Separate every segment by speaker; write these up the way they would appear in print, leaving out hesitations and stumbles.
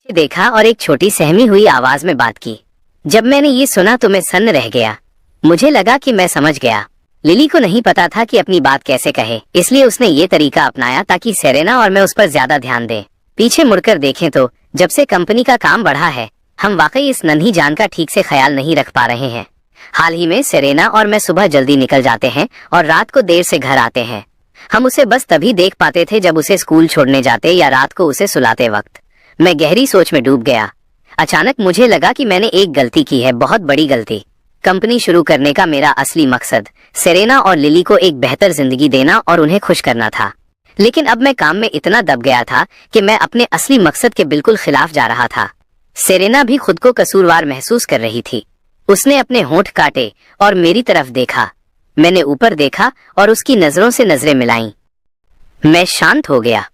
Speaker 1: देखा और एक छोटी सहमी हुई आवाज में बात की। जब मैंने ये सुना तो मैं सन्न रह गया। मुझे लगा कि मैं समझ गया। लिली को नहीं पता था कि अपनी बात कैसे कहे, इसलिए उसने ये तरीका अपनाया ताकि सेरेना और मैं उस पर ज्यादा ध्यान दें। पीछे मुड़कर देखें तो जब से कंपनी का काम बढ़ा है, हम वाकई इस नन्ही जान का ठीक से ख्याल नहीं रख पा रहे हैं। हाल ही में सेरेना और मैं सुबह जल्दी निकल जाते हैं और रात को देर से घर आते हैं। हम उसे बस तभी देख पाते थे जब उसे स्कूल छोड़ने जाते या रात को उसे सुलाते वक्त। मैं गहरी सोच में डूब गया। अचानक मुझे लगा कि मैंने एक गलती की है, बहुत बड़ी गलती। कंपनी शुरू करने का मेरा असली मकसद सेरेना और लिली को एक बेहतर जिंदगी देना और उन्हें खुश करना था। लेकिन अब मैं काम में इतना दब गया था कि मैं अपने असली मकसद के बिल्कुल खिलाफ जा रहा था। सेरेना भी खुद को कसूरवार महसूस कर रही थी। उसने अपने होंठ काटे और मेरी तरफ देखा। मैंने ऊपर देखा और उसकी नजरों से नजरें मिलाईं। मैं शांत हो गया।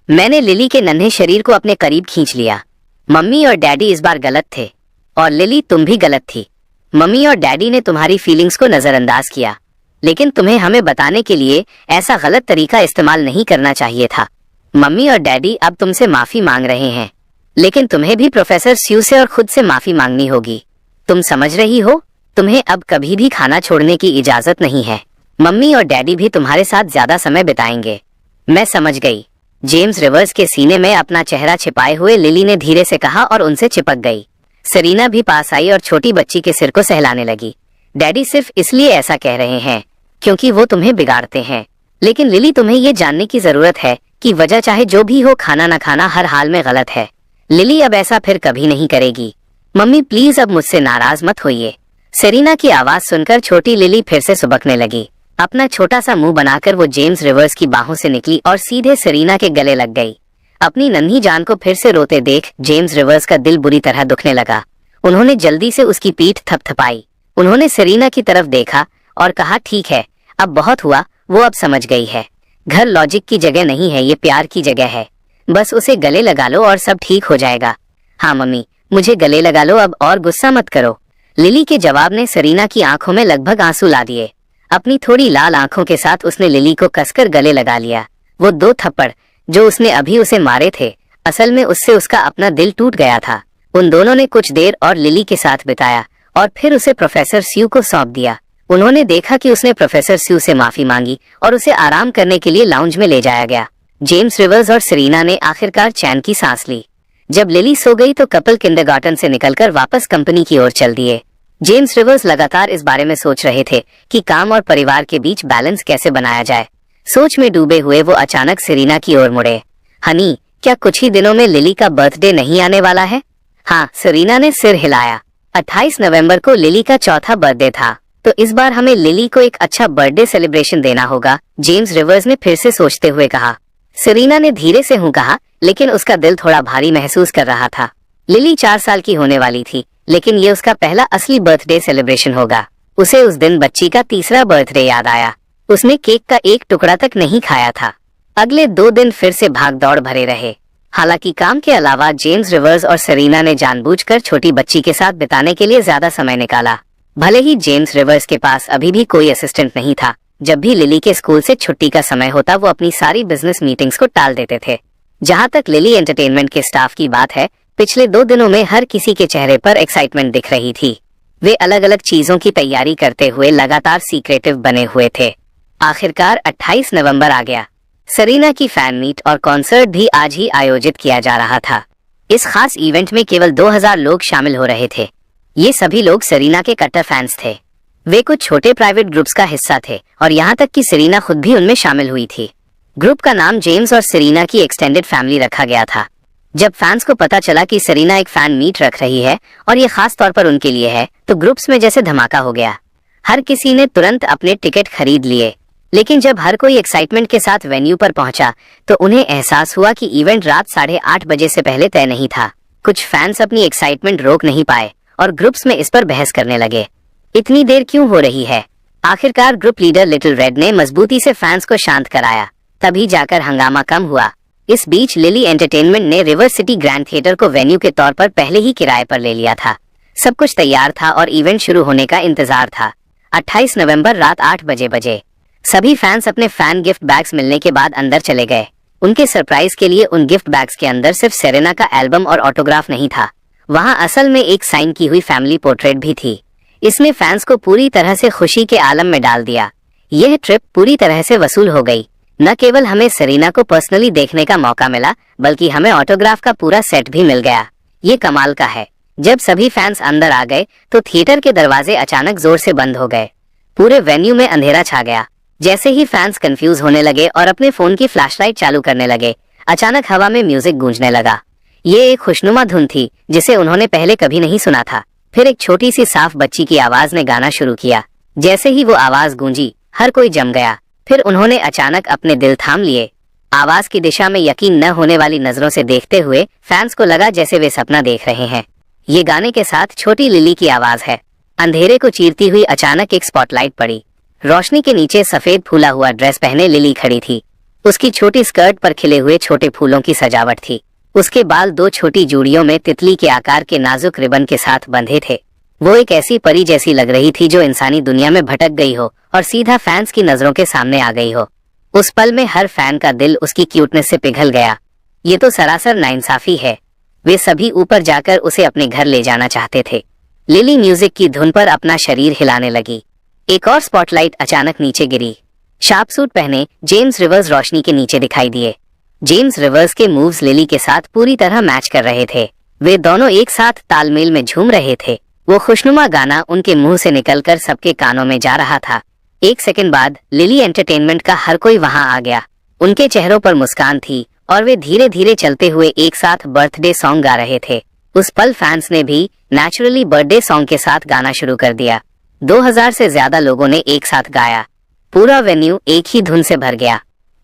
Speaker 1: मैंने लिली के नन्हे शरीर को अपने करीब खींच लिया। मम्मी और डैडी इस बार गलत थे और लिली तुम भी गलत थी। मम्मी और डैडी ने तुम्हारी फीलिंग्स को नजरअंदाज किया, लेकिन तुम्हें हमें बताने के लिए ऐसा गलत तरीका इस्तेमाल नहीं करना चाहिए था। मम्मी और डैडी अब तुमसे माफी मांग रहे हैं, लेकिन तुम्हें भी प्रोफेसर स्यू से और खुद से माफी मांगनी होगी। तुम समझ रही हो? तुम्हें अब कभी भी खाना छोड़ने की इजाजत नहीं है। मम्मी और डैडी भी तुम्हारे साथ ज्यादा समय बिताएंगे। मैं समझ गई। जेम्स रिवर्स के सीने में अपना चेहरा छिपाए हुए लिली ने धीरे से कहा और उनसे चिपक गई। सेरीना भी पास आई और छोटी बच्ची के सिर को सहलाने लगी। डैडी सिर्फ इसलिए ऐसा कह रहे हैं क्योंकि वो तुम्हें बिगाड़ते हैं, लेकिन लिली तुम्हें ये जानने की जरूरत है कि वजह चाहे जो भी हो, खाना न खाना हर हाल में गलत है। लिली अब ऐसा फिर कभी नहीं करेगी। मम्मी प्लीज अब मुझसे नाराज मत होइए। सेरीना की आवाज सुनकर छोटी लिली फिर से सुबकने लगी। अपना छोटा सा मुंह बनाकर वो जेम्स रिवर्स की बाहों से निकली और सीधे सेरीना के गले लग गई। अपनी नन्ही जान को फिर से रोते देख जेम्स रिवर्स का दिल बुरी तरह दुखने लगा। उन्होंने जल्दी से उसकी पीठ थपथपाई। उन्होंने सेरीना की तरफ देखा और कहा, ठीक है, अब बहुत हुआ। वो अब समझ गई है। घर लॉजिक की जगह नहीं है, ये प्यार की जगह है। बस उसे गले लगा लो और सब ठीक हो जाएगा। हाँ मम्मी, मुझे गले लगा लो अब और गुस्सा मत करो। लिली के जवाब ने सेरीना की आंखों में लगभग आंसू ला दिए। अपनी थोड़ी लाल आंखों के साथ उसने लिली को कसकर गले लगा लिया। वो 2 थप्पड़ जो उसने अभी उसे मारे थे, असल में उससे उसका अपना दिल टूट गया था। उन दोनों ने कुछ देर और लिली के साथ बिताया और फिर उसे प्रोफेसर स्यू को सौंप दिया। उन्होंने देखा कि उसने प्रोफेसर स्यू से माफी मांगी और उसे आराम करने के लिए लाउंज में ले जाया गया। जेम्स रिवर्स और सेरीना ने आखिरकार चैन की सांस ली। जब लिली सो गई तो कपल किंडरगार्टन से निकलकर वापस कंपनी की ओर चल दिए। जेम्स रिवर्स लगातार इस बारे में सोच रहे थे कि काम और परिवार के बीच बैलेंस कैसे बनाया जाए। सोच में डूबे हुए वो अचानक सेरीना की ओर मुड़े। हनी, क्या कुछ ही दिनों में लिली का बर्थडे नहीं आने वाला है? हाँ, सेरीना ने सिर हिलाया। 28 नवंबर को लिली का चौथा बर्थडे था, तो इस बार हमें लिली को एक अच्छा बर्थडे सेलिब्रेशन देना होगा, जेम्स रिवर्स ने फिर से सोचते हुए कहा। सेरीना ने धीरे से हूँ कहा, लेकिन उसका दिल थोड़ा भारी महसूस कर रहा था। लिली 4 साल की होने वाली थी, लेकिन ये उसका पहला असली बर्थडे सेलिब्रेशन होगा। उसे उस दिन बच्ची का तीसरा बर्थडे याद आया। उसने केक का एक टुकड़ा तक नहीं खाया था। अगले 2 दिन फिर से भागदौड़ भरे रहे। हालांकि काम के अलावा जेम्स रिवर्स और सेरीना ने जानबूझकर छोटी बच्ची के साथ बिताने के लिए ज्यादा समय निकाला। भले ही जेम्स रिवर्स के पास अभी भी कोई असिस्टेंट नहीं था, जब भी लिली के स्कूल से छुट्टी का समय होता वो अपनी सारी बिजनेस मीटिंग्स को टाल देते थे। जहाँ तक लिली एंटरटेनमेंट के स्टाफ की बात है, पिछले 2 दिनों में हर किसी के चेहरे पर एक्साइटमेंट दिख रही थी। वे अलग अलग चीजों की तैयारी करते हुए लगातार सीक्रेटिव बने हुए थे। आखिरकार 28 नवंबर आ गया। सेरीना की फैन मीट और कॉन्सर्ट भी आज ही आयोजित किया जा रहा था। इस खास इवेंट में केवल 2000 लोग शामिल हो रहे थे। ये सभी लोग सेरीना के कट्टर फैंस थे। वे कुछ छोटे प्राइवेट ग्रुप्स का हिस्सा थे और यहाँ तक कि सेरीना खुद भी उनमें शामिल हुई थी। ग्रुप का नाम जेम्स और सेरीना की एक्सटेंडेड फैमिली रखा गया था। जब फैंस को पता चला कि सेरीना एक फैन मीट रख रही है और ये खास तौर पर उनके लिए है, तो ग्रुप्स में जैसे धमाका हो गया। हर किसी ने तुरंत अपने टिकट खरीद लिए। लेकिन जब हर कोई एक्साइटमेंट के साथ वेन्यू पर पहुंचा तो उन्हें एहसास हुआ कि इवेंट रात 8:30 बजे से पहले तय नहीं था। कुछ फैंस अपनी एक्साइटमेंट रोक नहीं पाए और ग्रुप्स में इस पर बहस करने लगे। इतनी देर क्यों हो रही है? आखिरकार ग्रुप लीडर लिटिल रेड ने मजबूती से फैंस को शांत कराया, तभी जाकर हंगामा कम हुआ। इस बीच लिली एंटरटेनमेंट ने रिवर सिटी ग्रैंड थिएटर को वेन्यू के तौर पर पहले ही किराए पर ले लिया था। सब कुछ तैयार था और इवेंट शुरू होने का इंतजार था। 28 नवंबर रात 8 बजे सभी फैंस अपने फैन गिफ्ट बैग्स मिलने के बाद अंदर चले गए। उनके सरप्राइज के लिए उन गिफ्ट बैग्स के अंदर सिर्फ सेरेना का एल्बम और ऑटोग्राफ नहीं था, वहां असल में एक साइन की हुई फैमिली पोर्ट्रेट भी थी। इसने फैंस को पूरी तरह से खुशी के आलम में डाल दिया। यह ट्रिप पूरी तरह से वसूल हो गई। न केवल हमें सेरेना को पर्सनली देखने का मौका मिला, बल्कि हमें ऑटोग्राफ का पूरा सेट भी मिल गया। ये कमाल का है। जब सभी फैंस अंदर आ गए तो थिएटर के दरवाजे अचानक जोर से बंद हो गए। पूरे वेन्यू में अंधेरा छा गया। जैसे ही फैंस कंफ्यूज होने लगे और अपने फोन की फ्लैशलाइट चालू करने लगे, अचानक हवा में म्यूजिक गूंजने लगा। ये एक खुशनुमा धुन थी जिसे उन्होंने पहले कभी नहीं सुना था। फिर एक छोटी सी साफ बच्ची की आवाज ने गाना शुरू किया। जैसे ही वो आवाज गूंजी, हर कोई जम गया। फिर उन्होंने अचानक अपने दिल थाम लिए। आवाज की दिशा में यकीन न होने वाली नजरों से देखते हुए फैंस को लगा जैसे वे सपना देख रहे हैं। ये गाने के साथ छोटी लिली की आवाज है। अंधेरे को चीरती हुई अचानक एक स्पॉटलाइट पड़ी। रोशनी के नीचे सफेद फूला हुआ ड्रेस पहने लिली खड़ी थी। उसकी छोटी स्कर्ट पर खिले हुए छोटे फूलों की सजावट थी। उसके बाल 2 छोटी जूड़ियों में तितली के आकार के नाजुक रिबन के साथ बंधे थे। वो एक ऐसी परी जैसी लग रही थी जो इंसानी दुनिया में भटक गई हो और सीधा फैंस की नजरों के सामने आ गई हो। उस पल में हर फैन का दिल उसकी क्यूटनेस से पिघल गया। ये तो सरासर नाइंसाफी है। वे सभी ऊपर जाकर उसे अपने घर ले जाना चाहते थे। लिली म्यूजिक की धुन पर अपना शरीर हिलाने लगी। एक और स्पॉटलाइट अचानक नीचे गिरी। शार्प सूट पहने जेम्स रिवर्स रोशनी के नीचे दिखाई दिए। जेम्स रिवर्स के मूव्स लिली के साथ पूरी तरह मैच कर रहे थे। वे दोनों एक साथ तालमेल में झूम रहे थे। वो खुशनुमा गाना उनके मुंह से निकलकर सबके कानों में जा रहा था। एक सेकंड बाद लिली एंटरटेनमेंट का हर कोई वहां आ गया। उनके चेहरों पर मुस्कान थी और वे धीरे धीरे चलते हुए एक साथ बर्थडे सॉन्ग गा रहे थे। उस पल फैंस ने भी नेचुरली बर्थडे सॉन्ग के साथ गाना शुरू कर दिया। 2000 से ज्यादा लोगों ने एक साथ गाया। पूरा वेन्यू एक ही धुन से भर गया।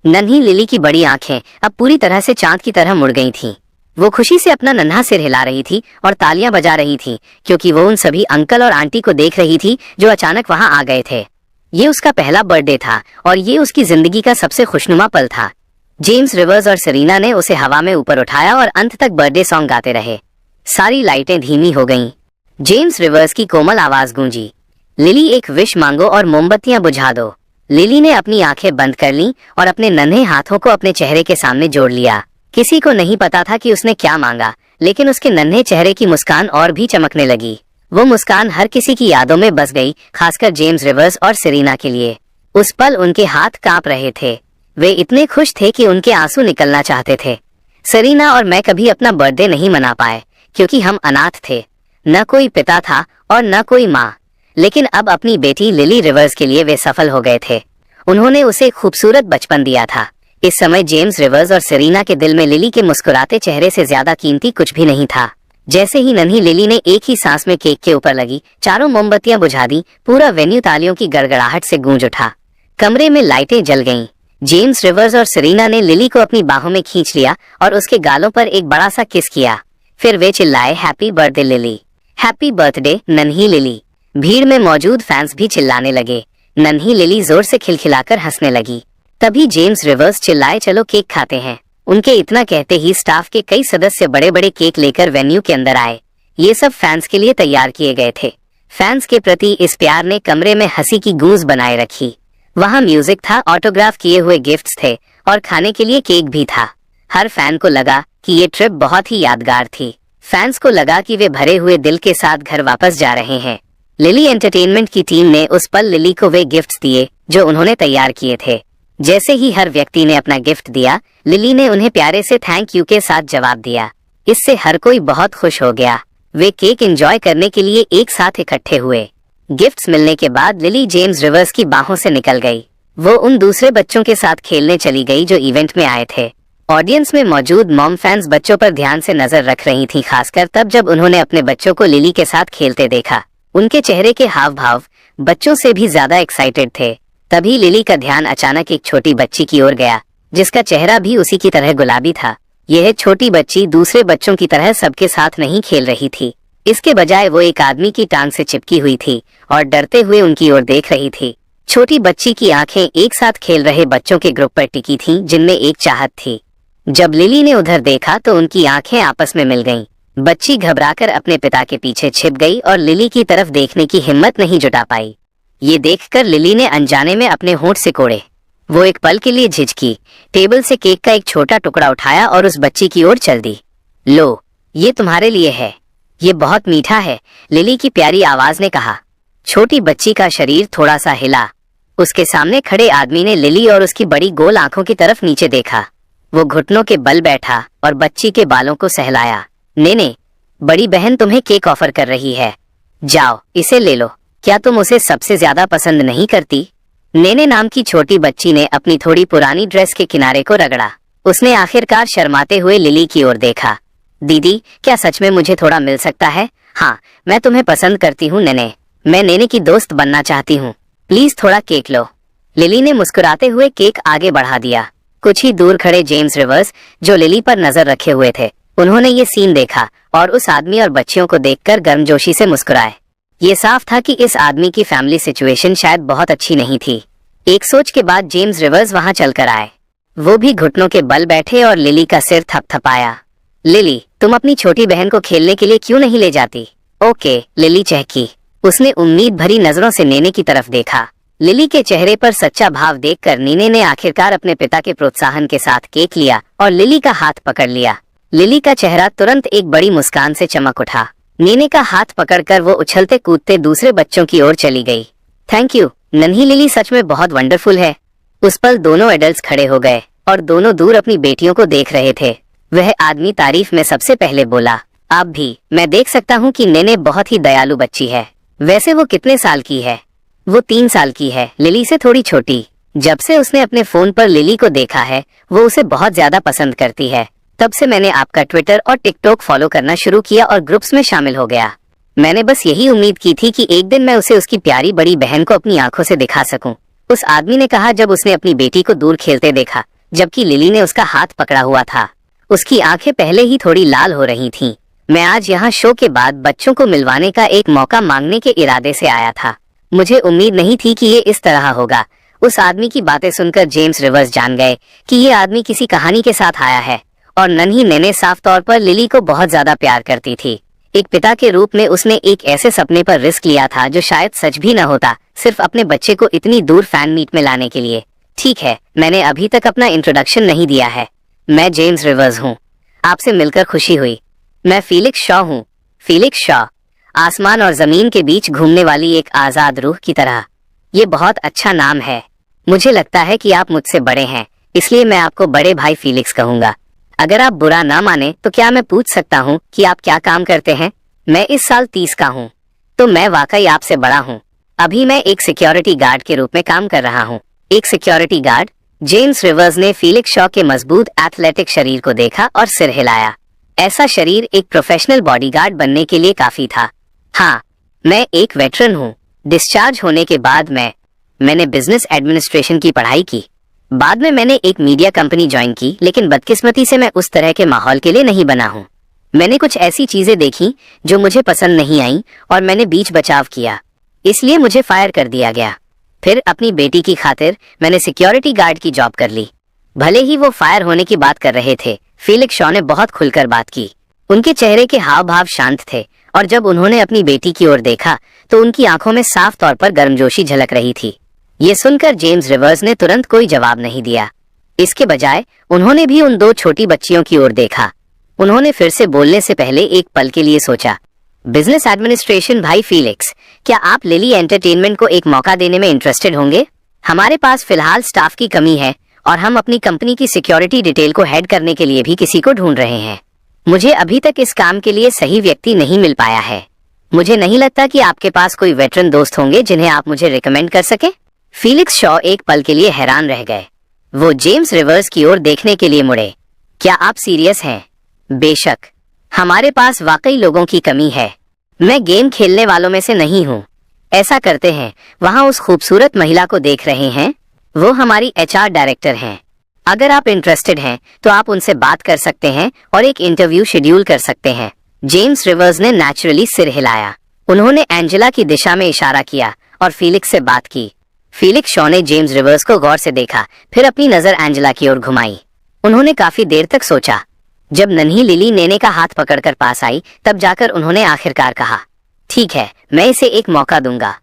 Speaker 1: नन्ही लिली की बड़ी आंखें अब पूरी तरह से चांद की तरह मुड़ गई थीं। वो खुशी से अपना नन्हा सिर हिला रही थी और तालियां बजा रही थी, क्योंकि वो उन सभी अंकल और आंटी को देख रही थी जो अचानक वहां आ गए थे। ये उसका पहला बर्थडे था और ये उसकी जिंदगी का सबसे खुशनुमा पल था। जेम्स रिवर्स और सेरेना ने उसे हवा में ऊपर उठाया और अंत तक बर्थडे सॉन्ग गाते रहे। सारी लाइटें धीमी हो गईं। जेम्स रिवर्स की कोमल आवाज गूंजी, लिली एक विश मांगो और मोमबत्तियां बुझा दो। लिली ने अपनी आंखें बंद कर लीं और अपने नन्हे हाथों को अपने चेहरे के सामने जोड़ लिया। किसी को नहीं पता था कि उसने क्या मांगा, लेकिन उसके नन्हे चेहरे की मुस्कान और भी चमकने लगी। वो मुस्कान हर किसी की यादों में बस गई, खासकर जेम्स रिवर्स और सेरेना के लिए। उस पल उनके हाथ कांप रहे थे। वे इतने खुश थे कि उनके आंसू निकलना चाहते थे। सेरेना और मैं कभी अपना बर्थडे नहीं मना पाए क्योंकि हम अनाथ थे। न कोई पिता था और न कोई माँ, लेकिन अब अपनी बेटी लिली रिवर्स के लिए वे सफल हो गए थे। उन्होंने उसे खूबसूरत बचपन दिया था। इस समय जेम्स रिवर्स और सेरेना के दिल में लिली के मुस्कुराते चेहरे से ज्यादा कीमती कुछ भी नहीं था। जैसे ही नन्ही लिली ने एक ही सांस में केक के ऊपर लगी, चारों मोमबत्तियां बुझा दी। पूरा वेन्यू तालियों की गड़गड़ाहट से गूंज उठा। कमरे में लाइटें जल गईं। जेम्स रिवर्स और सेरेना ने लिली को अपनी बाहों में खींच लिया और उसके गालों पर एक बड़ा सा किस किया। फिर वे चिल्लाए, happy birthday lily, happy birthday नन्ही लिली। भीड़ में मौजूद फैंस भी चिल्लाने लगे। नन्ही लिली जोर से खिलखिलाकर हंसने लगी। तभी जेम्स रिवर्स चिल्लाए, चलो केक खाते हैं। उनके इतना कहते ही स्टाफ के कई सदस्य बड़े बड़े केक लेकर वेन्यू के अंदर आए। ये सब फैंस के लिए तैयार किए गए थे। फैंस के प्रति इस प्यार ने कमरे में हंसी की गूंज बनाए रखी। वहाँ म्यूजिक था, ऑटोग्राफ किए हुए गिफ्ट्स थे और खाने के लिए केक भी था। हर फैन को लगा कि ये ट्रिप बहुत ही यादगार थी। फैंस को लगा कि वे भरे हुए दिल के साथ घर वापस जा रहे हैं। लिली एंटरटेनमेंट की टीम ने उस पल लिली को वे गिफ्ट्स दिए जो उन्होंने तैयार किए थे। जैसे ही हर व्यक्ति ने अपना गिफ्ट दिया, लिली ने उन्हें प्यारे से थैंक यू के साथ जवाब दिया। इससे हर कोई बहुत खुश हो गया। वे केक एंजॉय करने के लिए एक साथ इकट्ठे हुए। गिफ्ट्स मिलने के बाद लिली जेम्स रिवर्स की बाहों से निकल गई। वो उन दूसरे बच्चों के साथ खेलने चली गई जो इवेंट में आए थे। ऑडियंस में मौजूद मॉम फैंस बच्चों पर ध्यान से नजर रख रही थीं, खासकर तब जब उन्होंने अपने बच्चों को लिली के साथ खेलते देखा। उनके चेहरे के हाव भाव बच्चों से भी ज्यादा एक्साइटेड थे। तभी लिली का ध्यान अचानक एक छोटी बच्ची की ओर गया, जिसका चेहरा भी उसी की तरह गुलाबी था। यह छोटी बच्ची दूसरे बच्चों की तरह सबके साथ नहीं खेल रही थी। इसके बजाय वो एक आदमी की टांग से चिपकी हुई थी और डरते हुए उनकी ओर देख रही थी। छोटी बच्ची की आंखें एक साथ खेल रहे बच्चों के ग्रुप पर टिकी थीं, जिनमें एक चाहत थी। जब लिली ने उधर देखा तो उनकी आंखें आपस में मिल गईं। बच्ची घबराकर अपने पिता के पीछे छिप गई और लिली की तरफ देखने की हिम्मत नहीं जुटा पाई। ये देखकर लिली ने अनजाने में अपने होंठ सिकोड़े। वो एक पल के लिए झिझकी, टेबल से केक का एक छोटा टुकड़ा उठाया और उस बच्ची की ओर चल दी। लो, ये तुम्हारे लिए है, ये बहुत मीठा है, लिली की प्यारी आवाज ने कहा। छोटी बच्ची का शरीर थोड़ा सा हिला। उसके सामने खड़े आदमी ने लिली और उसकी बड़ी गोल आंखों की तरफ नीचे देखा। वो घुटनों के बल बैठा और बच्ची के बालों को सहलाया। नेने, बड़ी बहन तुम्हें केक ऑफर कर रही है, जाओ इसे ले लो। क्या तुम उसे सबसे ज्यादा पसंद नहीं करती? नेने नाम की छोटी बच्ची ने अपनी थोड़ी पुरानी ड्रेस के किनारे को रगड़ा। उसने आखिरकार शर्माते हुए लिली की ओर देखा। दीदी, क्या सच में मुझे थोड़ा मिल सकता है? हाँ, मैं तुम्हें पसंद करती हूँ नेने, मैं नेने की दोस्त बनना चाहती हूँ, प्लीज थोड़ा केक लो। लिली ने मुस्कुराते हुए केक आगे बढ़ा दिया। कुछ ही दूर खड़े जेम्स रिवर्स, जो लिली पर नजर रखे हुए थे, उन्होंने ये सीन देखा और उस आदमी और बच्चियों को देखकर गर्मजोशी से मुस्कुराए। ये साफ था कि इस आदमी की फैमिली सिचुएशन शायद बहुत अच्छी नहीं थी। एक सोच के बाद जेम्स रिवर्स वहां चलकर आए। वो भी घुटनों के बल बैठे और लिली का सिर थपथपाया। लिली, तुम अपनी छोटी बहन को खेलने के लिए क्यों नहीं ले जाती? ओके, लिली चहकी। उसने उम्मीद भरी नजरों से नेने की तरफ देखा। लिली के चेहरे पर सच्चा भाव देखकर नेने ने आखिरकार अपने पिता के प्रोत्साहन के साथ केक लिया और लिली का हाथ पकड़ लिया। लिली का चेहरा तुरंत एक बड़ी मुस्कान से चमक उठा। नेने का हाथ पकड़कर वो उछलते कूदते दूसरे बच्चों की ओर चली गई। थैंक यू, नन्ही लिली सच में बहुत वंडरफुल है। उस पल दोनों एडल्ट्स खड़े हो गए और दोनों दूर अपनी बेटियों को देख रहे थे। वह आदमी तारीफ में सबसे पहले बोला, आप भी, मैं देख सकता हूँ कि नेने बहुत ही दयालु बच्ची है। वैसे वो कितने साल की है? वो 3 साल की है, लिली से थोड़ी छोटी। जब से उसने अपने फोन पर लिली को देखा है, वो उसे बहुत ज्यादा पसंद करती है। तब से मैंने आपका ट्विटर और टिकटॉक फॉलो करना शुरू किया और ग्रुप्स में शामिल हो गया। मैंने बस यही उम्मीद की थी कि एक दिन मैं उसे उसकी प्यारी बड़ी बहन को अपनी आंखों से दिखा सकूं। उस आदमी ने कहा जब उसने अपनी बेटी को दूर खेलते देखा, जबकि लिली ने उसका हाथ पकड़ा हुआ था। उसकी आंखें पहले ही थोड़ी लाल हो रही थीं। मैं आज यहाँ शो के बाद बच्चों को मिलवाने का एक मौका मांगने के इरादे से आया था। मुझे उम्मीद नहीं थी कि ये इस तरह होगा। उस आदमी की बातें सुनकर जेम्स रिवर्स जान गए कि ये आदमी किसी कहानी के साथ आया है और नन्ही नेने साफ तौर पर लिली को बहुत ज्यादा प्यार करती थी। एक पिता के रूप में उसने एक ऐसे सपने पर रिस्क लिया था जो शायद सच भी न होता, सिर्फ अपने बच्चे को इतनी दूर फैन मीट में लाने के लिए। ठीक है, मैंने अभी तक अपना इंट्रोडक्शन नहीं दिया है। मैं जेम्स रिवर्स हूँ। आपसे मिलकर खुशी हुई। मैं फीलिक्स शॉ हूँ। फीलिक्स शॉ, आसमान और जमीन के बीच घूमने वाली एक आजाद रूह की तरह। ये बहुत अच्छा नाम है। मुझे लगता है कि आप मुझसे बड़े हैं, इसलिए मैं आपको बड़े भाई फीलिक्स कहूंगा। अगर आप बुरा ना माने तो क्या मैं पूछ सकता हूँ कि आप क्या काम करते हैं? मैं इस साल 30 का हूँ, तो मैं वाकई आपसे बड़ा हूँ। अभी मैं एक सिक्योरिटी गार्ड के रूप में काम कर रहा हूँ। एक सिक्योरिटी गार्ड? जेम्स रिवर्स ने फीलिक्स शॉ के मजबूत एथलेटिक शरीर को देखा और सिर हिलाया। ऐसा शरीर एक प्रोफेशनल बॉडीगार्ड बनने के लिए काफी था। हाँ, मैं एक वेटरन हूँ। डिस्चार्ज होने के बाद मैंने बिजनेस एडमिनिस्ट्रेशन की पढ़ाई की। बाद में मैंने एक मीडिया कंपनी ज्वाइन की, लेकिन बदकिस्मती से मैं उस तरह के माहौल के लिए नहीं बना हूँ। मैंने कुछ ऐसी चीजें देखी जो मुझे पसंद नहीं आई और मैंने बीच बचाव किया, इसलिए मुझे फायर कर दिया गया। फिर अपनी बेटी की खातिर मैंने सिक्योरिटी गार्ड की जॉब कर ली। भले ही वो फायर होने की बात कर रहे थे, फीलिक्स शॉ ने बहुत खुलकर बात की। उनके चेहरे के हाव भाव शांत थे और जब उन्होंने अपनी बेटी की ओर देखा तो उनकी आंखों में साफ तौर पर गर्मजोशी झलक रही थी। ये सुनकर जेम्स रिवर्स ने तुरंत कोई जवाब नहीं दिया। इसके बजाय उन्होंने भी उन 2 छोटी बच्चियों की ओर देखा। उन्होंने फिर से बोलने से पहले एक पल के लिए सोचा। बिजनेस एडमिनिस्ट्रेशन भाई फीलिक्स, क्या आप लिली एंटरटेनमेंट को एक मौका देने में इंटरेस्टेड होंगे? हमारे पास फिलहाल स्टाफ की कमी है और हम अपनी कंपनी की सिक्योरिटी डिटेल को हेड करने के लिए भी किसी को ढूंढ रहे हैं। मुझे अभी तक इस काम के लिए सही व्यक्ति नहीं मिल पाया है। मुझे नहीं लगता कि आपके पास कोई वेटरन दोस्त होंगे जिन्हें आप मुझे रिकमेंड कर सके। फीलिक्स शॉ एक पल के लिए हैरान रह गए। वो जेम्स रिवर्स की ओर देखने के लिए मुड़े। क्या आप सीरियस हैं? बेशक, हमारे पास वाकई लोगों की कमी है। मैं गेम खेलने वालों में से नहीं हूँ। ऐसा करते हैं, वहाँ उस खूबसूरत महिला को देख रहे हैं? वो हमारी HR डायरेक्टर हैं। अगर आप इंटरेस्टेड हैं तो आप उनसे बात कर सकते हैं और एक इंटरव्यू शेड्यूल कर सकते हैं। जेम्स रिवर्स ने नेचुरली सिर हिलाया। उन्होंने एंजेला की दिशा में इशारा किया और फीलिक्स से बात की। फीलिक्स शॉ ने जेम्स रिवर्स को गौर से देखा, फिर अपनी नजर एंजेला की ओर घुमाई। उन्होंने काफी देर तक सोचा। जब नन्ही लिली नेने का हाथ पकड़कर पास आई, तब जाकर उन्होंने आखिरकार कहा, ठीक है, मैं इसे एक मौका दूंगा।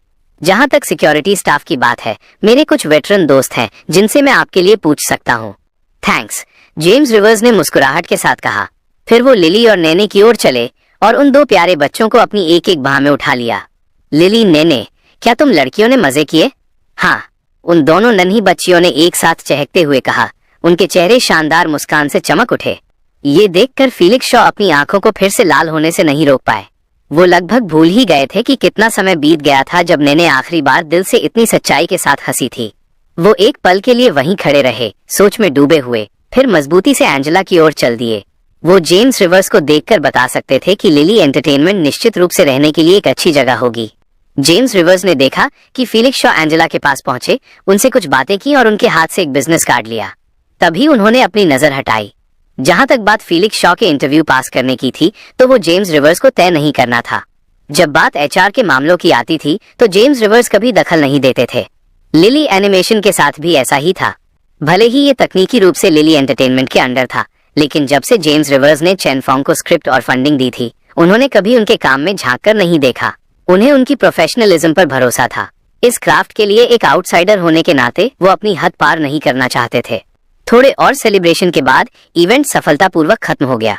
Speaker 1: जहाँ तक सिक्योरिटी स्टाफ की बात है, मेरे कुछ वेटरन दोस्त हैं जिनसे मैं आपके लिए पूछ सकता हूँ। थैंक्स, जेम्स रिवर्स ने मुस्कुराहट के साथ कहा। फिर वो लिली और नेने की ओर चले और उन दो प्यारे बच्चों को अपनी एक एक बाह में उठा लिया। लिली, नेने, क्या तुम लड़कियों ने मजे किए? हाँ, उन दोनों नन्ही बच्चियों ने एक साथ चहकते हुए कहा। उनके चेहरे शानदार मुस्कान से चमक उठे। ये देखकर फीलिक्स शॉ अपनी आंखों को फिर से लाल होने से नहीं रोक पाए। वो लगभग भूल ही गए थे कि कितना समय बीत गया था जब नेने आखिरी बार दिल से इतनी सच्चाई के साथ हंसी थी। वो एक पल के लिए वहीं खड़े रहे, सोच में डूबे हुए, फिर मजबूती से एंजेला की ओर चल दिए। वो जेम्स रिवर्स को देखकर बता सकते थे कि लिली एंटरटेनमेंट निश्चित रूप से रहने के लिए एक अच्छी जगह होगी। जेम्स रिवर्स ने देखा कि फीलिक्स शॉ एंजेला के पास पहुंचे, उनसे कुछ बातें की और उनके हाथ से एक बिजनेस कार्ड लिया। तभी उन्होंने अपनी नजर हटाई। जहां तक बात फीलिक्स शॉ के इंटरव्यू पास करने की थी, तो वो जेम्स रिवर्स को तय नहीं करना था। जब बात एचआर के मामलों की आती थी, तो जेम्स रिवर्स कभी दखल नहीं देते थे। लिली एनिमेशन के साथ भी ऐसा ही था। भले ही ये तकनीकी रूप से लिली एंटरटेनमेंट के अंडर था, लेकिन जब से जेम्स रिवर्स ने चेन फोंग को स्क्रिप्ट और फंडिंग दी थी, उन्होंने कभी उनके काम में झांक कर नहीं देखा। उन्हें उनकी प्रोफेशनलिज्म पर भरोसा था। इस क्राफ्ट के लिए एक आउटसाइडर होने के नाते वो अपनी हद पार नहीं करना चाहते थे। थोड़े और सेलिब्रेशन के बाद इवेंट सफलतापूर्वक खत्म हो गया।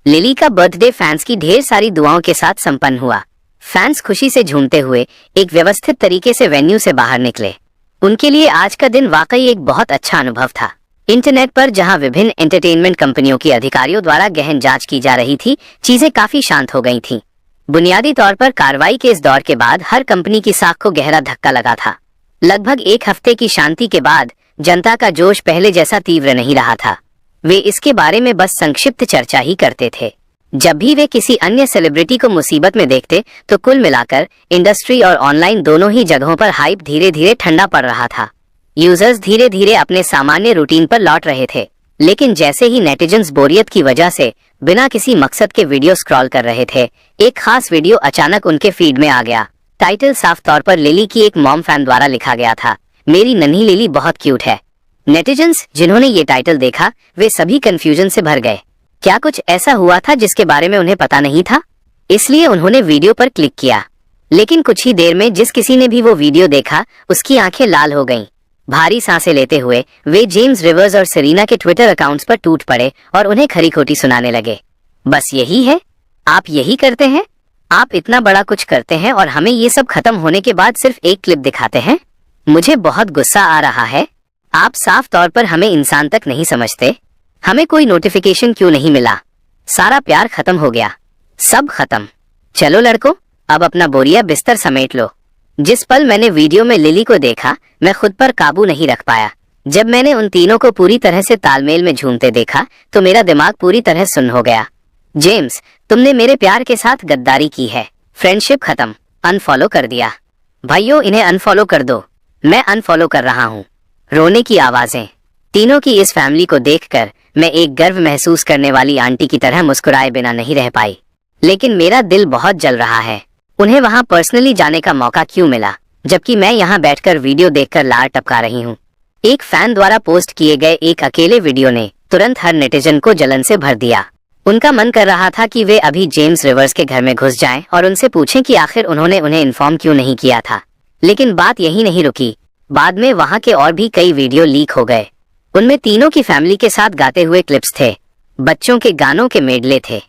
Speaker 1: लिली का बर्थडे फैंस की ढेर सारी दुआओं के साथ संपन्न हुआ। फैंस खुशी से झूमते हुए एक व्यवस्थित तरीके से वेन्यू से बाहर निकले। उनके लिए आज का दिन वाकई एक बहुत अच्छा अनुभव था। इंटरनेट पर जहां विभिन्न एंटरटेनमेंट कंपनियों के अधिकारियों द्वारा गहन जांच की जा रही थी, चीजें काफी शांत हो गई थीं। बुनियादी तौर पर कार्रवाई के इस दौर के बाद हर कंपनी की साख को गहरा धक्का लगा था। लगभग एक हफ्ते की शांति के बाद जनता का जोश पहले जैसा तीव्र नहीं रहा था। वे इसके बारे में बस संक्षिप्त चर्चा ही करते थे। जब भी वे किसी अन्य सेलिब्रिटी को मुसीबत में देखते, तो कुल मिलाकर इंडस्ट्री और ऑनलाइन दोनों ही जगहों पर हाइप धीरे धीरे ठंडा पड़ रहा था। यूजर्स धीरे धीरे अपने सामान्य रूटीन पर लौट रहे थे, लेकिन जैसे ही नेटिजन्स बोरियत की वजह से बिना किसी मकसद के वीडियो स्क्रॉल कर रहे थे, एक खास वीडियो अचानक उनके फीड में आ गया। टाइटल साफ तौर पर लिली की एक मॉम फैन द्वारा लिखा गया था, मेरी नन्ही लिली बहुत क्यूट है। नेटिजन्स जिन्होंने ये टाइटल देखा, वे सभी कंफ्यूजन से भर गए। क्या कुछ ऐसा हुआ था जिसके बारे में उन्हें पता नहीं था? इसलिए उन्होंने वीडियो पर क्लिक किया। लेकिन कुछ ही देर में जिस किसी ने भी वो वीडियो देखा, उसकी आंखें लाल हो गईं। भारी सांसें लेते हुए वे जेम्स रिवर्स और सेरीना के ट्विटर अकाउंट्स पर टूट पड़े और उन्हें खरी खोटी सुनाने लगे। बस यही है? आप यही करते हैं? आप इतना बड़ा कुछ करते हैं और हमें ये सब खत्म होने के बाद सिर्फ एक क्लिप दिखाते हैं? मुझे बहुत गुस्सा आ रहा है। आप साफ तौर पर हमें इंसान तक नहीं समझते। हमें कोई नोटिफिकेशन क्यों नहीं मिला? सारा प्यार खत्म हो गया, सब खत्म। चलो लड़कों, अब अपना बोरिया बिस्तर समेट लो। जिस पल मैंने वीडियो में लिली को देखा, मैं खुद पर काबू नहीं रख पाया। जब मैंने उन तीनों को पूरी तरह से तालमेल में झूमते देखा, तो मेरा दिमाग पूरी तरह सुन्न हो गया। जेम्स, तुमने मेरे प्यार के साथ गद्दारी की है। फ्रेंडशिप खत्म, अनफॉलो कर दिया। भाइयों, इन्हें अनफॉलो कर दो। मैं अनफॉलो कर रहा हूँ। रोने की आवाजें। तीनों की इस फैमिली को देखकर मैं एक गर्व महसूस करने वाली आंटी की तरह मुस्कुराए बिना नहीं रह पाई। लेकिन मेरा दिल बहुत जल रहा है। उन्हें वहां पर्सनली जाने का मौका क्यों मिला, जबकि मैं यहाँ बैठकर वीडियो देखकर लार टपका रही हूँ। एक फैन द्वारा पोस्ट किए गए एक अकेले वीडियो ने तुरंत हर नेटिजन को जलन से भर दिया। उनका मन कर रहा था कि वे अभी जेम्स रिवर्स के घर में घुस जाएं और उनसे पूछें कि आखिर उन्होंने उन्हें इन्फॉर्म क्यों नहीं किया था। लेकिन बात यही नहीं रुकी। बाद में वहाँ के और भी कई वीडियो लीक हो गए। उनमें तीनों की फैमिली के साथ गाते हुए क्लिप्स थे, बच्चों के गानों के मेडले थे।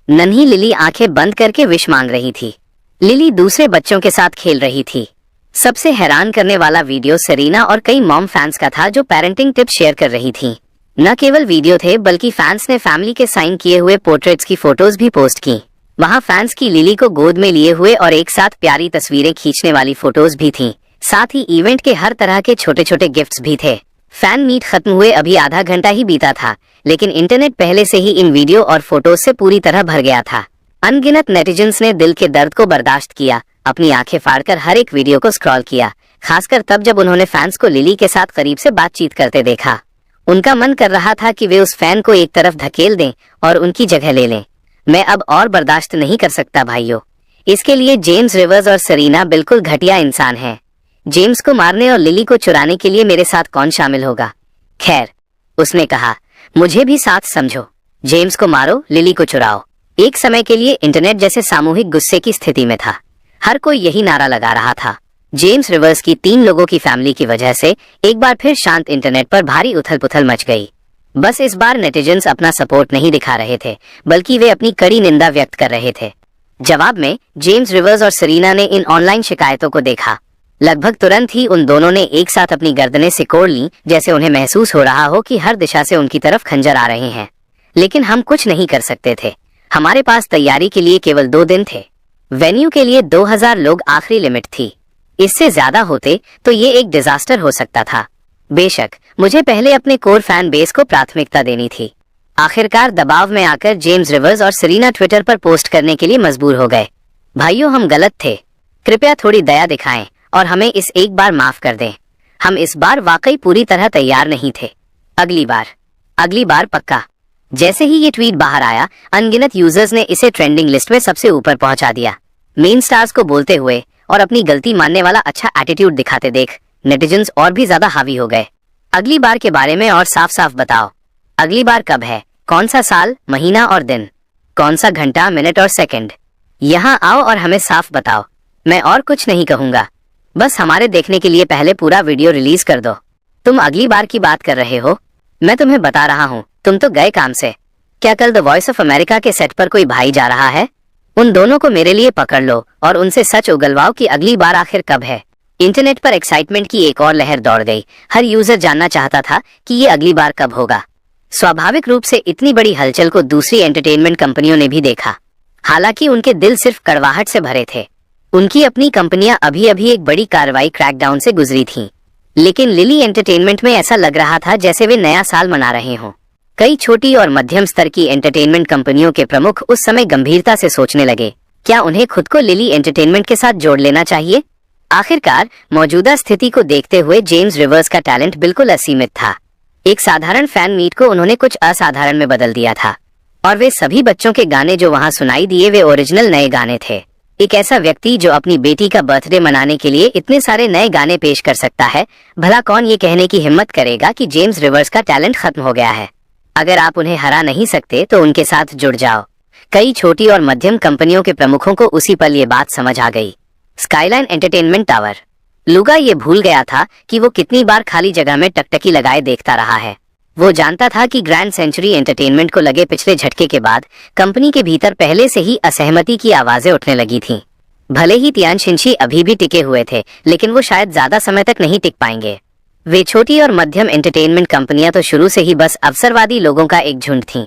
Speaker 1: नन्ही लिली आंखें बंद करके विश मांग रही थी। लिली दूसरे बच्चों के साथ खेल रही थी। सबसे हैरान करने वाला वीडियो सेरीना और कई मॉम फैंस का था, जो पेरेंटिंग टिप्स शेयर कर रही थीं। न केवल वीडियो थे, बल्कि फैंस ने फैमिली के साइन किए हुए पोर्ट्रेट्स की फोटोज भी पोस्ट की। वहाँ फैंस की लिली को गोद में लिए हुए और एक साथ प्यारी तस्वीरें खींचने वाली फोटोज भी थीं। साथ ही इवेंट के हर तरह के छोटे छोटे गिफ्ट्स भी थे। फैन मीट खत्म हुए अभी आधा घंटा ही बीता था, लेकिन इंटरनेट पहले से ही इन वीडियो और फोटोज से पूरी तरह भर गया था। अनगिनत नेटिजन्स ने दिल के दर्द को बर्दाश्त किया, अपनी आंखें फाड़कर हर एक वीडियो को स्क्रॉल किया, खासकर तब जब उन्होंने फैंस को लिली के साथ करीब से बातचीत करते देखा। उनका मन कर रहा था कि वे उस फैन को एक तरफ धकेल दें और उनकी जगह ले लें। मैं अब और बर्दाश्त नहीं कर सकता भाइयों। इसके लिए जेम्स रिवर्स और सेरीना बिल्कुल घटिया इंसान हैं। जेम्स को मारने और लिली को चुराने के लिए मेरे साथ कौन शामिल होगा? खैर, उसने कहा, मुझे भी साथ समझो। जेम्स को मारो, लिली को चुराओ। एक समय के लिए इंटरनेट जैसे सामूहिक गुस्से की स्थिति में था। हर कोई यही नारा लगा रहा था। जेम्स रिवर्स की 3 लोगों की फैमिली की वजह से एक बार फिर शांत इंटरनेट पर भारी उथल पुथल मच गई। बस इस बार नेटिजन्स अपना सपोर्ट नहीं दिखा रहे थे, बल्कि वे अपनी कड़ी निंदा व्यक्त कर रहे थे। जवाब में जेम्स रिवर्स और सेरेना ने इन ऑनलाइन शिकायतों को देखा। लगभग तुरंत ही उन दोनों ने एक साथ अपनी गर्दनें सिकोड़ लीं, जैसे उन्हें महसूस हो रहा हो कि हर दिशा से उनकी तरफ खंजर आ रहे हैं। लेकिन हम कुछ नहीं कर सकते थे। हमारे पास तैयारी के लिए केवल 2 दिन थे। वेन्यू के लिए 2000 लोग आखिरी लिमिट थी। इससे ज्यादा होते तो ये एक डिजास्टर हो सकता था। बेशक मुझे पहले अपने कोर फैन बेस को प्राथमिकता देनी थी। आखिरकार दबाव में आकर जेम्स रिवर्स और सेरेना ट्विटर पर पोस्ट करने के लिए मजबूर हो गए। भाइयों, हम गलत थे। कृपया थोड़ी दया दिखाएं और हमें इस एक बार माफ कर दें। हम इस बार वाकई पूरी तरह तैयार नहीं थे। अगली बार पक्का। जैसे ही ये ट्वीट बाहर आया, अनगिनत यूजर्स ने इसे ट्रेंडिंग लिस्ट में सबसे ऊपर पहुंचा दिया। मेन स्टार्स को बोलते हुए और अपनी गलती मानने वाला अच्छा एटीट्यूड दिखाते देख नेटिजन्स और भी ज्यादा हावी हो गए। अगली बार के बारे में और साफ साफ बताओ। अगली बार कब है? कौन सा साल, महीना और दिन? कौन सा घंटा, मिनट और सेकंड? यहाँ आओ और हमें साफ बताओ। मैं और कुछ नहीं कहूंगा। बस हमारे देखने के लिए पहले पूरा वीडियो रिलीज कर दो। तुम अगली बार की बात कर रहे हो? मैं तुम्हें बता रहा हूँ, तुम तो गए काम से। क्या कल द वॉइस ऑफ अमेरिका के सेट पर कोई भाई जा रहा है? उन दोनों को मेरे लिए पकड़ लो और उनसे सच उगलवाओ कि अगली बार आखिर कब है। इंटरनेट पर एक्साइटमेंट की एक और लहर दौड़ गई। हर यूजर जानना चाहता था कि ये अगली बार कब होगा। स्वाभाविक रूप से इतनी बड़ी हलचल को दूसरी एंटरटेनमेंट कंपनियों ने भी देखा। हालांकि उनके दिल सिर्फ कड़वाहट से भरे थे। उनकी अपनी कंपनियां अभी अभी एक बड़ी कार्रवाई क्रैकडाउन से गुजरी थीं। लेकिन लिली एंटरटेनमेंट में ऐसा लग रहा था जैसे वे नया साल मना रहे हों। कई छोटी और मध्यम स्तर की एंटरटेनमेंट कंपनियों के प्रमुख उस समय गंभीरता से सोचने लगे, क्या उन्हें खुद को लिली एंटरटेनमेंट के साथ जोड़ लेना चाहिए? आखिरकार मौजूदा स्थिति को देखते हुए जेम्स रिवर्स का टैलेंट बिल्कुल असीमित था। एक साधारण फैन मीट को उन्होंने कुछ असाधारण में बदल दिया था। और वे सभी बच्चों के गाने जो वहां सुनाई दिए वे ओरिजिनल नए गाने थे। एक ऐसा व्यक्ति जो अपनी बेटी का बर्थडे मनाने के लिए इतने सारे नए गाने पेश कर सकता है, भला कौन ये कहने की हिम्मत करेगा कि जेम्स रिवर्स का टैलेंट खत्म हो गया है? अगर आप उन्हें हरा नहीं सकते तो उनके साथ जुड़ जाओ। कई छोटी और मध्यम कंपनियों के प्रमुखों को उसी पल ये बात समझ आ गई। Skyline entertainment tower. लुगा ये भूल गया था कि वो कितनी बार खाली जगह में टकटकी लगाए देखता रहा है। वो जानता था कि ग्रैंड सेंचुरी एंटरटेनमेंट को लगे पिछले झटके के बाद कंपनी के भीतर पहले से ही असहमति की आवाजें उठने लगी थीं। भले ही तियानशिंशी अभी भी टिके हुए थे, लेकिन वो शायद ज्यादा समय तक नहीं टिक पाएंगे। वे छोटी और मध्यम एंटरटेनमेंट कंपनियां तो शुरू से ही बस अवसरवादी लोगों का एक झुंड थीं।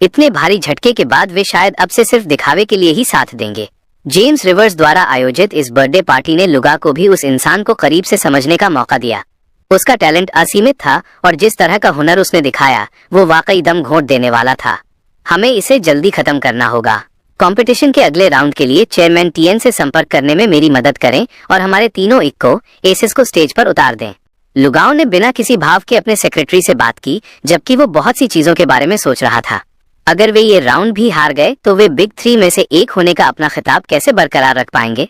Speaker 1: इतने भारी झटके के बाद वे शायद अब से सिर्फ दिखावे के लिए ही साथ देंगे। जेम्स रिवर्स द्वारा आयोजित इस बर्थडे पार्टी ने लुगा को भी उस इंसान को करीब से समझने का मौका दिया। उसका टैलेंट असीमित था और जिस तरह का हुनर उसने दिखाया वो वाकई दम घोंट देने वाला था। हमें इसे जल्दी खत्म करना होगा। कंपटीशन के अगले राउंड के लिए चेयरमैन टीएन से संपर्क करने में मेरी मदद करें और हमारे तीनों इक्को एसेस को स्टेज पर उतार दें। लुगाओ ने बिना किसी भाव के अपने सेक्रेटरी से बात की, जबकि वो बहुत सी चीजों के बारे में सोच रहा था। अगर वे ये राउंड भी हार गए तो वे बिग 3 में से एक होने का अपना खिताब कैसे बरकरार रख पाएंगे?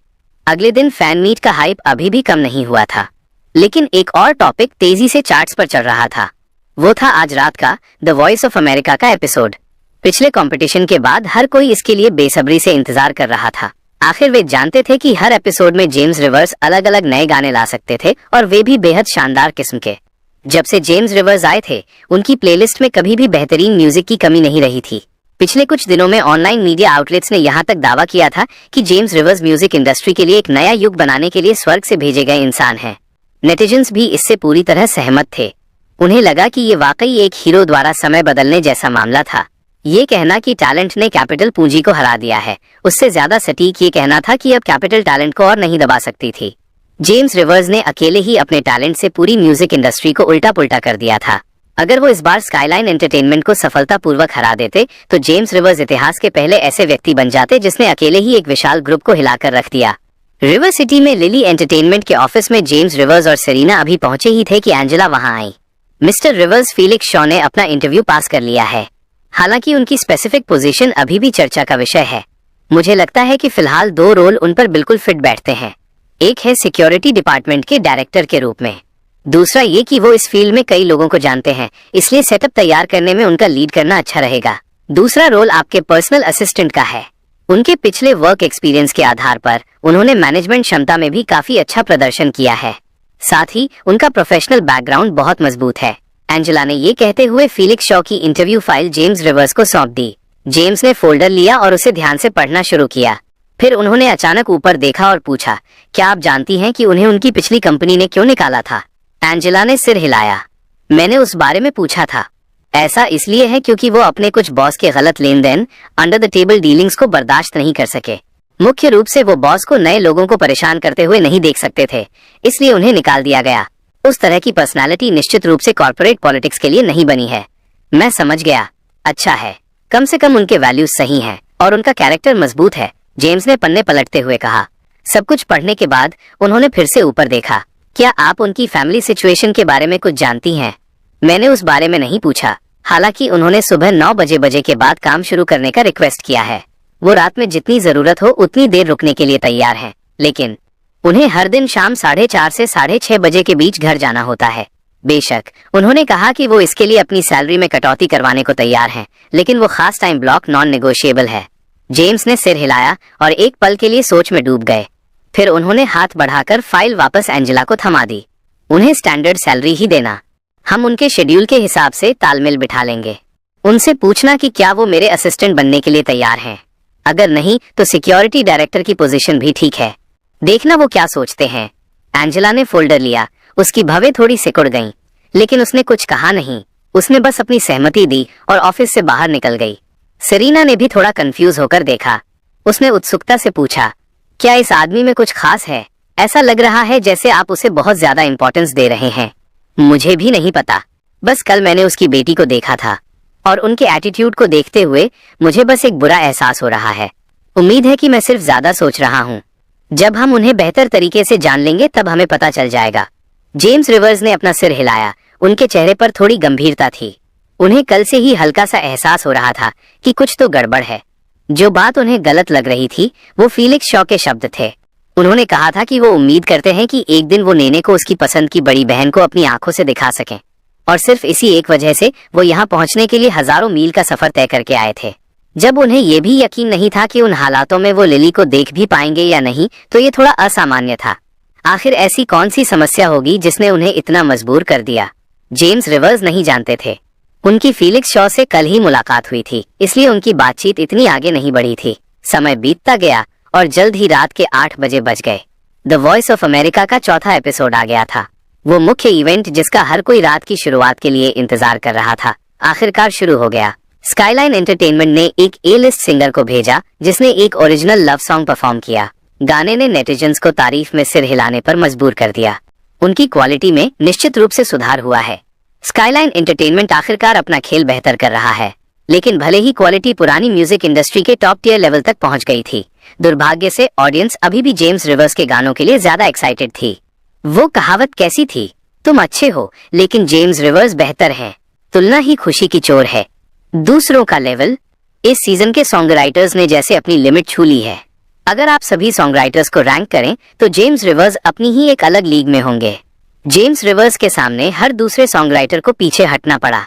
Speaker 1: अगले दिन फैन मीट का हाइप अभी भी कम नहीं हुआ था, लेकिन एक और टॉपिक तेजी से चार्ट्स पर चढ़ रहा था। वो था आज रात का द वॉइस ऑफ अमेरिका का एपिसोड। पिछले कंपटीशन के बाद हर कोई इसके लिए बेसब्री से इंतजार कर रहा था। आखिर वे जानते थे कि हर एपिसोड में जेम्स रिवर्स अलग अलग नए गाने ला सकते थे और वे भी बेहद शानदार किस्म के। जब से जेम्स रिवर्स आए थे उनकी प्लेलिस्ट में कभी भी बेहतरीन म्यूजिक की कमी नहीं रही थी। पिछले कुछ दिनों में ऑनलाइन मीडिया आउटलेट्स ने यहाँ तक दावा किया था कि जेम्स रिवर्स म्यूजिक इंडस्ट्री के लिए एक नया युग बनाने के लिए स्वर्ग से भेजे गए इंसान हैं। नेटिजन्स भी इससे पूरी तरह सहमत थे। उन्हें लगा कि ये वाकई एक हीरो द्वारा समय बदलने जैसा मामला था। ये कहना कि टैलेंट ने कैपिटल पूंजी को हरा दिया है, उससे ज्यादा सटीक ये कहना था कि अब कैपिटल टैलेंट को और नहीं दबा सकती थी। जेम्स रिवर्स ने अकेले ही अपने टैलेंट से पूरी म्यूजिक इंडस्ट्री को उल्टा पुल्टा कर दिया था। अगर वो इस बार स्काईलाइन एंटरटेनमेंट को सफलतापूर्वक हरा देते तो जेम्स रिवर्स इतिहास के पहले ऐसे व्यक्ति बन जाते जिसने अकेले ही एक विशाल ग्रुप को हिलाकर रख दिया। रिवर सिटी में लिली एंटरटेनमेंट के ऑफिस में जेम्स रिवर्स और सेरेना अभी पहुंचे ही थे कि एंजेला वहां आई। मिस्टर रिवर्स, फीलिक्स शॉ ने अपना इंटरव्यू पास कर लिया है। हालांकि उनकी स्पेसिफिक पोजीशन अभी भी चर्चा का विषय है। मुझे लगता है कि फिलहाल 2 रोल उन पर बिल्कुल फिट बैठते हैं। एक है सिक्योरिटी डिपार्टमेंट के डायरेक्टर के रूप में, दूसरा ये कि वो इस फील्ड में कई लोगों को जानते हैं, इसलिए सेटअप तैयार करने में उनका लीड करना अच्छा रहेगा। दूसरा रोल आपके पर्सनल असिस्टेंट का है। उनके पिछले वर्क एक्सपीरियंस के आधार पर उन्होंने मैनेजमेंट क्षमता में भी काफी अच्छा प्रदर्शन किया है। साथ ही उनका प्रोफेशनल बैकग्राउंड बहुत मजबूत है। एंजेला ने ये कहते हुए फीलिक्स शॉ की इंटरव्यू फाइल जेम्स रिवर्स को सौंप दी। जेम्स ने फोल्डर लिया और उसे ध्यान से पढ़ना शुरू किया। फिर उन्होंने अचानक ऊपर देखा और पूछा, क्या आप जानती हैं कि उन्हें उनकी पिछली कंपनी ने क्यों निकाला था? एंजेला ने सिर हिलाया। मैंने उस बारे में पूछा था। ऐसा इसलिए है क्योंकि वो अपने कुछ बॉस के गलत लेन देन, अंडर द टेबल डीलिंग्स को बर्दाश्त नहीं कर सके। मुख्य रूप से वो बॉस को नए लोगों को परेशान करते हुए नहीं देख सकते थे, इसलिए उन्हें निकाल दिया गया। उस तरह की पर्सनालिटी निश्चित रूप से कॉर्पोरेट पॉलिटिक्स के लिए नहीं बनी है। मैं समझ गया। अच्छा है, कम से कम उनके वैल्यूज सही हैं और उनका कैरेक्टर मजबूत है, जेम्स ने पन्ने पलटते हुए कहा। सब कुछ पढ़ने के बाद उन्होंने फिर से ऊपर देखा। क्या आप उनकी फैमिली सिचुएशन के बारे में कुछ जानती हैं? मैंने उस बारे में नहीं पूछा। हालांकि उन्होंने सुबह 9 बजे के बाद काम शुरू करने का रिक्वेस्ट किया है। वो रात में जितनी जरूरत हो उतनी देर रुकने के लिए तैयार हैं, लेकिन उन्हें हर दिन शाम 4:30 से 6:30 बजे के बीच घर जाना होता है। बेशक उन्होंने कहा कि वो इसके लिए अपनी सैलरी में कटौती करवाने को तैयार हैं, लेकिन वो खास टाइम ब्लॉक नॉन नेगोशिएबल है। जेम्स ने सिर हिलाया और एक पल के लिए सोच में डूब गए। फिर उन्होंने हाथ बढ़ाकर फाइल वापस एंजेला को थमा दी। उन्हें स्टैंडर्ड सैलरी ही देना। हम उनके शेड्यूल के हिसाब से तालमेल बिठा लेंगे। उनसे पूछना कि क्या वो मेरे असिस्टेंट बनने के लिए तैयार हैं। अगर नहीं तो सिक्योरिटी डायरेक्टर की पोजीशन भी ठीक है। देखना वो क्या सोचते हैं। एंजेला ने फोल्डर लिया। उसकी भवें थोड़ी सिकुड़ गईं, लेकिन उसने कुछ कहा नहीं। उसने बस अपनी सहमति दी और ऑफिस से बाहर निकल गई। सेरीना ने भी थोड़ा कंफ्यूज होकर देखा। उसने उत्सुकता से पूछा, क्या इस आदमी में कुछ खास है? ऐसा लग रहा है जैसे आप उसे बहुत ज्यादा इंपॉर्टेंस दे रहे हैं। मुझे भी नहीं पता, बस कल मैंने उसकी बेटी को देखा था और उनके एटीट्यूड को देखते हुए मुझे बस एक बुरा एहसास हो रहा है। उम्मीद है कि मैं सिर्फ ज्यादा सोच रहा हूँ। जब हम उन्हें बेहतर तरीके से जान लेंगे तब हमें पता चल जाएगा। जेम्स रिवर्स ने अपना सिर हिलाया। उनके चेहरे पर थोड़ी गंभीरता थी। उन्हें कल से ही हल्का सा एहसास हो रहा था कि कुछ तो गड़बड़ है। जो बात उन्हें गलत लग रही थी वो फीलिक्स शॉ के शब्द थे। उन्होंने कहा था कि वो उम्मीद करते हैं कि एक दिन वो नेने को उसकी पसंद की बड़ी बहन को अपनी आंखों से दिखा सकें, और सिर्फ इसी एक वजह से वो यहाँ पहुँचने के लिए हजारों मील का सफर तय करके आए थे। जब उन्हें ये भी यकीन नहीं था कि उन हालातों में वो लिली को देख भी पाएंगे या नहीं, तो ये थोड़ा असामान्य था। आखिर ऐसी कौन सी समस्या होगी जिसने उन्हें इतना मजबूर कर दिया? जेम्स रिवर्स नहीं जानते थे। उनकी फीलिक्स शॉ से कल ही मुलाकात हुई थी, इसलिए उनकी बातचीत इतनी आगे नहीं बढ़ी थी। समय बीतता गया और जल्द ही रात के 8 बजे बज गए। द वॉइस ऑफ अमेरिका का चौथा एपिसोड आ गया था। वो मुख्य इवेंट जिसका हर कोई रात की शुरुआत के लिए इंतजार कर रहा था, आखिरकार शुरू हो गया। स्काईलाइन एंटरटेनमेंट ने एक ए-लिस्ट सिंगर को भेजा जिसने एक ओरिजिनल लव सॉन्ग परफॉर्म किया। गाने ने नेटिजन्स को तारीफ में सिर हिलाने पर मजबूर कर दिया। उनकी क्वालिटी में निश्चित रूप से सुधार हुआ है। स्काईलाइन एंटरटेनमेंट आखिरकार अपना खेल बेहतर कर रहा है, लेकिन भले ही क्वालिटी पुरानी म्यूजिक इंडस्ट्री के टॉप टियर लेवल तक पहुंच गई थी, दुर्भाग्य से ऑडियंस अभी भी जेम्स रिवर्स के गानों के लिए ज्यादा एक्साइटेड थी। वो कहावत कैसी थी, तुम अच्छे हो लेकिन जेम्स रिवर्स बेहतर हैं, तुलना ही खुशी की चोर है। दूसरों का लेवल। इस सीजन के सॉन्ग राइटर्स ने जैसे अपनी लिमिट छू ली है। अगर आप सभी सॉन्ग राइटर्स को रैंक करें तो जेम्स रिवर्स अपनी ही एक अलग लीग में होंगे। जेम्स रिवर्स के सामने हर दूसरे सॉन्ग राइटर को पीछे हटना पड़ा।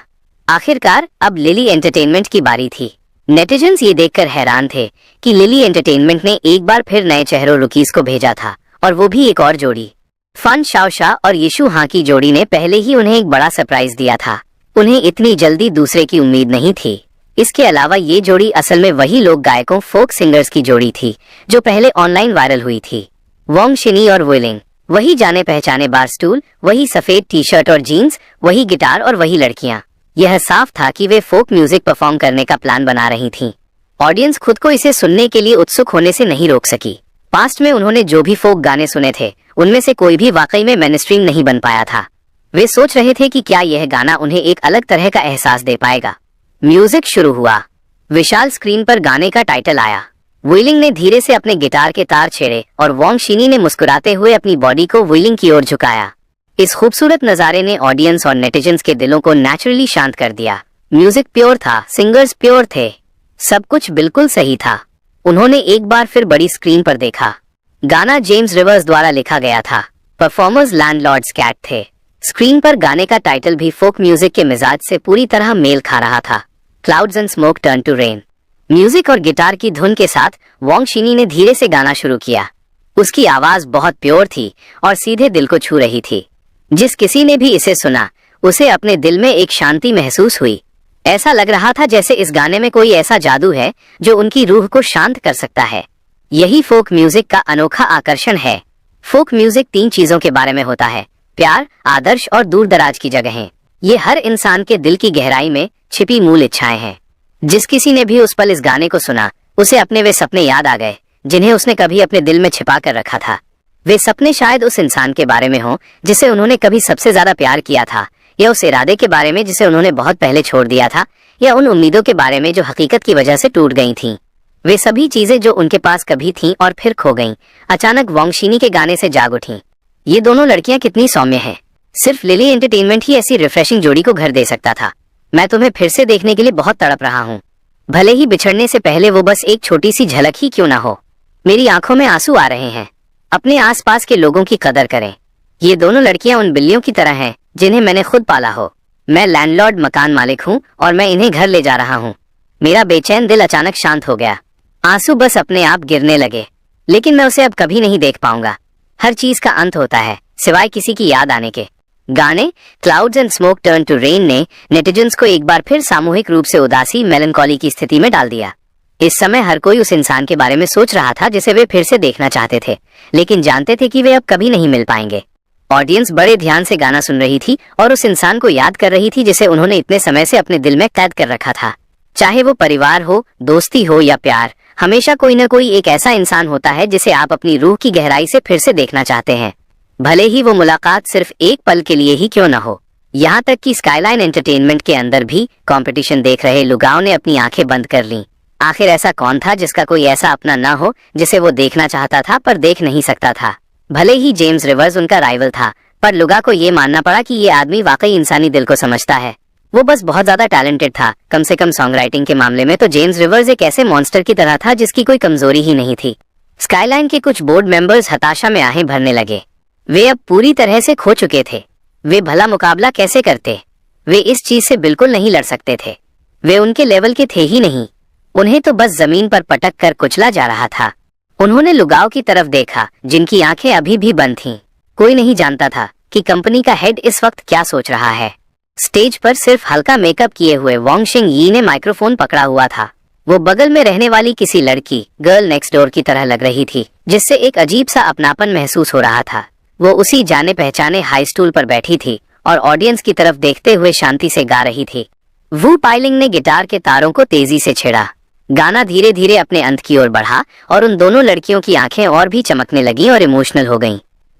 Speaker 1: आखिरकार अब लिली एंटरटेनमेंट की बारी थी। नेटिजन्स ये देखकर हैरान थे कि लिली एंटरटेनमेंट ने एक बार फिर नए चेहरों रुकीज को भेजा था, और वो भी एक और जोड़ी। फन शाओशा और यीशु हां की जोड़ी ने पहले ही उन्हें एक बड़ा सरप्राइज दिया था। उन्हें इतनी जल्दी दूसरे की उम्मीद नहीं थी। इसके अलावा ये जोड़ी असल में वही लोक गायकों फोक सिंगर्स की जोड़ी थी जो पहले ऑनलाइन वायरल हुई थी। वोंग शिनी और वुइलिंग, वही जाने पहचाने बार स्टूल, वही सफेद टी शर्ट और जीन्स, वही गिटार और वही लड़कियां। यह साफ था कि वे फोक म्यूजिक परफॉर्म करने का प्लान बना रही थीं। ऑडियंस खुद को इसे सुनने के लिए उत्सुक होने से नहीं रोक सकी। पास्ट में उन्होंने जो भी फोक गाने सुने थे उनमें से कोई भी वाकई में मेनस्ट्रीम नहीं बन पाया था। वे सोच रहे थे कि क्या यह गाना उन्हें एक अलग तरह का एहसास दे पाएगा। म्यूजिक शुरू हुआ। विशाल स्क्रीन पर गाने का टाइटल आया। वुइलिंग ने धीरे से अपने गिटार के तार छेड़े और वोंग शिनी ने मुस्कुराते हुए अपनी बॉडी को वुइलिंग की ओर झुकाया। इस खूबसूरत नजारे ने ऑडियंस और नेटिजन्स के दिलों को नेचुरली शांत कर दिया। म्यूजिक प्योर था, सिंगर्स प्योर थे, सब कुछ बिल्कुल सही था। उन्होंने एक बार फिर बड़ी स्क्रीन पर देखा। गाना जेम्स रिवर्स द्वारा लिखा गया था। परफॉर्मर्स लैंडलॉर्ड्स कैट थे। स्क्रीन पर गाने का टाइटल भी फोक म्यूजिक के मिजाज से पूरी तरह मेल खा रहा था। Clouds and smoke turn to rain. Music और गिटार की धुन के साथ वोंग शिनी ने धीरे से गाना शुरू किया। उसकी आवाज बहुत प्योर थी और सीधे दिल को छू रही थी। जिस किसी ने भी इसे सुना उसे अपने दिल में एक शांति महसूस हुई। ऐसा लग रहा था जैसे इस गाने में कोई ऐसा जादू है जो उनकी रूह को शांत कर सकता है। यही फोक म्यूजिक का अनोखा आकर्षण है। फोक म्यूजिक 3 चीजों के बारे में होता है: प्यार, आदर्श और दूर दराज की जगहें। ये हर इंसान के दिल की गहराई में छिपी मूल इच्छाएं हैं। जिस किसी ने भी उस पल इस गाने को सुना उसे अपने वे सपने याद आ गए जिन्हें उसने कभी अपने दिल में छिपा कर रखा था। वे सपने शायद उस इंसान के बारे में हों जिसे उन्होंने कभी सबसे ज्यादा प्यार किया था, या उस इरादे के बारे में जिसे उन्होंने बहुत पहले छोड़ दिया था, या उन उम्मीदों के बारे में जो हकीकत की वजह से टूट गई थीं। वे सभी चीजें जो उनके पास कभी थीं और फिर खो गईं, अचानक वोंग शिनी के गाने से जाग उठीं। ये दोनों लड़कियां कितनी सौम्य हैं। सिर्फ लिली एंटरटेनमेंट ही ऐसी रिफ्रेशिंग जोड़ी को घर दे सकता था। मैं तुम्हें फिर से देखने के लिए बहुत तड़प रहा हूँ। भले ही बिछड़ने से पहले वो बस एक छोटी सी झलक ही क्यों ना हो। मेरी आंखों में आंसू आ रहे हैं। अपने आसपास के लोगों की कदर करें। ये दोनों लड़कियां उन बिल्लियों की तरह हैं जिन्हें मैंने खुद पाला हो। मैं लैंडलॉर्ड मकान मालिक हूँ और मैं इन्हें घर ले जा रहा हूँ। मेरा बेचैन दिल अचानक शांत हो गया। आंसू बस अपने आप गिरने लगे। लेकिन मैं उसे अब कभी नहीं देख पाऊंगा। हर चीज का अंत होता है सिवाय किसी की याद आने के। गाने clouds and smoke turn to rain ने नेटिजन्स को एक बार फिर सामूहिक रूप से उदासी, मेलनकॉली की स्थिति में डाल दिया। इस समय हर कोई उस इंसान के बारे में सोच रहा था जिसे वे फिर से देखना चाहते थे, लेकिन जानते थे कि वे अब कभी नहीं मिल पाएंगे। ऑडियंस बड़े ध्यान से गाना सुन रही थी और उस इंसान को याद कर रही थी जिसे उन्होंने इतने समय से अपने दिल में कैद कर रखा था। चाहे वो परिवार हो, दोस्ती हो या प्यार, हमेशा कोई न कोई एक ऐसा इंसान होता है जिसे आप अपनी रूह की गहराई से फिर से देखना चाहते हैं, भले ही वो मुलाकात सिर्फ एक पल के लिए ही क्यों न हो। यहाँ तक कि स्काईलाइन एंटरटेनमेंट के अंदर भी कंपटीशन देख रहे लुगाओं ने अपनी आंखें बंद कर लीं। आखिर ऐसा कौन था जिसका कोई ऐसा अपना न हो जिसे वो देखना चाहता था पर देख नहीं सकता था। भले ही जेम्स रिवर्स उनका राइवल था, पर लुगा को ये मानना पड़ा कि ये आदमी वाकई इंसानी दिल को समझता है। वो बस बहुत ज्यादा टैलेंटेड था। कम से कम सॉन्ग राइटिंग के मामले में तो जेम्स रिवर्स एक ऐसे मॉन्स्टर की तरह था जिसकी कोई कमजोरी ही नहीं थी। स्काईलाइन के कुछ बोर्ड मेंबर्स हताशा में आहें भरने लगे। वे अब पूरी तरह से खो चुके थे। वे भला मुकाबला कैसे करते? वे इस चीज से बिल्कुल नहीं लड़ सकते थे। वे उनके लेवल के थे ही नहीं। उन्हें तो बस जमीन पर पटक कर कुचला जा रहा था। उन्होंने लुगाओं की तरफ देखा जिनकी आंखें अभी भी बंद थीं। कोई नहीं जानता था कि कंपनी का हेड इस वक्त क्या सोच रहा है। स्टेज पर सिर्फ हल्का मेकअप किए हुए वोंग शिंग यी ने माइक्रोफोन पकड़ा हुआ था। वो बगल में रहने वाली किसी लड़की, गर्ल नेक्स्ट डोर की तरह लग रही थी, जिससे एक अजीब सा अपनापन महसूस हो रहा था। वो उसी जाने पहचाने हाई स्टूल पर बैठी थी और ऑडियंस की तरफ देखते हुए शांति से गा रही थी। वू पाइलिंग ने गिटार के तारों को तेजी से छेड़ा। गाना धीरे धीरे अपने अंत की ओर बढ़ा और उन दोनों लड़कियों की आंखें और भी चमकने लगीं और इमोशनल हो गईं।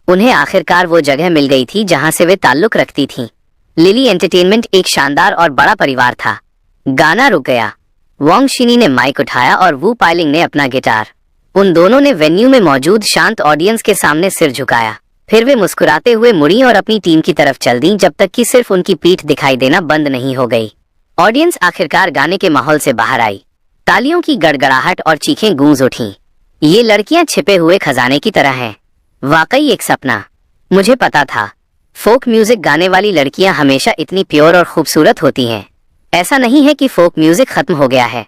Speaker 1: उन्हें आखिरकार वो जगह मिल गई थी जहां से वे ताल्लुक रखती थीं। लिली एंटरटेनमेंट एक शानदार और बड़ा परिवार था। गाना रुक गया। वोंग शिनी ने माइक उठाया और वू पाइलिंग ने अपना गिटार। उन दोनों ने वेन्यू में मौजूद शांत ऑडियंस के सामने सिर झुकाया। फिर वे मुस्कुराते हुए मुड़ी और अपनी टीम की तरफ चल दी जब तक कि सिर्फ उनकी पीठ दिखाई देना बंद नहीं हो गई। ऑडियंस आखिरकार गाने के माहौल से बाहर आई। तालियों की गड़गड़ाहट और चीखें गूंज उठीं। ये लड़कियां छिपे हुए खजाने की तरह हैं। वाकई एक सपना। मुझे पता था फोक म्यूजिक गाने वाली लड़कियां हमेशा इतनी प्योर और खूबसूरत होती हैं। ऐसा नहीं है कि फोक म्यूजिक खत्म हो गया है।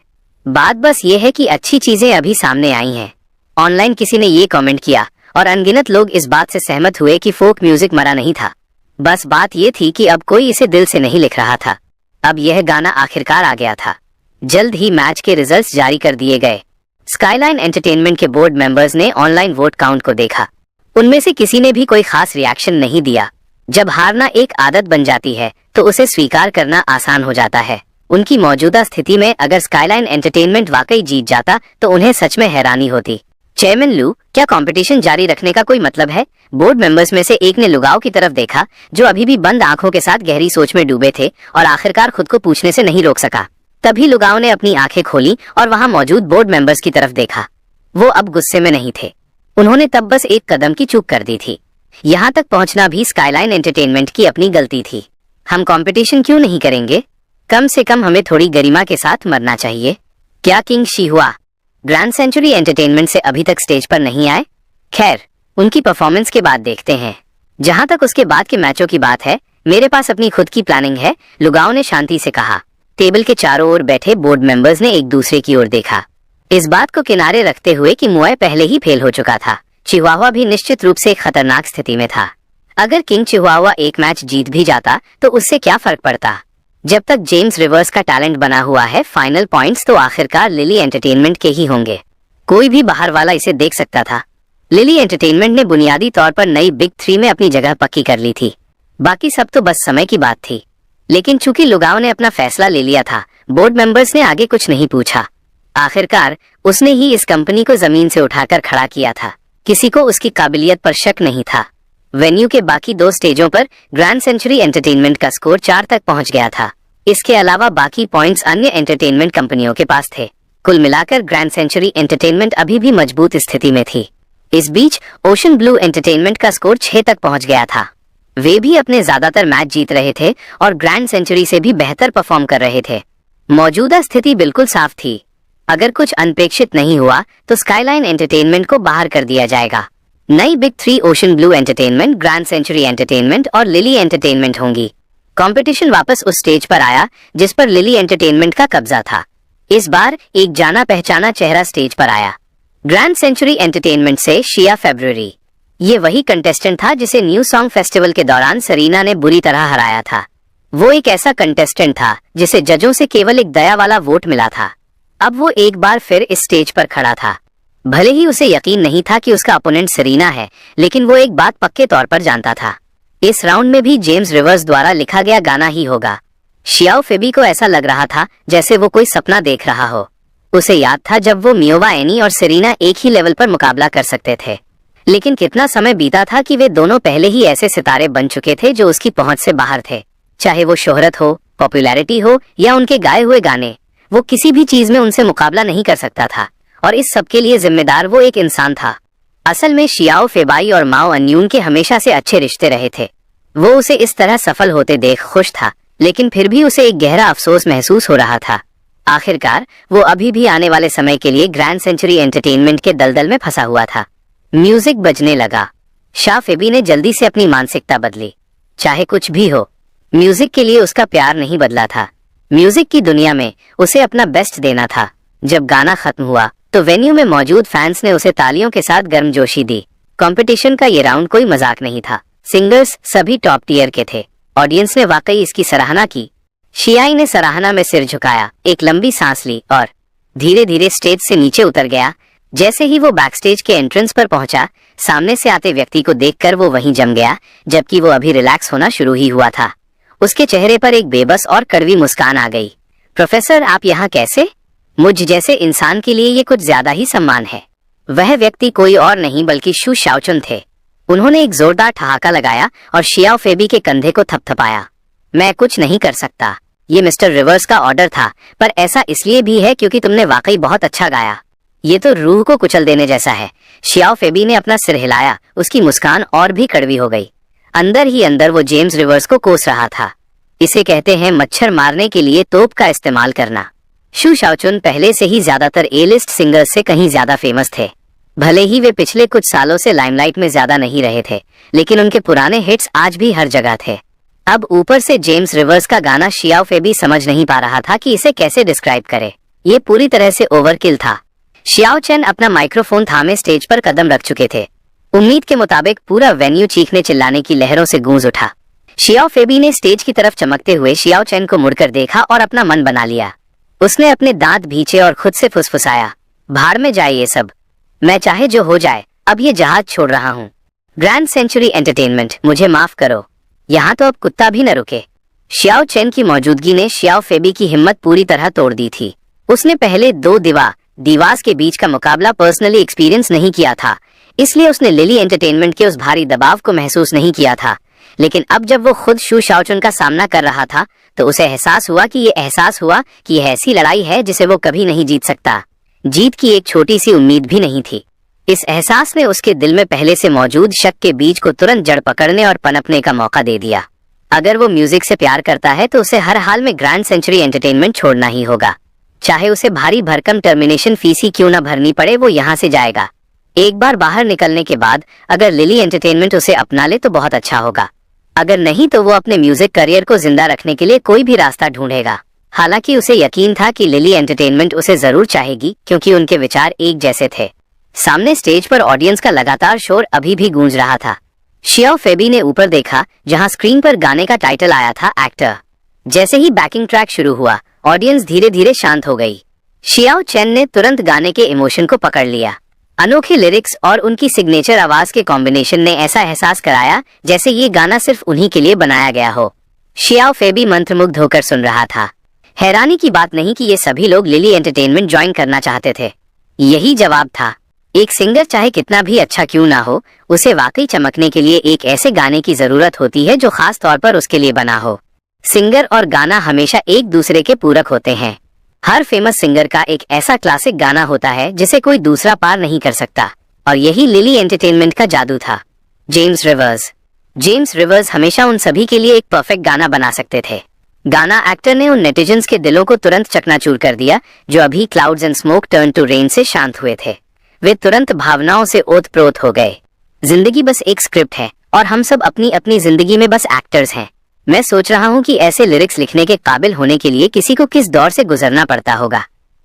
Speaker 1: बात बस ये है कि अच्छी चीजें अभी सामने आई हैं। ऑनलाइन किसी ने ये कमेंट किया और अनगिनत लोग इस बात से सहमत हुए कि फोक म्यूजिक मरा नहीं था। बस बात ये थी कि अब कोई इसे दिल से नहीं लिख रहा था। अब यह गाना आखिरकार आ गया था। जल्द ही मैच के रिजल्ट्स जारी कर दिए गए। स्काईलाइन एंटरटेनमेंट के बोर्ड मेंबर्स ने ऑनलाइन वोट काउंट को देखा। उनमें से किसी ने भी कोई खास रिएक्शन नहीं दिया। जब हारना एक आदत बन जाती है तो उसे स्वीकार करना आसान हो जाता है। उनकी मौजूदा स्थिति में अगर स्काईलाइन एंटरटेनमेंट वाकई जीत जाता तो उन्हें सच में हैरानी होती। चेयरमैन लू, क्या कंपटीशन जारी रखने का कोई मतलब है? बोर्ड मेंबर्स में से एक ने लुगाओं की तरफ देखा जो अभी भी बंद आंखों के साथ गहरी सोच में डूबे थे और आखिरकार खुद को पूछने से नहीं रोक सका। तभी लुगाओं ने अपनी आंखें खोली और वहां मौजूद बोर्ड मेंबर्स की तरफ देखा। वो अब गुस्से में नहीं थे। उन्होंने तब बस एक कदम की चूक कर दी थी। यहाँ तक पहुंचना भी स्काईलाइन एंटरटेनमेंट की अपनी गलती थी। हम कंपटीशन क्यों नहीं करेंगे? कम से कम हमें थोड़ी गरिमा के साथ मरना चाहिए। क्या किंग शिहुआ ग्रैंड सेंचुरी एंटरटेनमेंट से अभी तक स्टेज पर नहीं आए? खैर, उनकी परफॉर्मेंस के बाद देखते हैं। जहां तक उसके बाद के मैचों की बात है, मेरे पास अपनी खुद की प्लानिंग है, लुगाओं ने शांति से कहा। टेबल के चारों ओर बैठे बोर्ड मेंबर्स ने एक दूसरे की ओर देखा, इस बात को किनारे रखते हुए कि मुए पहले ही फेल हो चुका था। चिहुआहुआ भी निश्चित रूप से एक खतरनाक स्थिति में था। अगर किंग चिहुआहुआ एक मैच जीत भी जाता तो उससे क्या फर्क पड़ता। जब तक जेम्स रिवर्स का टैलेंट बना हुआ है, फाइनल पॉइंट्स तो आखिरकार लिली एंटरटेनमेंट के ही होंगे। कोई भी बाहर वाला इसे देख सकता था। लिली एंटरटेनमेंट ने बुनियादी तौर पर नई बिग 3 में अपनी जगह पक्की कर ली थी। बाकी सब तो बस समय की बात थी। लेकिन चूंकि लुगाओ ने अपना फैसला ले लिया था, बोर्ड मेंबर्स ने आगे कुछ नहीं पूछा। आखिरकार उसने ही इस कंपनी को जमीन से उठाकर खड़ा किया था। किसी को उसकी काबिलियत पर शक नहीं था। वेन्यू के बाकी 2 स्टेजों पर ग्रैंड सेंचुरी एंटरटेनमेंट का स्कोर 4 तक पहुंच गया था। इसके अलावा बाकी पॉइंट्स अन्य एंटरटेनमेंट कंपनियों के पास थे। कुल मिलाकर ग्रैंड सेंचुरी एंटरटेनमेंट अभी भी मजबूत स्थिति में थी। इस बीच ओशन ब्लू एंटरटेनमेंट का स्कोर 6 तक पहुंच गया था। वे भी अपने ज्यादातर मैच जीत रहे थे और ग्रैंड सेंचुरी से भी बेहतर परफॉर्म कर रहे थे। मौजूदा स्थिति बिल्कुल साफ थी। अगर कुछ अनपेक्षित नहीं हुआ तो स्काईलाइन एंटरटेनमेंट को बाहर कर दिया जाएगा। नई big 3 ocean blue entertainment, grand century entertainment और लिली एंटरटेनमेंट होंगी। कंपटीशन वापस उस स्टेज पर आया जिस पर लिली एंटरटेनमेंट का कब्जा था। इस बार एक जाना पहचाना चेहरा स्टेज पर आया। ग्रैंड सेंचुरी एंटरटेनमेंट से शिया फेब्रुअरी। ये वही कंटेस्टेंट था जिसे न्यू सॉन्ग फेस्टिवल के दौरान सरीना ने बुरी तरह हराया था। वो एक ऐसा कंटेस्टेंट था जिसे जजों से केवल एक दया वाला वोट मिला था। अब वो एक बार फिर इस स्टेज पर खड़ा था। भले ही उसे यकीन नहीं था कि उसका अपोनेंट सरीना है, लेकिन वो एक बात पक्के तौर पर जानता था, इस राउंड में भी जेम्स रिवर्स द्वारा लिखा गया गाना ही होगा। शियाओ फेबी को ऐसा लग रहा था जैसे वो कोई सपना देख रहा हो। उसे याद था जब वो मियोवा एनी और सेरीना एक ही लेवल पर मुकाबला कर सकते थे। लेकिन कितना समय बीता था कि वे दोनों पहले ही ऐसे सितारे बन चुके थे जो उसकी पहुंच से बाहर थे। चाहे वो शोहरत हो, पॉपुलैरिटी हो या उनके गाए हुए गाने, वो किसी भी चीज में उनसे मुकाबला नहीं कर सकता था। और इस सब के लिए जिम्मेदार वो एक इंसान था। असल में शियाओ फेबाई और माओ अन्यून के हमेशा से अच्छे रिश्ते रहे थे। वो उसे इस तरह सफल होते देख खुश था, लेकिन फिर भी उसे एक गहरा अफसोस महसूस हो रहा था। आखिरकार वो अभी भी आने वाले समय के लिए ग्रैंड सेंचुरी एंटरटेनमेंट के दलदल में फंसा हुआ था। म्यूजिक बजने लगा। शाह फेबी ने जल्दी से अपनी मानसिकता बदली। चाहे कुछ भी हो, म्यूजिक के लिए उसका प्यार नहीं बदला था। म्यूजिक की दुनिया में उसे अपना बेस्ट देना था। जब गाना खत्म हुआ तो वेन्यू में मौजूद फैंस ने उसे तालियों के साथ गर्मजोशी दी। कंपटीशन का ये राउंड कोई मजाक नहीं था। सिंगर्स सभी टॉप टियर के थे। ऑडियंस ने वाकई इसकी सराहना की। शियाई ने सराहना में सिर झुकाया, एक लंबी सांस ली और धीरे धीरे स्टेज से नीचे उतर गया। जैसे ही वो बैकस्टेज के एंट्रेंस पर पहुंचा, सामने से आते व्यक्ति को देखकर वो वहीं जम गया, जबकि वो अभी रिलैक्स होना शुरू ही हुआ था। उसके चेहरे पर एक बेबस और कड़वी मुस्कान आ गई। प्रोफेसर, आप यहाँ कैसे? मुझ जैसे इंसान के लिए ये कुछ ज्यादा ही सम्मान है। वह व्यक्ति कोई और नहीं बल्कि शू शाओचुन थे। उन्होंने एक जोरदार ठहाका लगाया और शियाओ फेबी के कंधे को थपथपाया। मैं कुछ नहीं कर सकता, ये मिस्टर रिवर्स का ऑर्डर था, पर ऐसा इसलिए भी है क्योंकि तुमने वाकई बहुत अच्छा गाया। ये तो रूह को कुचल देने जैसा है। शियाओ फेबी ने अपना सिर हिलाया। उसकी मुस्कान और भी कड़वी हो गई। अंदर ही अंदर वो जेम्स रिवर्स को कोस रहा था। इसे कहते हैं मच्छर मारने के लिए तोप का इस्तेमाल करना। शू शाओचुन पहले से ही ज्यादातर ए लिस्ट सिंगर्स से कहीं ज्यादा फेमस थे। भले ही वे पिछले कुछ सालों से लाइमलाइट में ज्यादा नहीं रहे थे, लेकिन उनके पुराने हिट्स आज भी हर जगह थे। अब ऊपर से जेम्स रिवर्स का गाना शियाओ फेबी समझ नहीं पा रहा था कि इसे कैसे डिस्क्राइब करे। ये पूरी तरह से ओवरकिल था। शियाओ चेन अपना माइक्रोफोन थामे स्टेज पर कदम रख चुके थे। उम्मीद के मुताबिक पूरा वेन्यू चीखने चिल्लाने की लहरों से गूंज उठा। शियाओ फेबी ने स्टेज की तरफ चमकते हुए शियाओ चेन को मुड़कर देखा और अपना मन बना लिया। उसने अपने दांत भींचे और खुद से फुसफुसाया, भाड़ में जाए ये सब, मैं चाहे जो हो जाए, अब ये जहाज छोड़ रहा हूँ। ग्रैंड सेंचुरी एंटरटेनमेंट, मुझे माफ करो, यहाँ तो अब कुत्ता भी न रुके। शियाओ चेन की मौजूदगी ने शियाओ फेबी की हिम्मत पूरी तरह तोड़ दी थी। उसने पहले 2 दीवास के बीच का मुकाबला पर्सनली एक्सपीरियंस नहीं किया था, इसलिए उसने लिली एंटरटेनमेंट के उस भारी दबाव को महसूस नहीं किया था। लेकिन अब जब वो खुद शू शाओचुन का सामना कर रहा था तो उसे एहसास हुआ कि यह ऐसी लड़ाई है जिसे वो कभी नहीं जीत सकता। जीत की एक छोटी सी उम्मीद भी नहीं थी। इस एहसास ने उसके दिल में पहले से मौजूद शक के बीज को तुरंत जड़ पकड़ने और पनपने का मौका दे दिया। अगर वो म्यूजिक से प्यार करता है तो उसे हर हाल में ग्रैंड सेंचुरी एंटरटेनमेंट छोड़ना ही होगा। चाहे उसे भारी भरकम टर्मिनेशन फीस ही क्यों न भरनी पड़े, वो यहाँ से जाएगा। एक बार बाहर निकलने के बाद अगर लिली एंटरटेनमेंट उसे अपना ले तो बहुत अच्छा होगा। अगर नहीं तो वो अपने म्यूजिक करियर को जिंदा रखने के लिए कोई भी रास्ता ढूंढेगा। हालांकि उसे यकीन था कि लिली एंटरटेनमेंट उसे जरूर चाहेगी क्योंकि उनके विचार एक जैसे थे। सामने स्टेज पर ऑडियंस का लगातार शोर अभी भी गूंज रहा था। शियाओ फेबी ने ऊपर देखा जहां स्क्रीन पर गाने का टाइटल आया था, एक्टर। जैसे ही बैकिंग ट्रैक शुरू हुआ, ऑडियंस धीरे धीरे शांत हो गई। शियाओ चेन ने तुरंत गाने के इमोशन को पकड़ लिया। अनोखे लिरिक्स और उनकी सिग्नेचर आवाज के कॉम्बिनेशन ने ऐसा एहसास कराया जैसे ये गाना सिर्फ उन्हीं के लिए बनाया गया हो। शियाओ फेबी मंत्रमुग्ध होकर सुन रहा था। हैरानी की बात नहीं कि ये सभी लोग लिली एंटरटेनमेंट ज्वाइन करना चाहते थे। यही जवाब था। एक सिंगर चाहे कितना भी अच्छा क्यों ना हो, उसे वाकई चमकने के लिए एक ऐसे गाने की जरूरत होती है जो खास तौर पर उसके लिए बना हो। सिंगर और गाना हमेशा एक दूसरे के पूरक होते हैं। हर फेमस सिंगर का एक ऐसा क्लासिक गाना होता है जिसे कोई दूसरा पार नहीं कर सकता, और यही लिली एंटरटेनमेंट का जादू था। जेम्स रिवर्स हमेशा उन सभी के लिए एक परफेक्ट गाना बना सकते थे। गाना एक्टर ने उन नेटिजन्स के दिलों को तुरंत चकनाचूर कर दिया जो अभी clouds and smoke turn to rain से शांत हुए थे। वे तुरंत भावनाओं से ओतप्रोत हो गए। जिंदगी बस एक स्क्रिप्ट है और हम सब अपनी अपनी जिंदगी में बस एक्टर्स हैं। मैं सोच रहा हूँ कि ऐसे लिरिक्स लिखने के काबिल होने के लिए किसी को किस दौर से गुजरना पड़ता होगा।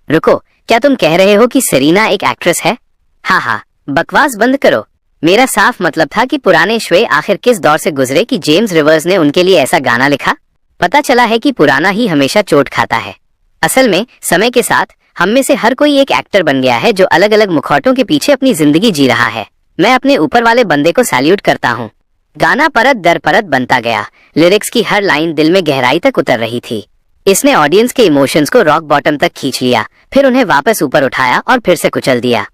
Speaker 1: रुको, क्या तुम कह रहे हो कि सेरेना एक एक्ट्रेस है? हाँ, बकवास बंद करो। मेरा साफ मतलब था कि पुराने श्वे आखिर किस दौर से गुजरे कि जेम्स रिवर्स ने उनके लिए ऐसा गाना लिखा। पता चला है कि पुराना ही हमेशा चोट खाता है। असल में समय के साथ हम में से हर कोई एक एक्टर बन गया है जो अलग अलग मुखौटों के पीछे अपनी जिंदगी जी रहा है। मैं अपने ऊपर वाले बंदे को सैल्यूट करता हूँ। गाना परत दर परत बनता गया। लिरिक्स की हर लाइन दिल में गहराई तक उतर रही थी। इसने ऑडियंस के इमोशंस को रॉक बॉटम तक खींच लिया, फिर उन्हें वापस ऊपर उठाया और फिर से कुचल दिया।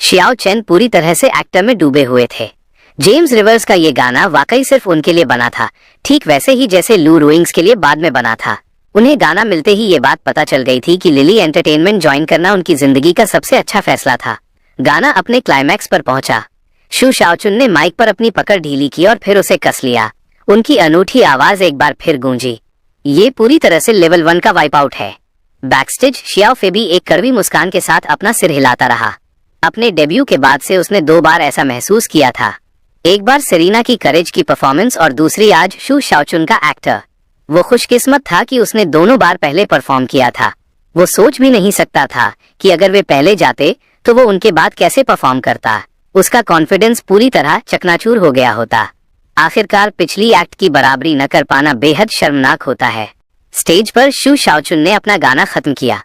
Speaker 1: शियाओ चेन पूरी तरह से एक्टर में डूबे हुए थे। जेम्स रिवर्स का ये गाना वाकई सिर्फ उनके लिए बना था, ठीक वैसे ही जैसे लू रोइंग्स के लिए बाद में बना था। उन्हें गाना मिलते ही ये बात पता चल गई थी कि लिली एंटरटेनमेंट ज्वाइन करना उनकी जिंदगी का सबसे अच्छा फैसला था। गाना अपने क्लाइमैक्स पर पहुंचा। शू शाओचुन ने माइक पर अपनी पकड़ ढीली की और फिर उसे कस लिया। उनकी अनूठी आवाज एक बार फिर गूंजी। ये पूरी तरह से लेवल 1 का वाइप आउट है। बैकस्टेज शियाओ फेबी एक कड़वी मुस्कान के साथ अपना सिर हिलाता रहा। अपने डेब्यू के बाद से उसने 2 बार ऐसा महसूस किया था। एक बार सेरेना की करेज की परफॉर्मेंस और दूसरी आज शू शाओचुन का एक्टर। वो खुशकिस्मत था कि उसने दोनों बार पहले परफॉर्म किया था। वो सोच भी नहीं सकता था कि अगर वे पहले जाते तो वो उनके बाद कैसे परफॉर्म करता। उसका कॉन्फिडेंस पूरी तरह चकनाचूर हो गया होता। आखिरकार पिछली एक्ट की बराबरी न कर पाना बेहद शर्मनाक होता है। स्टेज पर शू शाओचुन ने अपना गाना खत्म किया।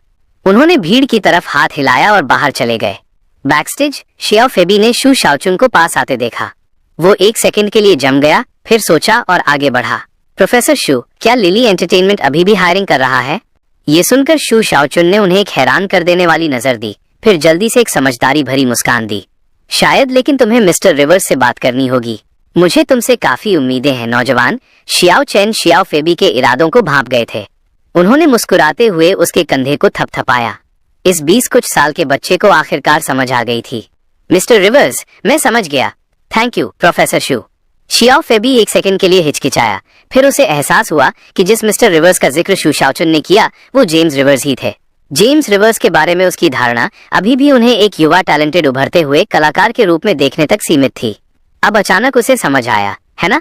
Speaker 1: उन्होंने भीड़ की तरफ हाथ हिलाया और बाहर चले गए। बैकस्टेज शियाओ फेबी ने शू शाओचुन को पास आते देखा। वो 1 सेकंड के लिए जम गया, फिर सोचा और आगे बढ़ा। प्रोफेसर शू, क्या लिली एंटरटेनमेंट अभी भी हायरिंग कर रहा है? ये सुनकर शू शाओचुन ने उन्हें एक हैरान कर देने वाली नजर दी, फिर जल्दी से एक समझदारी भरी मुस्कान दी। शायद, लेकिन तुम्हें मिस्टर रिवर्स से बात करनी होगी। मुझे तुमसे काफी उम्मीदें हैं नौजवान। शियाओ चेन शियाओ फेबी के इरादों को भांप गए थे। उन्होंने मुस्कुराते हुए उसके कंधे को थपथपाया। इस 20 कुछ साल के बच्चे को आखिरकार समझ आ गई थी। मिस्टर रिवर्स, मैं समझ गया। Thank you professor shoe. Xiao फेबी 1 second के लिए हिचकिचाया, फिर उसे एहसास हुआ कि जिस मिस्टर रिवर्स का जिक्र शू शाओचुन ने किया वो जेम्स रिवर्स ही थे। जेम्स रिवर्स के बारे में उसकी धारणा अभी भी उन्हें एक युवा टैलेंटेड उभरते हुए कलाकार के रूप में देखने तक सीमित थी। अब अचानक उसे समझ आया, है ना?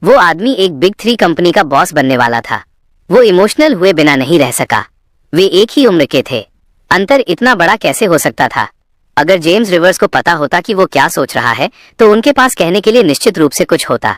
Speaker 1: वो आदमी एक बिग 3 कंपनी का बॉस बनने वाला था। वो इमोशनल हुए बिना नहीं रह सका। वे एक ही उम्र के थे। अंतर इतना बड़ा कैसे हो सकता था? अगर जेम्स रिवर्स को पता होता कि वो क्या सोच रहा है तो उनके पास कहने के लिए निश्चित रूप से कुछ होता।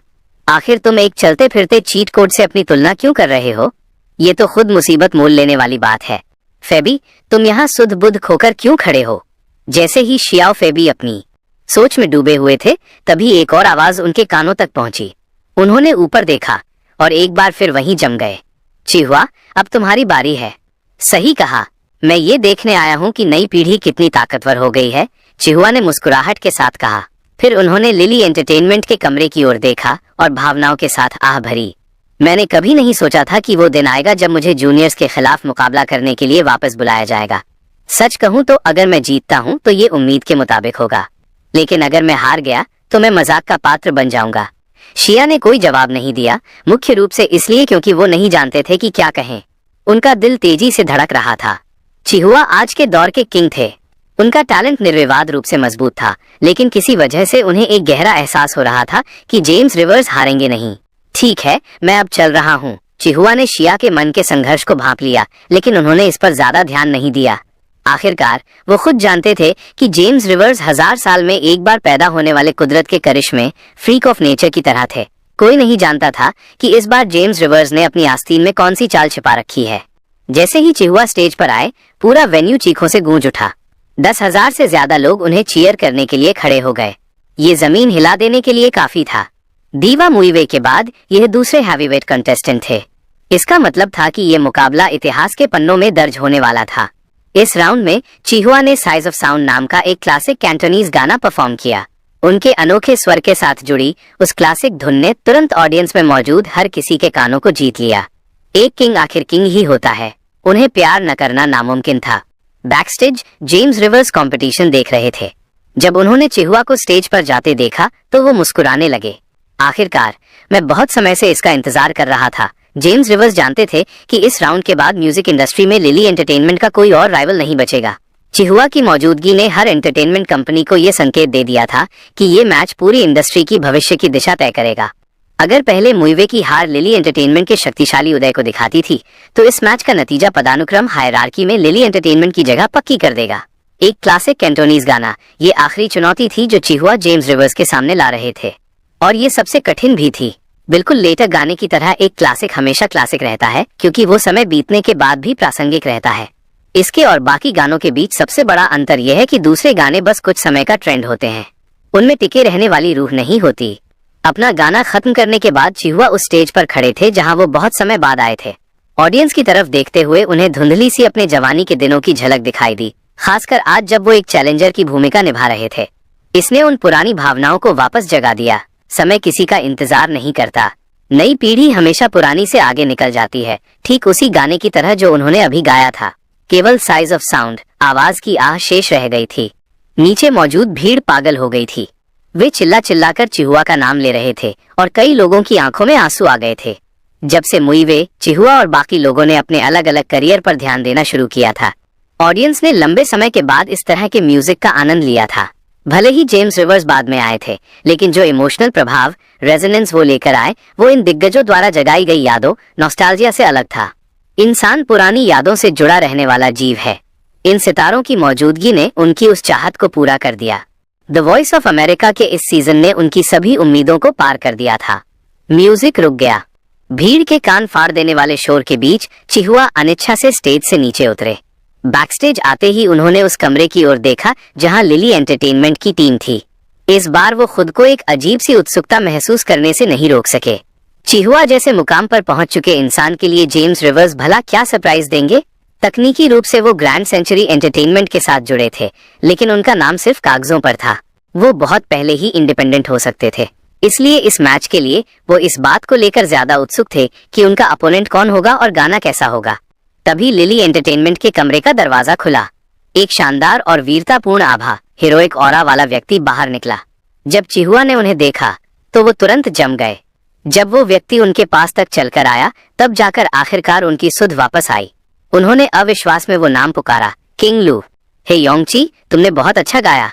Speaker 1: आखिर तुम एक चलते फिरते चीट कोड से अपनी तुलना क्यों कर रहे हो? ये तो खुद मुसीबत मोल लेने वाली बात है। फेबी, तुम यहाँ सुध बुध खोकर क्यों खड़े हो? जैसे ही शियाओ फेबी अपनी सोच में डूबे हुए थे, तभी एक और आवाज उनके कानों तक पहुंची। उन्होंने ऊपर देखा और एक बार फिर वहीं जम गए। चिहुआ, अब तुम्हारी बारी है। सही कहा, मैं ये देखने आया हूँ कि नई पीढ़ी कितनी ताकतवर हो गई है, चिहुआ ने मुस्कुराहट के साथ कहा। फिर उन्होंने लिली एंटरटेनमेंट के कमरे की ओर देखा और भावनाओं के साथ आह भरी। मैंने कभी नहीं सोचा था कि वो दिन आएगा जब मुझे जूनियर्स के खिलाफ मुकाबला करने के लिए वापस बुलाया जाएगा। सच कहूँ तो अगर मैं जीतता हूँ तो ये उम्मीद के मुताबिक होगा, लेकिन अगर मैं हार गया तो मैं मजाक का पात्र बन जाऊंगा। शिया ने कोई जवाब नहीं दिया, मुख्य रूप से इसलिए क्योंकि वो नहीं जानते थे कि क्या कहें। उनका दिल तेजी से धड़क रहा था। चिहुआ आज के दौर के किंग थे। उनका टैलेंट निर्विवाद रूप से मजबूत था, लेकिन किसी वजह से उन्हें एक गहरा एहसास हो रहा था कि जेम्स रिवर्स हारेंगे नहीं। ठीक है, मैं अब चल रहा हूँ, चिहुआ ने शिया के मन के संघर्ष को भांप लिया, लेकिन उन्होंने इस पर ज्यादा ध्यान नहीं दिया। आखिरकार वो खुद जानते थे कि जेम्स रिवर्स 1000 साल में एक बार पैदा होने वाले कुदरत के करिश्मे, फ्रीक ऑफ नेचर की तरह थे। कोई नहीं जानता था कि इस बार जेम्स रिवर्स ने अपनी आस्तीन में कौन सी चाल छिपा रखी है। जैसे ही चिहुआ स्टेज पर आए, पूरा वेन्यू चीखों से गूंज उठा। 10,000 से ज्यादा लोग उन्हें चीयर करने के लिए खड़े हो गए। ये जमीन हिला देने के लिए काफी था। दीवा मुइवे के बाद यह दूसरे हैवीवेट कंटेस्टेंट थे। इसका मतलब था कि यह मुकाबला इतिहास के पन्नों में दर्ज होने वाला था। इस राउंड में चिहुआ ने साइज ऑफ साउंड नाम का एक क्लासिक कैंटोनीज गाना परफॉर्म किया। उनके अनोखे स्वर के साथ जुड़ी उस क्लासिक धुन ने तुरंत ऑडियंस में मौजूद हर किसी के कानों को जीत लिया। एक किंग आखिर किंग ही होता है, उन्हें प्यार न करना नामुमकिन था। बैकस्टेज जेम्स रिवर्स कंपटीशन देख रहे थे। जब उन्होंने चिहुआ को स्टेज पर जाते देखा तो वो मुस्कुराने लगे। आखिरकार, मैं बहुत समय से इसका इंतजार कर रहा था। जेम्स रिवर्स जानते थे कि इस राउंड के बाद म्यूजिक इंडस्ट्री में लिली एंटरटेनमेंट का कोई और राइवल नहीं बचेगा। चिहुआ की मौजूदगी ने हर एंटरटेनमेंट कंपनी को यह संकेत दे दिया था कि ये मैच पूरी इंडस्ट्री की भविष्य की दिशा तय करेगा। अगर पहले मुइवे की हार लिली एंटरटेनमेंट के शक्तिशाली उदय को दिखाती थी, तो इस मैच का नतीजा पदानुक्रम हायरार्की में लिली एंटरटेनमेंट की जगह पक्की कर देगा। एक क्लासिक कैंटोनीज गाना, ये आखिरी चुनौती थी जो चिहुआ जेम्स रिवर्स के सामने ला रहे थे, और ये सबसे कठिन भी थी। बिल्कुल लेटर गाने की तरह एक क्लासिक हमेशा क्लासिक रहता है, क्योंकि वो समय बीतने के बाद भी प्रासंगिक रहता है। इसके और बाकी गानों के बीच सबसे बड़ा अंतर यह है कि दूसरे गाने बस कुछ समय का ट्रेंड होते हैं, उनमें टिके रहने वाली रूह नहीं होती। अपना गाना खत्म करने के बाद चिहुआ उस स्टेज पर खड़े थे जहां वो बहुत समय बाद आए थे। ऑडियंस की तरफ देखते हुए उन्हें धुंधली सी अपने जवानी के दिनों की झलक दिखाई दी, खासकर आज जब वो एक चैलेंजर की भूमिका निभा रहे थे। इसने उन पुरानी भावनाओं को वापस जगा दिया। समय किसी का इंतजार नहीं करता, नई पीढ़ी हमेशा पुरानी से आगे निकल जाती है, ठीक उसी गाने की तरह जो उन्होंने अभी गाया था। केवल साइज ऑफ साउंड, आवाज की आह शेष रह गई थी। नीचे मौजूद भीड़ पागल हो गई थी। वे चिल्ला चिल्लाकर चिहुआ का नाम ले रहे थे और कई लोगों की आंखों में आंसू आ गए थे। जब से मुइवे, चिहुआ और बाकी लोगों ने अपने अलग अलग करियर पर ध्यान देना शुरू किया था, ऑडियंस ने लंबे समय के बाद इस तरह के म्यूजिक का आनंद लिया था। भले ही जेम्स रिवर्स बाद में आए थे, लेकिन जो इमोशनल प्रभाव, रेजोनेंस वो लेकर आए, वो इन दिग्गजों द्वारा जगाई गई यादों, नॉस्टैल्जिया से अलग था। इंसान पुरानी यादों से जुड़ा रहने वाला जीव है। इन सितारों की मौजूदगी ने उनकी उस चाहत को पूरा कर दिया। द वॉइस ऑफ अमेरिका के इस सीजन ने उनकी सभी उम्मीदों को पार कर दिया था। म्यूजिक रुक गया। भीड़ के कान फाड़ देने वाले शोर के बीच चिहुआ अनिच्छा से स्टेज से नीचे उतरे। बैकस्टेज आते ही उन्होंने उस कमरे की ओर देखा जहां लिली एंटरटेनमेंट की टीम थी। इस बार वो खुद को एक अजीब सी उत्सुकता महसूस करने से नहीं रोक सके। चिहुआ जैसे मुकाम पर पहुंच चुके इंसान के लिए जेम्स रिवर्स भला क्या सरप्राइज देंगे। तकनीकी रूप से वो ग्रैंड सेंचुरी एंटरटेनमेंट के साथ जुड़े थे, लेकिन उनका नाम सिर्फ कागजों पर था। वो बहुत पहले ही इंडिपेंडेंट हो सकते थे। इसलिए इस मैच के लिए वो इस बात को लेकर ज्यादा उत्सुक थे कि उनका अपोनेंट कौन होगा और गाना कैसा होगा। तभी लिली एंटरटेनमेंट के कमरे का दरवाजा खुला। एक शानदार और वीरतापूर्ण आभा, हीरोइक ऑरा वाला व्यक्ति बाहर निकला। जब चिहुआ ने उन्हें देखा तो वो तुरंत जम गए। जब वो व्यक्ति उनके पास तक चलकर आया, तब जाकर आखिरकार उनकी सुध वापस आई। उन्होंने अविश्वास में वो नाम पुकारा, किंग लू। हे योंगची, तुमने बहुत अच्छा गाया।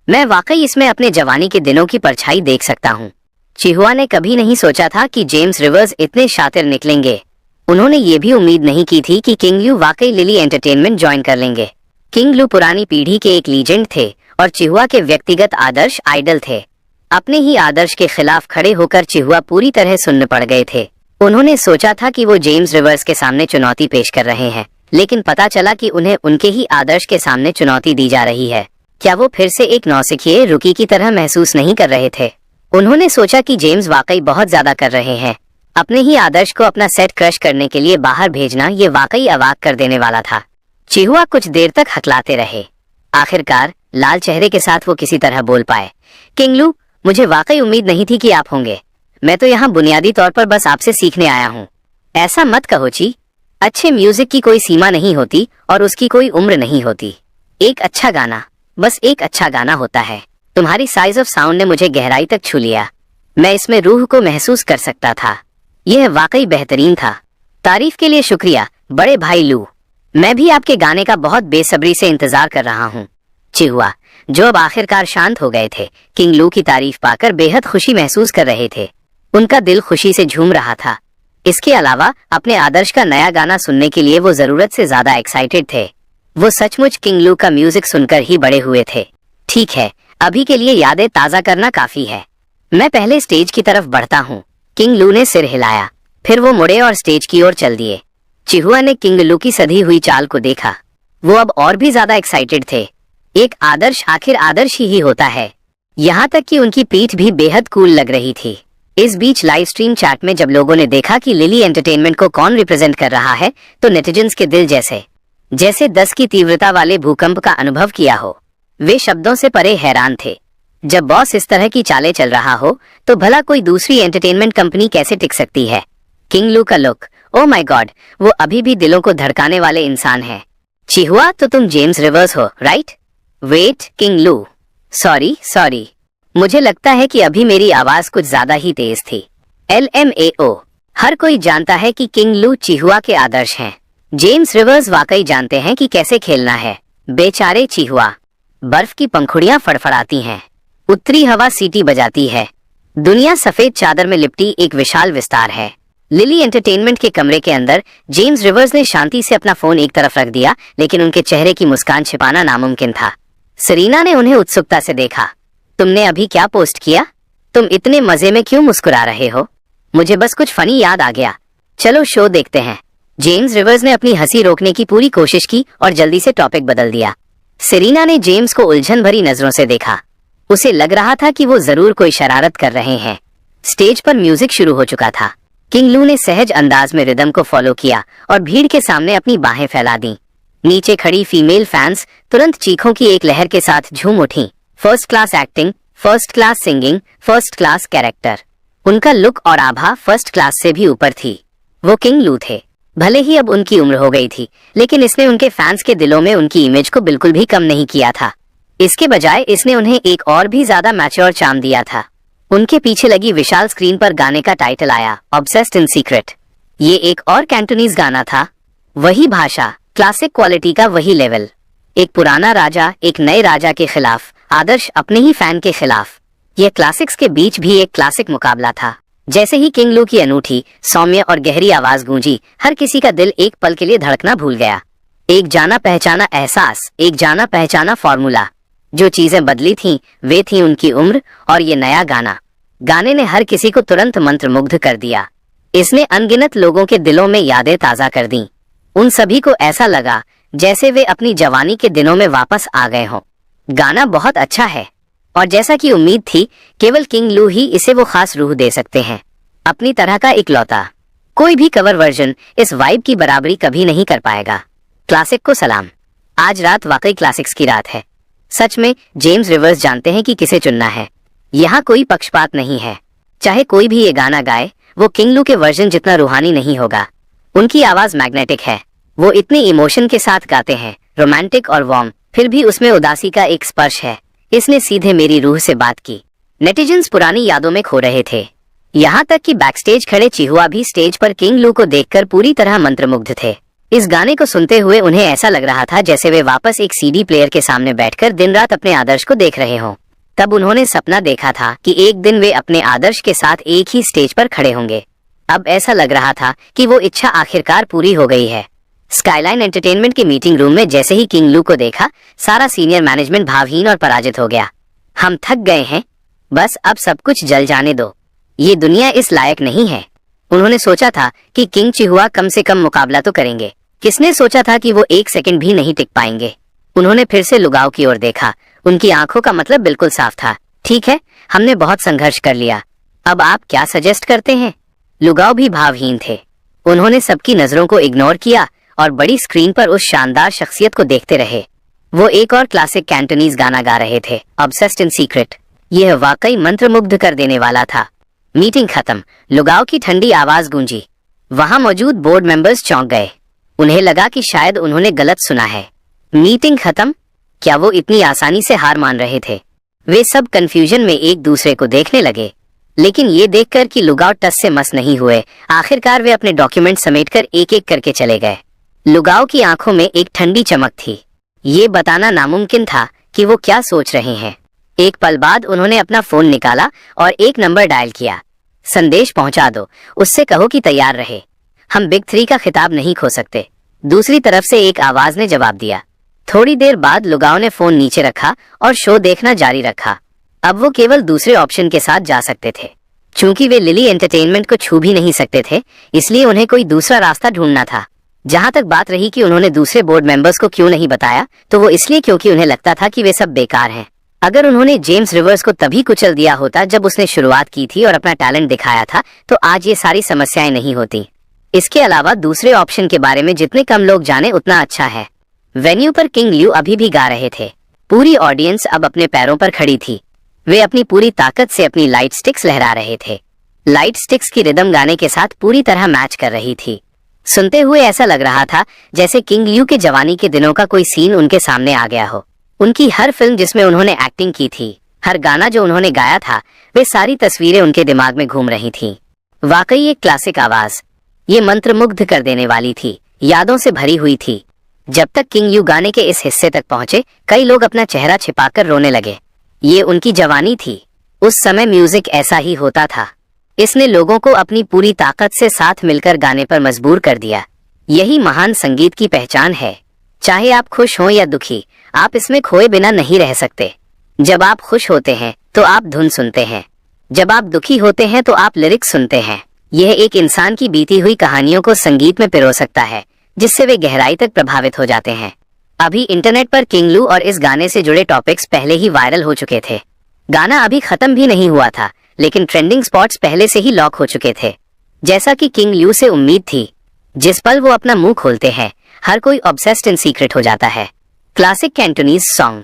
Speaker 1: मैं वाकई इसमें अपने जवानी के दिनों की परछाई देख सकता हूँ। चिहुआ ने कभी नहीं सोचा था कि जेम्स रिवर्स इतने शातिर निकलेंगे। उन्होंने ये भी उम्मीद नहीं की थी कि किंग लू वाकई लिली एंटरटेनमेंट ज्वाइन कर लेंगे। किंग लू पुरानी पीढ़ी के एक लीजेंड थे और चिहुआ के व्यक्तिगत आदर्श आइडल थे। अपने ही आदर्श के खिलाफ खड़े होकर चिहुआ पूरी तरह सुन्न पड़ गए थे। उन्होंने सोचा था कि वो जेम्स रिवर्स के सामने चुनौती पेश कर रहे हैं, लेकिन पता चला कि उन्हें उनके ही आदर्श के सामने चुनौती दी जा रही है। क्या वो फिर से एक नौसिखिए रुकी की तरह महसूस नहीं कर रहे थे? उन्होंने सोचा कि जेम्स वाकई बहुत ज्यादा कर रहे हैं। अपने ही आदर्श को अपना सेट क्रश करने के लिए बाहर भेजना ये वाकई अवाक कर देने वाला था। चिहुआ कुछ देर तक हकलाते रहे। आखिरकार लाल चेहरे के साथ वो किसी तरह बोल पाए, किंग लू, मुझे वाकई उम्मीद नहीं थी कि आप होंगे। मैं तो यहाँ बुनियादी तौर पर बस आपसे सीखने आया हूँ। ऐसा मत कहो ची। अच्छे म्यूजिक की कोई सीमा नहीं होती और उसकी कोई उम्र नहीं होती। एक अच्छा गाना, बस एक अच्छा गाना होता है। तुम्हारी साइज ऑफ साउंड ने मुझे गहराई तक छू लिया। मैं इसमें रूह को महसूस कर सकता था। यह वाकई बेहतरीन था। तारीफ के लिए शुक्रिया बड़े भाई लू। मैं भी आपके गाने का बहुत बेसब्री से इंतजार कर रहा हूँ। चिहुआ, जो अब आखिरकार शांत हो गए थे, किंग लू की तारीफ पाकर बेहद खुशी महसूस कर रहे थे। उनका दिल खुशी से झूम रहा था। इसके अलावा अपने आदर्श का नया गाना सुनने के लिए वो जरूरत से ज्यादा एक्साइटेड थे। वो सचमुच किंग लू का म्यूजिक सुनकर ही बड़े हुए थे। ठीक है, अभी के लिए यादें ताजा करना काफी है। मैं पहले स्टेज की तरफ बढ़ता हूँ। किंग लू ने सिर हिलाया, फिर वो मुड़े और स्टेज की ओर चल दिए। चिहुआ ने किंग लू की सधी हुई चाल को देखा। वो अब और भी ज्यादा एक्साइटेड थे। एक आदर्श आखिर आदर्श ही होता है। यहाँ तक कि उनकी पीठ भी बेहद कूल लग रही थी। इस बीच लाइव स्ट्रीम चैट में जब लोगों ने देखा कि लिली एंटरटेनमेंट को कौन रिप्रेजेंट कर रहा है, तो नेटिजन्स के दिल जैसे 10 की तीव्रता वाले भूकंप का अनुभव किया हो। वे शब्दों से परे हैरान थे। जब बॉस इस तरह की चालें चल रहा हो तो भला कोई दूसरी एंटरटेनमेंट कंपनी कैसे टिक सकती है। किंग लू का लुक, ओ माय गॉड, वो अभी भी दिलों को धड़काने वाले इंसान है। चिहुआ, तो तुम जेम्स रिवर्स हो, राइट? वेट, किंग लू, सॉरी, मुझे लगता है कि अभी मेरी आवाज कुछ ज्यादा ही तेज थी। LMAO, हर कोई जानता है कि किंग लू चिहुआ के आदर्श हैं। जेम्स रिवर्स वाकई जानते हैं कि कैसे खेलना है। बेचारे चिहुआ। बर्फ की पंखुड़ियां फड़फड़ाती हैं, उत्तरी हवा सीटी बजाती है। दुनिया सफेद चादर में लिपटी एक विशाल विस्तार है। लिली एंटरटेनमेंट के कमरे के अंदर जेम्स रिवर्स ने शांति से अपना फोन एक तरफ रख दिया, लेकिन उनके चेहरे की मुस्कान छिपाना नामुमकिन था। सेरेना ने उन्हें उत्सुकता से देखा। तुमने अभी क्या पोस्ट किया? तुम इतने मजे में क्यों मुस्कुरा रहे हो? मुझे बस कुछ फनी याद आ गया। चलो शो देखते हैं। जेम्स रिवर्स ने अपनी हंसी रोकने की पूरी कोशिश की और जल्दी से टॉपिक बदल दिया। सेरेना ने जेम्स को उलझन भरी नजरों से देखा। उसे लग रहा था कि वो जरूर कोई शरारत कर रहे हैं। स्टेज पर म्यूजिक शुरू हो चुका था। किंग लू ने सहज अंदाज में रिदम को फॉलो किया और भीड़ के सामने अपनी बाहें फैला दी। नीचे खड़ी फीमेल फैंस तुरंत चीखों की एक लहर के साथ झूम उठी। First class acting, first class singing, first class character. उनका लुक और आभा फर्स्ट क्लास से भी ऊपर थी। वो किंग लू थे। भले ही अब उनकी उम्र हो गई थी, लेकिन इसने उनके फैंस के दिलों में उनकी इमेज को बिल्कुल भी कम नहीं किया था। इसके बजाय इसने उन्हें एक और भी ज्यादा मैच्योर चार्म दिया था। उनके पीछे लगी विशाल स्क्रीन पर गाने का टाइटल आया, ऑब्सेस्ड इन सीक्रेट। ये एक और कैंटोनीज गाना था। वही भाषा, क्लासिक क्वालिटी का वही लेवल। एक पुराना राजा एक नए राजा के खिलाफ, आदर्श अपने ही फैन के खिलाफ। यह क्लासिक्स के बीच भी एक क्लासिक मुकाबला था। जैसे ही किंग लू की अनूठी, सौम्य और गहरी आवाज गूंजी, हर किसी का दिल एक पल के लिए धड़कना भूल गया। एक जाना पहचाना एहसास, एक जाना पहचाना फॉर्मूला। जो चीजें बदली थीं, वे थीं उनकी उम्र और ये नया गाना। गाने ने हर किसी को तुरंत मंत्रमुग्ध कर दिया। इसने अनगिनत लोगों के दिलों में यादें ताजा कर दी। उन सभी को ऐसा लगा जैसे वे अपनी जवानी के दिनों में वापस आ गए हों। गाना बहुत अच्छा है और जैसा कि उम्मीद थी, केवल किंग लू ही इसे वो खास रूह दे सकते हैं। अपनी तरह का इकलौता। कोई भी कवर वर्जन इस वाइब की बराबरी कभी नहीं कर पाएगा। क्लासिक को सलाम। आज रात वाकई क्लासिक्स की रात है। सच में जेम्स रिवर्स जानते हैं कि किसे चुनना है। यहाँ कोई पक्षपात नहीं है। चाहे कोई भी ये गाना गाए, वो किंग लू के वर्जन जितना रूहानी नहीं होगा। उनकी आवाज मैग्नेटिक है। वो इतने इमोशन के साथ गाते हैं, रोमांटिक और वार्म, फिर भी उसमें उदासी का एक स्पर्श है। इसने सीधे मेरी रूह से बात की। नेटिजन्स पुरानी यादों में खो रहे थे। यहाँ तक कि बैकस्टेज खड़े चिहुआ भी स्टेज पर किंग लू को देखकर पूरी तरह मंत्रमुग्ध थे। इस गाने को सुनते हुए उन्हें ऐसा लग रहा था जैसे वे वापस एक CD प्लेयर के सामने बैठकर दिन रात अपने आदर्श को देख रहे हों। तब उन्होंने सपना देखा था कि एक दिन वे अपने आदर्श के साथ एक ही स्टेज पर खड़े होंगे। अब ऐसा लग रहा था कि वो इच्छा आखिरकार पूरी हो गई है। स्काईलाइन एंटरटेनमेंट की मीटिंग रूम में जैसे ही किंग लू को देखा, सारा सीनियर मैनेजमेंट भावहीन और पराजित हो गया। हम थक गए हैं, बस अब सब कुछ जल जाने दो। ये दुनिया इस लायक नहीं है। उन्होंने सोचा था कि किंग चिहुआ कम से कम मुकाबला तो करेंगे। किसने सोचा था कि वो एक सेकंड भी नहीं टिक पाएंगे। उन्होंने फिर से लुगाव की ओर देखा। उनकी आंखों का मतलब बिल्कुल साफ था। ठीक है, हमने बहुत संघर्ष कर लिया। अब आप क्या सजेस्ट करते हैं? लुगाव भी भावहीन थे। उन्होंने सबकी नजरों को इग्नोर किया और बड़ी स्क्रीन पर उस शानदार शख्सियत को देखते रहे। वो एक और क्लासिक कैंटोनीज गाना गा रहे थे, ऑब्सेस्ड इन सीक्रेट। यह वाकई मंत्रमुग्ध कर देने वाला था। मीटिंग खत्म। लुगाव की ठंडी आवाज गूंजी। वहां मौजूद बोर्ड मेंबर्स चौंक गए। उन्हें लगा कि शायद उन्होंने गलत सुना है। मीटिंग खत्म? क्या वो इतनी आसानी से हार मान रहे थे? वे सब कंफ्यूजन में एक दूसरे को देखने लगे। लेकिन ये देखकर कि लुगाव टस से मस नहीं हुए, आखिरकार वे अपने डॉक्यूमेंट समेटकर एक एक करके चले गए। लुगाव की आंखों में एक ठंडी चमक थी। ये बताना नामुमकिन था कि वो क्या सोच रहे हैं। एक पल बाद उन्होंने अपना फोन निकाला और एक नंबर डायल किया। संदेश पहुंचा दो, उससे कहो कि तैयार रहे। हम बिग 3 का खिताब नहीं खो सकते। दूसरी तरफ से एक आवाज ने जवाब दिया। थोड़ी देर बाद लुगाव ने फोन नीचे रखा और शो देखना जारी रखा। अब वो केवल दूसरे ऑप्शन के साथ जा सकते थे। चूंकि वे लिली एंटरटेनमेंट को छू भी नहीं सकते थे, इसलिए उन्हें कोई दूसरा रास्ता ढूंढना था। जहां तक बात रही कि उन्होंने दूसरे बोर्ड मेंबर्स को क्यों नहीं बताया, तो वो इसलिए क्योंकि उन्हें लगता था कि वे सब बेकार हैं। अगर उन्होंने जेम्स रिवर्स को तभी कुचल दिया होता जब उसने शुरुआत की थी और अपना टैलेंट दिखाया था, तो आज ये सारी समस्याएं नहीं होती। इसके अलावा दूसरे ऑप्शन के बारे में जितने कम लोग जाने उतना अच्छा है। वेन्यू पर किंग ल्यू अभी भी गा रहे थे। पूरी ऑडियंस अब अपने पैरों पर खड़ी थी। वे अपनी पूरी ताकत से अपनी लाइट स्टिक्स लहरा रहे थे। लाइट स्टिक्स की रिदम गाने के साथ पूरी तरह मैच कर रही थी। सुनते हुए ऐसा लग रहा था जैसे किंग ल्यू के जवानी के दिनों का कोई सीन उनके सामने आ गया हो। उनकी हर फिल्म जिसमें उन्होंने एक्टिंग की थी, हर गाना जो उन्होंने गाया था, वे सारी तस्वीरें उनके दिमाग में घूम रही थीं। वाकई एक क्लासिक आवाज। ये मंत्रमुग्ध कर देने वाली थी, यादों से भरी हुई थी। जब तक किंग ल्यू गाने के इस हिस्से तक पहुंचे, कई लोग अपना चेहरा छिपाकर रोने लगे। ये उनकी जवानी थी। उस समय म्यूजिक ऐसा ही होता था। इसने लोगों को अपनी पूरी ताकत से साथ मिलकर गाने पर मजबूर कर दिया। यही महान संगीत की पहचान है। चाहे आप खुश हों या दुखी, आप इसमें खोए बिना नहीं रह सकते। जब आप खुश होते हैं तो आप धुन सुनते हैं, जब आप दुखी होते हैं तो आप लिरिक्स सुनते हैं। यह एक इंसान की बीती हुई कहानियों को संगीत में पिरो सकता है, जिससे वे गहराई तक प्रभावित हो जाते हैं। अभी इंटरनेट पर किंग ल्यू और इस गाने से जुड़े टॉपिक्स पहले ही वायरल हो चुके थे। गाना अभी खत्म भी नहीं हुआ था, लेकिन ट्रेंडिंग स्पॉट्स पहले से ही लॉक हो चुके थे। जैसा कि किंग ल्यू से उम्मीद थी, जिस पल वो अपना मुंह खोलते हैं, हर कोई ऑब्सेस्ड इन सीक्रेट हो जाता है। क्लासिक कैंटोनीज सॉन्ग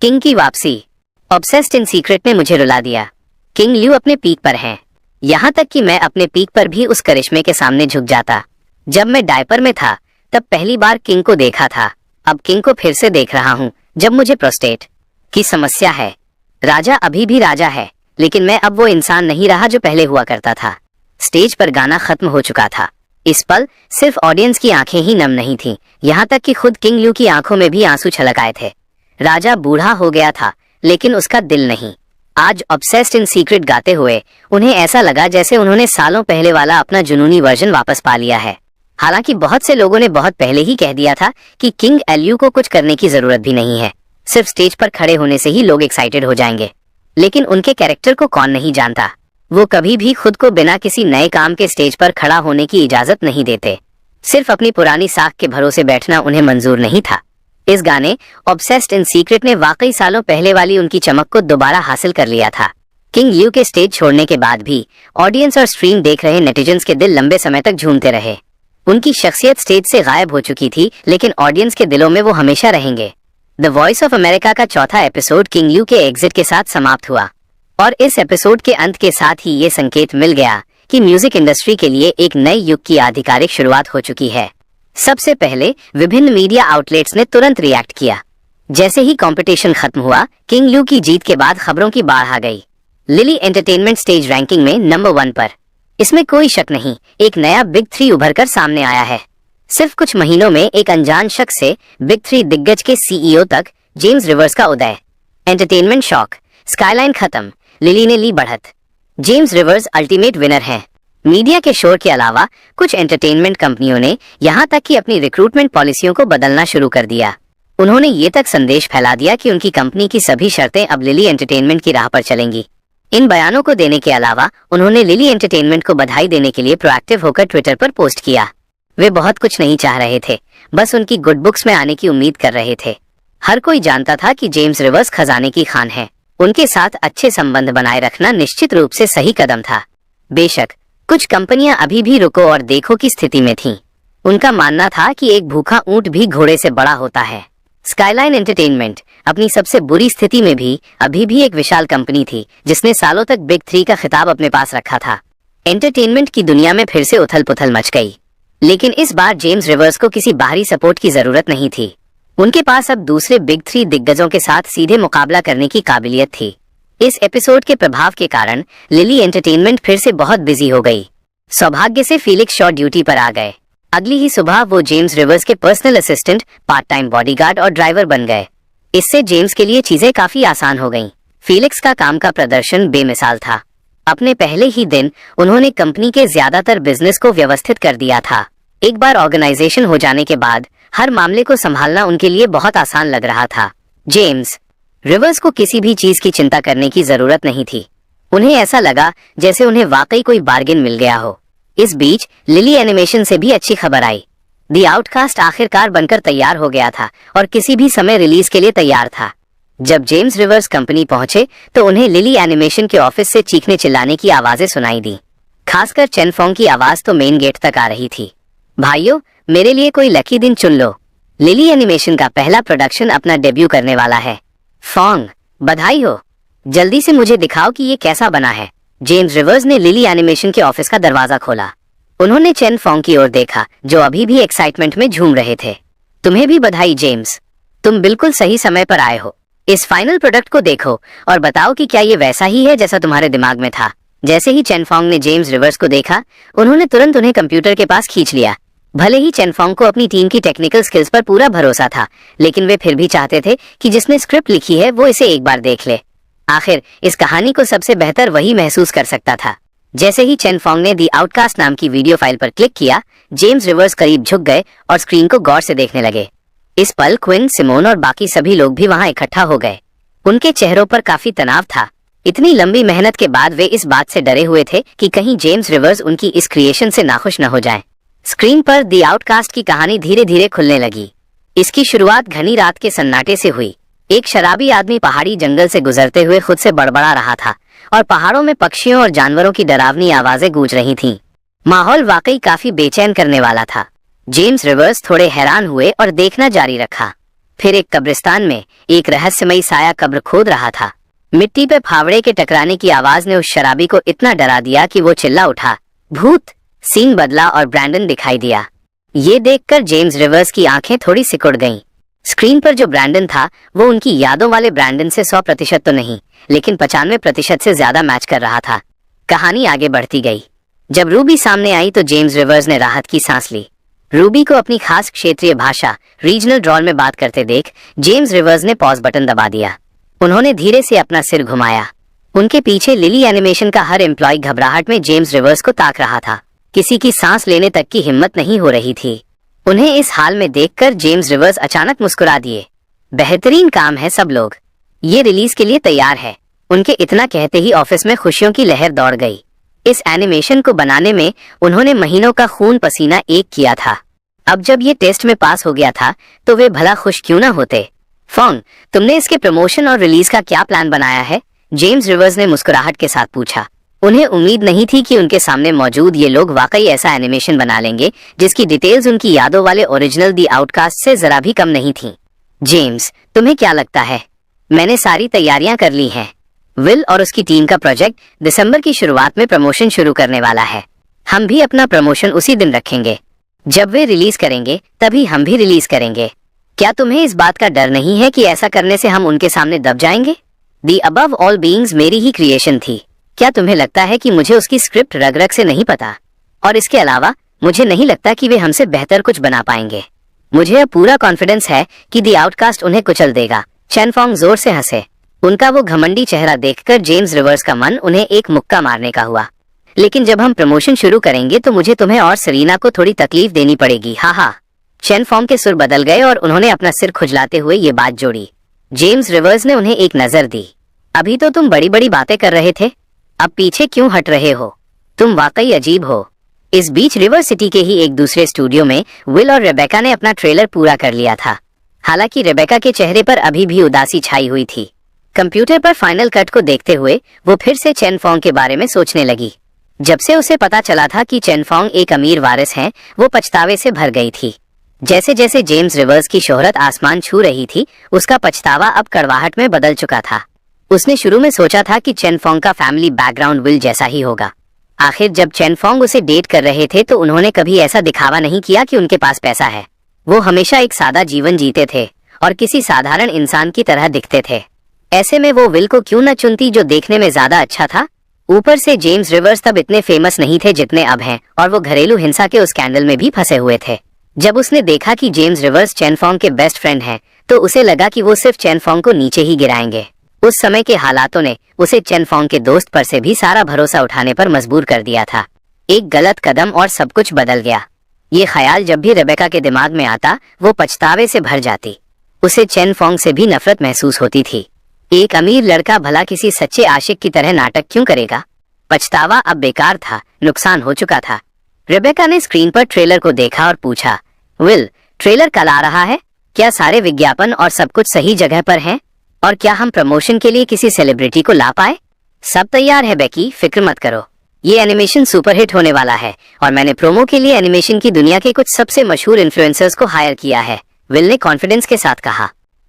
Speaker 1: किंग की वापसी। ऑब्सेस्ड इन सीक्रेट ने मुझे रुला दिया। किंग ल्यू अपने पीक पर हैं। यहाँ तक कि मैं अपने पीक पर भी उस करिश्मे के सामने झुक जाता। जब मैं डायपर में था तब पहली बार किंग को देखा था। अब किंग को फिर से देख रहा हूँ जब मुझे प्रोस्टेट की समस्या है। राजा अभी भी राजा है, लेकिन मैं अब वो इंसान नहीं रहा जो पहले हुआ करता था। स्टेज पर गाना खत्म हो चुका था। इस पल सिर्फ ऑडियंस की आंखें ही नम नहीं थीं, यहाँ तक कि खुद किंग ल्यू की आंखों में भी आंसू छलक आए थे। राजा बूढ़ा हो गया था, लेकिन उसका दिल नहीं। आज ऑब्सेस्ड इन सीक्रेट गाते हुए उन्हें ऐसा लगा जैसे उन्होंने सालों पहले वाला अपना जुनूनी वर्जन वापस पा लिया है। हालांकि बहुत से लोगों ने बहुत पहले ही कह दिया था कि किंग एल्यू को कुछ करने की जरूरत भी नहीं है, सिर्फ स्टेज पर खड़े होने से ही लोग एक्साइटेड हो जाएंगे। लेकिन उनके कैरेक्टर को कौन नहीं जानता। वो कभी भी खुद को बिना किसी नए काम के स्टेज पर खड़ा होने की इजाजत नहीं देते। सिर्फ अपनी पुरानी साख के भरोसे बैठना उन्हें मंजूर नहीं था। इस गाने ऑब्सेस्ड इन सीक्रेट ने वाकई सालों पहले वाली उनकी चमक को दोबारा हासिल कर लिया था। किंग ल्यू के स्टेज छोड़ने के बाद भी ऑडियंस और स्ट्रीम देख रहे नेटिजन्स के दिल लंबे समय तक झूमते रहे। उनकी शख्सियत स्टेज से गायब हो चुकी थी, लेकिन ऑडियंस के दिलों में वो हमेशा रहेंगे। द वॉइस ऑफ अमेरिका का चौथा एपिसोड किंग ल्यू के एग्जिट के साथ समाप्त हुआ, और इस एपिसोड के अंत के साथ ही ये संकेत मिल गया कि म्यूजिक इंडस्ट्री के लिए एक नए युग की आधिकारिक शुरुआत हो चुकी है। सबसे पहले विभिन्न मीडिया आउटलेट्स ने तुरंत रिएक्ट किया। जैसे ही कंपटीशन खत्म हुआ, किंग ल्यू की जीत के बाद खबरों की बाढ़ आ गई। लिली एंटरटेनमेंट स्टेज रैंकिंग में नंबर 1 पर। इसमें कोई शक नहीं, एक नया बिग 3 उभर कर सामने आया है। सिर्फ कुछ महीनों में एक अनजान शख्स से बिग 3 दिग्गज के सीईओ तक जेम्स रिवर्स का उदय। एंटरटेनमेंट शॉक, स्काईलाइन खत्म, लिली ने ली बढ़त। जेम्स रिवर्स अल्टीमेट विनर हैं। मीडिया के शोर के अलावा कुछ एंटरटेनमेंट कंपनियों ने यहाँ तक कि अपनी रिक्रूटमेंट पॉलिसियों को बदलना शुरू कर दिया। उन्होंने ये तक संदेश फैला दिया कि उनकी कंपनी की सभी शर्तें अब लिली एंटरटेनमेंट की राह पर चलेंगी। इन बयानों को देने के अलावा उन्होंने लिली एंटरटेनमेंट को बधाई देने के लिए प्रोएक्टिव होकर ट्विटर पर पोस्ट किया। वे बहुत कुछ नहीं चाह रहे थे, बस उनकी गुड बुक्स में आने की उम्मीद कर रहे थे। हर कोई जानता था कि जेम्स रिवर्स खजाने की खान है। उनके साथ अच्छे संबंध बनाए रखना निश्चित रूप से सही कदम था। बेशक कुछ कंपनियां अभी भी रुको और देखो की स्थिति में थीं। उनका मानना था कि एक भूखा ऊंट भी घोड़े से बड़ा होता है। स्काईलाइन एंटरटेनमेंट अपनी सबसे बुरी स्थिति में भी अभी भी एक विशाल कंपनी थी, जिसने सालों तक बिग 3 का खिताब अपने पास रखा था। एंटरटेनमेंट की दुनिया में फिर से उथल पुथल मच गई, लेकिन इस बार जेम्स रिवर्स को किसी बाहरी सपोर्ट की जरूरत नहीं थी। उनके पास अब दूसरे बिग 3 दिग्गजों के साथ सीधे मुकाबला करने की काबिलियत थी। इस एपिसोड के प्रभाव के कारण लिली एंटरटेनमेंट फिर से बहुत बिजी हो गई। सौभाग्य से फीलिक्स शॉ ड्यूटी पर आ गए। अगली ही सुबह वो जेम्स रिवर्स के personal assistant, part time bodyguard और ड्राइवर बन गए। इससे जेम्स के लिए चीजें काफी आसान हो गईं। फीलिक्स का काम का प्रदर्शन बेमिसाल था। अपने पहले ही दिन उन्होंने कंपनी के ज्यादातर बिजनेस को व्यवस्थित कर दिया था। एक बार ऑर्गेनाइजेशन हो जाने के बाद हर मामले को संभालना उनके लिए बहुत आसान लग रहा था। जेम्स रिवर्स को किसी भी चीज की चिंता करने की जरूरत नहीं थी। उन्हें ऐसा लगा जैसे उन्हें वाकई कोई बार्गेन मिल गया हो। इस बीच लिली एनिमेशन से भी अच्छी खबर आई। द आउटकास्ट आखिरकार बनकर तैयार हो गया था और किसी भी समय रिलीज के लिए तैयार था। जब जेम्स रिवर्स कंपनी पहुंचे तो उन्हें लिली एनिमेशन के ऑफिस से चीखने चिल्लाने की आवाजें सुनाई दी। खासकर चेन फोंग की आवाज तो मेन गेट तक आ रही थी। भाइयों, मेरे लिए कोई लकी दिन चुन लो। लिली एनिमेशन का पहला प्रोडक्शन अपना डेब्यू करने वाला है। फोंग, बधाई हो। जल्दी से मुझे दिखाओ कि ये कैसा बना है। जेम्स रिवर्स ने लिली एनिमेशन के ऑफिस का दरवाजा खोला। उन्होंने चेन फोंग की ओर देखा जो अभी भी एक्साइटमेंट में झूम रहे थे। तुम्हें भी बधाई जेम्स, तुम बिल्कुल सही समय पर आए हो। इस फाइनल प्रोडक्ट को देखो और बताओ कि क्या ये वैसा ही है जैसा तुम्हारे दिमाग में था। जैसे ही चेन फोंग ने जेम्स रिवर्स को देखा, उन्होंने तुरंत उन्हें कंप्यूटर के पास खींच लिया। भले ही चेन फोंग को अपनी टीम की टेक्निकल स्किल्स पर पूरा भरोसा था, लेकिन वे फिर भी चाहते थे कि जिसने स्क्रिप्ट लिखी है वो इसे एक बार देख ले। आखिर इस कहानी को सबसे बेहतर वही महसूस कर सकता था। जैसे ही चेन फोंग ने दी आउटकास्ट नाम की वीडियो फाइल पर क्लिक किया, जेम्स रिवर्स करीब झुक गए और स्क्रीन को गौर से देखने लगे। इस पल क्विन, सिमोन और बाकी सभी लोग भी वहां इकट्ठा हो गए। उनके चेहरों पर काफी तनाव था। इतनी लंबी मेहनत के बाद वे इस बात से डरे हुए थे कि कहीं जेम्स रिवर्स उनकी इस क्रिएशन से नाखुश न हो जाएं। स्क्रीन पर दी आउटकास्ट की कहानी धीरे धीरे खुलने लगी। इसकी शुरुआत घनी रात के सन्नाटे से हुई। एक शराबी आदमी पहाड़ी जंगल से गुजरते हुए खुद से बड़बड़ा रहा था और पहाड़ों में पक्षियों और जानवरों की डरावनी आवाजें गूंज रही थीं। माहौल वाकई काफी बेचैन करने वाला था। जेम्स रिवर्स थोड़े हैरान हुए और देखना जारी रखा। फिर एक कब्रिस्तान में एक रहस्यमयी साया कब्र खोद रहा था। मिट्टी पे फावड़े के टकराने की आवाज ने उस शराबी को इतना डरा दिया कि वो चिल्ला उठा, भूत। सीन बदला और ब्रैंडन दिखाई दिया। ये देखकर जेम्स रिवर्स की आंखें थोड़ी सिकुड़ गईं। स्क्रीन पर जो ब्रैंडन था वो उनकी यादों वाले ब्रैंडन से 100% तो नहीं, लेकिन 95% से ज्यादा मैच कर रहा था। कहानी आगे बढ़ती गई। जब रूबी सामने आई तो जेम्स रिवर्स ने राहत की सांस ली। रूबी को अपनी खास क्षेत्रीय भाषा रीजनल ड्रॉल में बात करते देख जेम्स रिवर्स ने पॉज बटन दबा दिया। उन्होंने धीरे से अपना सिर घुमाया। उनके पीछे लिली एनिमेशन का हर एम्प्लॉय घबराहट में जेम्स रिवर्स को ताक रहा था। किसी की सांस लेने तक की हिम्मत नहीं हो रही थी। उन्हें इस हाल में देखकर जेम्स रिवर्स अचानक मुस्कुरा दिए। बेहतरीन काम है सब लोग, ये रिलीज के लिए तैयार है। उनके इतना कहते ही ऑफिस में खुशियों की लहर दौड़ गई। इस एनिमेशन को बनाने में उन्होंने महीनों का खून पसीना एक किया था। अब जब ये टेस्ट में पास हो गया था तो वे भला खुश क्यों न होते। फोंग, तुमने इसके प्रमोशन और रिलीज का क्या प्लान बनाया है? जेम्स रिवर्स ने मुस्कुराहट के साथ पूछा। उन्हें उम्मीद नहीं थी कि उनके सामने मौजूद ये लोग वाकई ऐसा एनिमेशन बना लेंगे जिसकी डिटेल्स उनकी यादों वाले ओरिजिनल दी आउटकास्ट से जरा भी कम नहीं थीं। जेम्स, तुम्हें क्या लगता है? मैंने सारी तैयारियां कर ली हैं। विल और उसकी टीम का प्रोजेक्ट दिसंबर की शुरुआत में प्रमोशन शुरू करने वाला है। हम भी अपना प्रमोशन उसी दिन रखेंगे। जब वे रिलीज करेंगे तभी हम भी रिलीज करेंगे। क्या तुम्हें इस बात का डर नहीं है कि ऐसा करने से हम उनके सामने दब जाएंगे? दी अबव ऑल बीइंग्स मेरी ही क्रिएशन थी। क्या तुम्हें लगता है कि मुझे उसकी स्क्रिप्ट रग रग से नहीं पता? और इसके अलावा मुझे नहीं लगता कि वे हमसे बेहतर कुछ बना पाएंगे। मुझे अब पूरा कॉन्फिडेंस है कि दी आउटकास्ट उन्हें कुचल देगा। चेन फोंग जोर से हंसे। उनका वो घमंडी चेहरा देखकर जेम्स रिवर्स का मन उन्हें एक मुक्का मारने का हुआ। लेकिन जब हम प्रमोशन शुरू करेंगे तो मुझे तुम्हें और सरीना को थोड़ी तकलीफ देनी पड़ेगी। हा हा। चेन फोंग के सुर बदल गए और उन्होंने अपना सिर खुजलाते हुए ये बात जोड़ी। जेम्स रिवर्स ने उन्हें एक नजर दी। अभी तो तुम बड़ी बड़ी बातें कर रहे थे, अब पीछे क्यों हट रहे हो? तुम वाकई अजीब हो। इस बीच रिवर सिटी के ही एक दूसरे स्टूडियो में विल और रेबेका ने अपना ट्रेलर पूरा कर लिया था। हालांकि रेबेका के चेहरे पर अभी भी उदासी छाई हुई थी। कंप्यूटर पर फाइनल कट को देखते हुए वो फिर से चेन फोंग के बारे में सोचने लगी। जब से उसे पता चला था कि चेन फोंग एक अमीर वारिस हैं, वो पछतावे से भर गई थी। जैसे जैसे जेम्स रिवर्स की शोहरत आसमान छू रही थी, उसका पछतावा अब कड़वाहट में बदल चुका था। उसने शुरू में सोचा था कि चेन फोंग का फैमिली बैकग्राउंड विल जैसा ही होगा। आखिर जब चेन फोंग उसे डेट कर रहे थे तो उन्होंने कभी ऐसा दिखावा नहीं किया कि उनके पास पैसा है। वो हमेशा एक सादा जीवन जीते थे और किसी साधारण इंसान की तरह दिखते थे। ऐसे में वो विल को क्यों न चुनती जो देखने में ज्यादा अच्छा था। ऊपर से जेम्स रिवर्स तब इतने फेमस नहीं थे जितने अब हैं और वो घरेलू हिंसा के उस स्कैंडल में भी फंसे हुए थे। जब उसने देखा कि जेम्स रिवर्स चेन फोंग के बेस्ट फ्रेंड हैं तो उसे लगा कि वो सिर्फ चेन फोंग को नीचे ही गिराएंगे। उस समय के हालातों ने उसे चेन फोंग के दोस्त पर से भी सारा भरोसा उठाने पर मजबूर कर दिया था। एक गलत कदम और सब कुछ बदल गया। ये ख्याल जब भी रेबेका के दिमाग में आता वो पछतावे से भर जाती। उसे चेन फोंग से भी नफरत महसूस होती थी। एक अमीर लड़का भला किसी सच्चे आशिक की तरह नाटक क्यों करेगा? पछतावा अब बेकार था, नुकसान हो चुका था। रेबेका ने स्क्रीन पर ट्रेलर को देखा और पूछा, विल, ट्रेलर कल आ रहा है? क्या सारे विज्ञापन और सब कुछ सही जगह पर हैं? और क्या हम प्रमोशन के लिए किसी सेलिब्रिटी को ला पाए? सब तैयार है बेकी, फिक्र मत करो। ये एनिमेशन सुपरहिट होने वाला है और मैंने प्रोमो के लिए एनिमेशन की दुनिया के कुछ सबसे मशहूर इन्फ्लुएंसर्स को हायर किया है, विल ने कॉन्फिडेंस के साथ कहा।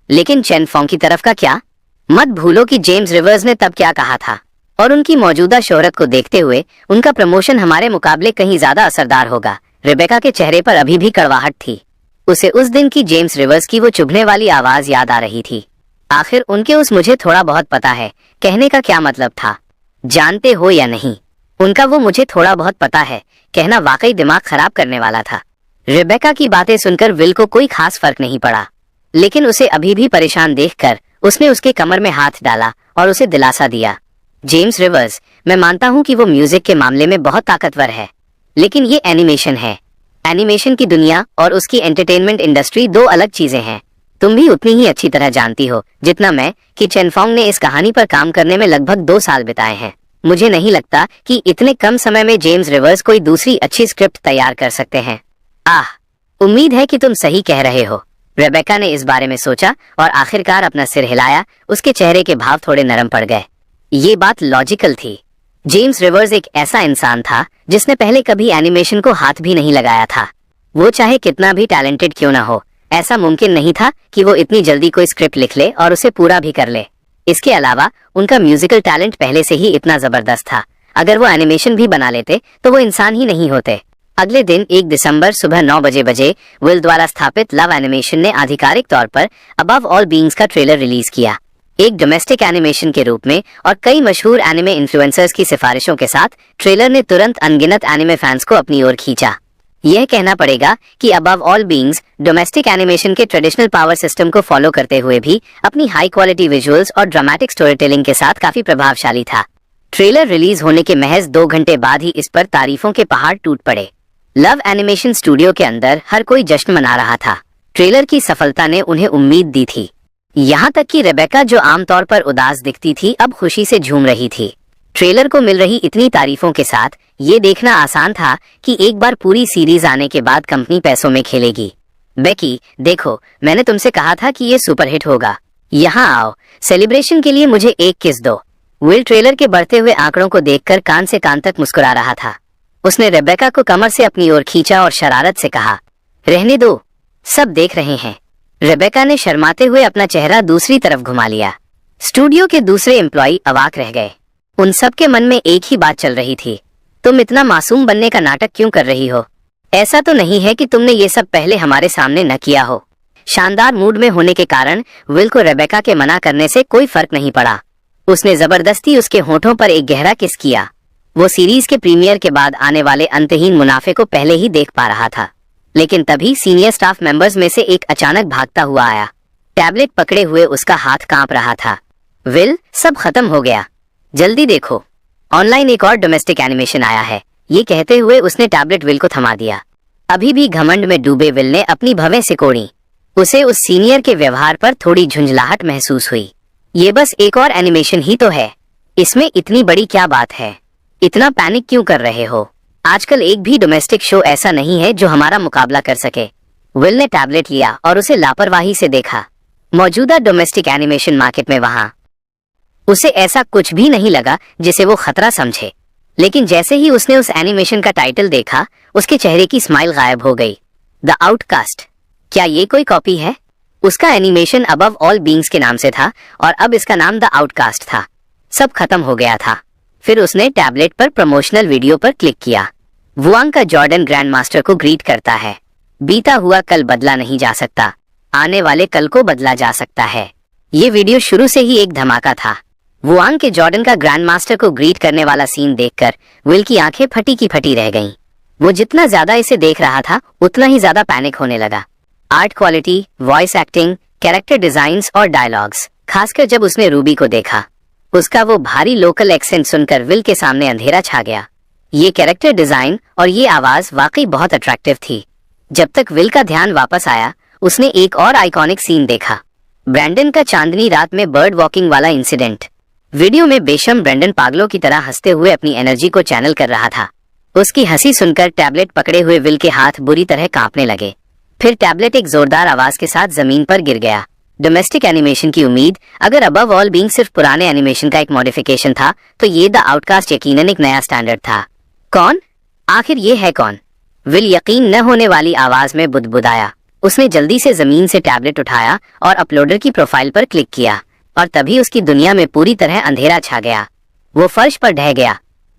Speaker 1: लेकिन चेन फोंग की तरफ का क्या? मत भूलो कि जेम्स रिवर्स ने तब क्या कहा था, और उनकी मौजूदा शोहरत को देखते हुए उनका प्रमोशन हमारे मुकाबले कहीं ज्यादा असरदार होगा। रेबेका के चेहरे पर अभी भी कड़वाहट थी। उसे उस दिन की जेम्स रिवर्स की वो चुभने वाली आवाज याद आ रही थी। आखिर उनके उस मुझे थोड़ा बहुत पता है कहने का क्या मतलब था? जानते हो या नहीं, उनका वो मुझे थोड़ा बहुत पता है कहना वाकई दिमाग खराब करने वाला था। रेबेका की बातें सुनकर विल को कोई खास फर्क नहीं पड़ा, लेकिन उसे अभी भी परेशान देखकर उसने उसके कमर में हाथ डाला और उसे दिलासा दिया। जेम्स रिवर्स, मैं मानता हूँ कि वो म्यूजिक के मामले में बहुत ताकतवर है, लेकिन ये एनिमेशन है। एनिमेशन की दुनिया और उसकी एंटरटेनमेंट इंडस्ट्री दो अलग चीजें हैं। तुम भी उतनी ही अच्छी तरह जानती हो जितना मैं कि चेन फोंग ने इस कहानी पर काम करने में लगभग 2 साल बिताए हैं। मुझे नहीं लगता कि इतने कम समय में जेम्स रिवर्स कोई दूसरी अच्छी स्क्रिप्ट तैयार कर सकते हैं। उम्मीद है कि तुम सही कह रहे हो। रेबेका ने इस बारे में सोचा और आखिरकार अपना सिर हिलाया। उसके चेहरे के भाव थोड़े नरम पड़ गए। ये बात लॉजिकल थी। जेम्स रिवर्स एक ऐसा इंसान था जिसने पहले कभी एनिमेशन को हाथ भी नहीं लगाया था। वो चाहे कितना भी टैलेंटेड क्यों ना हो, ऐसा मुमकिन नहीं था कि वो इतनी जल्दी कोई स्क्रिप्ट लिख ले और उसे पूरा भी कर ले। इसके अलावा उनका म्यूजिकल टैलेंट पहले से ही इतना जबरदस्त था। अगर वो एनिमेशन भी बना लेते तो वो इंसान ही नहीं होते। अगले दिन 1 दिसंबर सुबह 9 बजे विल द्वारा स्थापित लव एनिमेशन ने आधिकारिक तौर पर अबव ऑल बीइंग्स का ट्रेलर रिलीज किया। एक डोमेस्टिक एनिमेशन के रूप में और कई मशहूर एनिमे इन्फ्लुएंसर्स की सिफारिशों के साथ ट्रेलर ने तुरंत अनगिनत एनिमे फैंस को अपनी ओर खींचा। यह कहना पड़ेगा कि above all beings domestic animation के ट्रेडिशनल पावर सिस्टम को फॉलो करते हुए भी अपनी हाई क्वालिटी विजुअल्स और ड्रामेटिक स्टोरी टेलिंग के साथ काफी प्रभावशाली था। ट्रेलर रिलीज होने के महज 2 घंटे बाद ही इस पर तारीफों के पहाड़ टूट पड़े। लव एनिमेशन स्टूडियो के अंदर हर कोई जश्न मना रहा था। ट्रेलर की सफलता ने उन्हें उम्मीद दी थी। यहाँ तक कि रेबेका, जो आमतौर पर उदास दिखती थी, अब खुशी से झूम रही थी। ट्रेलर को मिल रही इतनी तारीफों के साथ ये देखना आसान था कि एक बार पूरी सीरीज आने के बाद कंपनी पैसों में खेलेगी। बेकी, देखो, मैंने तुमसे कहा था कि ये सुपरहिट होगा। यहाँ आओ, सेलिब्रेशन के लिए मुझे एक किस दो। विल ट्रेलर के बढ़ते हुए आंकड़ों को देखकर कान से कान तक मुस्कुरा रहा था। उसने रेबेका को कमर से अपनी ओर खींचा और शरारत से कहा, रहने दो, सब देख रहे हैं। रेबेका ने शर्माते हुए अपना चेहरा दूसरी तरफ घुमा लिया। स्टूडियो के दूसरे एम्प्लॉय अवाक रह गए। उन सब के मन में एक ही बात चल रही थी, तुम इतना मासूम बनने का नाटक क्यों कर रही हो? ऐसा तो नहीं है कि तुमने ये सब पहले हमारे सामने न किया हो। शानदार मूड में होने के कारण विल को रेबेका के मना करने से कोई फर्क नहीं पड़ा। उसने जबरदस्ती उसके होठों पर एक गहरा किस किया। वो सीरीज के प्रीमियर के बाद आने वाले अंतहीन मुनाफे को पहले ही देख पा रहा था। लेकिन तभी सीनियर स्टाफ मेंबर्स में से एक अचानक भागता हुआ आया। टैबलेट पकड़े हुए उसका हाथ कांप रहा था। विल, सब खत्म हो गया, जल्दी देखो, ऑनलाइन एक और डोमेस्टिक एनिमेशन आया है। ये कहते हुए उसने टैबलेट विल को थमा दिया। अभी भी घमंड में डूबे विल ने अपनी भवें सिकोड़ी। उसे उस सीनियर के व्यवहार पर थोड़ी झुंझलाहट महसूस हुई। ये बस एक और एनिमेशन ही तो है, इसमें इतनी बड़ी क्या बात है? इतना पैनिक क्यों कर रहे हो? आजकल एक भी डोमेस्टिक शो ऐसा नहीं है जो हमारा मुकाबला कर सके। विल ने टैबलेट लिया और उसे लापरवाही से देखा। मौजूदा डोमेस्टिक एनिमेशन मार्केट में वहां उसे ऐसा कुछ भी नहीं लगा जिसे वो खतरा समझे। लेकिन जैसे ही उसने उस एनिमेशन का टाइटल देखा, उसके चेहरे की स्माइल गायब हो गई। द आउटकास्ट, क्या ये कोई कॉपी है? उसका एनिमेशन अबव ऑल बीइंग्स के नाम से था और अब इसका नाम द आउटकास्ट था। सब खत्म हो गया था। फिर उसने टैबलेट पर प्रमोशनल वीडियो पर क्लिक किया। वुआंग का जॉर्डन ग्रैंड मास्टर को ग्रीट करता है। बीता हुआ कल बदला नहीं जा सकता, आने वाले कल को बदला जा सकता है। ये वीडियो शुरू से ही एक धमाका था। वुआंग के जॉर्डन का ग्रैंड मास्टर को ग्रीट करने वाला सीन देखकर विल की आंखें फटी की फटी रह गईं। वो जितना ज्यादा इसे देख रहा था उतना ही ज्यादा पैनिक होने लगा। Art quality, voice acting, character designs और डायलॉग्स, खासकर जब उसने रूबी को देखा। उसका वो भारी लोकल एक्सेंट सुनकर विल के सामने अंधेरा छा गया। ये कैरेक्टर डिजाइन और ये आवाज वाकई बहुत अट्रैक्टिव थी। जब तक विल का ध्यान वापस आया, उसने एक और आइकॉनिक सीन देखा, ब्रैंडन का चांदनी रात में बर्ड वॉकिंग वाला इंसिडेंट। वीडियो में बेशम ब्रैंडन पागलों की तरह हंसते हुए अपनी एनर्जी को चैनल कर रहा था। उसकी हंसी सुनकर टैबलेट पकड़े हुए विल के हाथ बुरी तरह कांपने लगे। फिर टैबलेट एक जोरदार आवाज के साथ जमीन पर गिर गया। डोमेस्टिक एनिमेशन की उम्मीद, अगर अबव ऑल बीइंग सिर्फ पुराने एनिमेशन का एक मॉडिफिकेशन था, तो ये द आउटकास्ट यकीनन एक नया स्टैंडर्ड था। कौन? आखिर ये है कौन? विल यकीन न होने वाली आवाज में बुदबुदाया। उसने जल्दी से जमीन से टैबलेट उठाया और अपलोडर की प्रोफाइल पर क्लिक किया, और तभी उसकी दुनिया में पूरी तरह अंधेरा छा गया। वो फर्श पर ढह गया।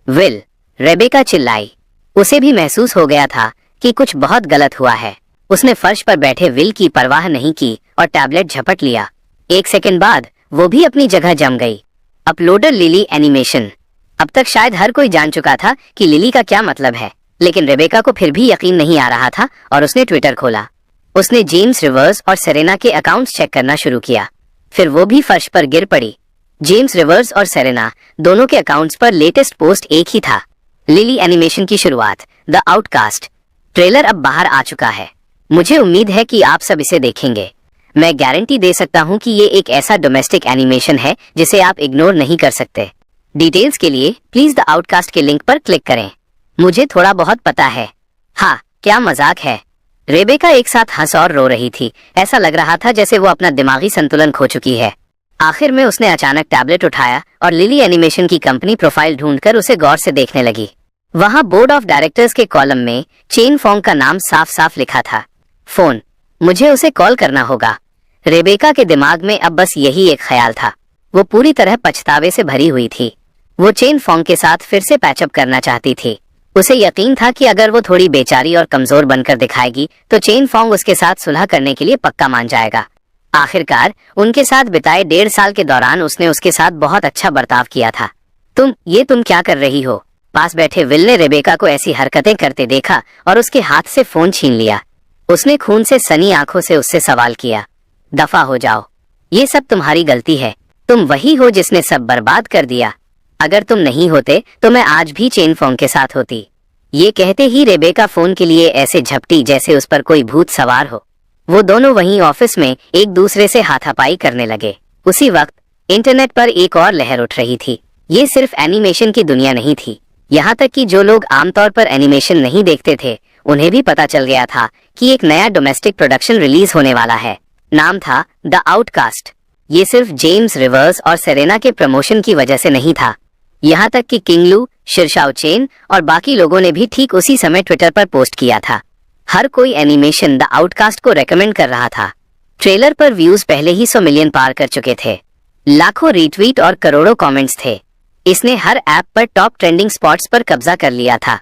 Speaker 1: विल! रेबेका चिल्लाई। उसे भी महसूस हो गया था कि कुछ बहुत गलत हुआ है। उसने फर्श पर बैठे विल की परवाह नहीं की और टैबलेट झपट लिया। 1 सेकंड बाद वो भी अपनी जगह जम गई। Uploader lily animation. अब तक शायद हर कोई जान चुका था कि लिली का क्या मतलब है, लेकिन रेबेका को फिर भी यकीन नहीं आ रहा था और उसने ट्विटर खोला। उसने जेम्स रिवर्स और सेरेना के अकाउंट्स चेक करना शुरू किया। फिर वो भी फर्श पर गिर पड़ी। जेम्स रिवर्स और सेरेना दोनों के अकाउंट्स पर लेटेस्ट पोस्ट एक ही था, लिली एनिमेशन की शुरुआत, द आउटकास्ट। ट्रेलर अब बाहर आ चुका है। मुझे उम्मीद है कि आप सब इसे देखेंगे। मैं गारंटी दे सकता हूँ कि ये एक ऐसा डोमेस्टिक एनिमेशन है जिसे आप इग्नोर नहीं कर सकते। डिटेल्स के लिए प्लीज द आउटकास्ट के लिंक पर क्लिक करें। मुझे थोड़ा बहुत पता है। हाँ, क्या मजाक है। रेबेका एक साथ हंस और रो रही थी। ऐसा लग रहा था जैसे वो अपना दिमागी संतुलन खो चुकी है। आखिर में उसने अचानक टैबलेट उठाया और लिली एनिमेशन की कंपनी प्रोफाइल ढूंढकर उसे गौर से देखने लगी। वहां बोर्ड ऑफ डायरेक्टर्स के कॉलम में चेन फोंग का नाम साफ साफ लिखा था। फोन! मुझे उसे कॉल करना होगा। रेबेका के दिमाग में अब बस यही एक ख्याल था। वो पूरी तरह पछतावे से भरी हुई थी। वो चेन फोंग के साथ फिर से पैचअप करना चाहती थी। उसे यकीन था कि अगर वो थोड़ी बेचारी और कमजोर बनकर दिखाएगी तो चेन फोंग उसके साथ सुलह करने के लिए पक्का मान जाएगा। आखिरकार उनके साथ बिताए 1.5 साल के दौरान उसने उसके साथ बहुत अच्छा बर्ताव किया था। तुम क्या कर रही हो? पास बैठे विल ने रेबेका को ऐसी हरकतें करते देखा और उसके हाथ से फोन छीन लिया। उसने खून से सनी आंखों से उससे सवाल किया, दफा हो जाओ, ये सब तुम्हारी गलती है। तुम वही हो जिसने सब बर्बाद कर दिया। अगर तुम नहीं होते तो मैं आज भी चेन फोंग के साथ होती। ये कहते ही रेबेका फोन के लिए ऐसे झपटी जैसे उस पर कोई भूत सवार हो। वो दोनों वहीं ऑफिस में एक दूसरे से हाथापाई करने लगे। उसी वक्त इंटरनेट पर एक और लहर उठ रही थी। ये सिर्फ एनिमेशन की दुनिया नहीं थी, यहाँ तक कि जो लोग आमतौर पर एनिमेशन नहीं देखते थे उन्हें भी पता चल गया था कि एक नया डोमेस्टिक प्रोडक्शन रिलीज होने वाला है। नाम था द आउटकास्ट। ये सिर्फ जेम्स रिवर्स और सेरेना के प्रमोशन की वजह से नहीं था, यहाँ तक कि किंगलू, शिरशाओ चेन और बाकी लोगों ने भी ठीक उसी समय ट्विटर पर पोस्ट किया था। हर कोई एनिमेशन द आउटकास्ट को रेकमेंड कर रहा था। ट्रेलर पर व्यूज पहले ही 100 मिलियन पार कर चुके थे। लाखों रीट्वीट और करोड़ों कमेंट्स थे। इसने हर ऐप पर टॉप ट्रेंडिंग स्पॉट्स पर कब्जा कर लिया था।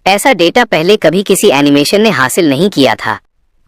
Speaker 1: ऐसा डेटा पहले कभी किसी एनिमेशन ने हासिल नहीं किया था।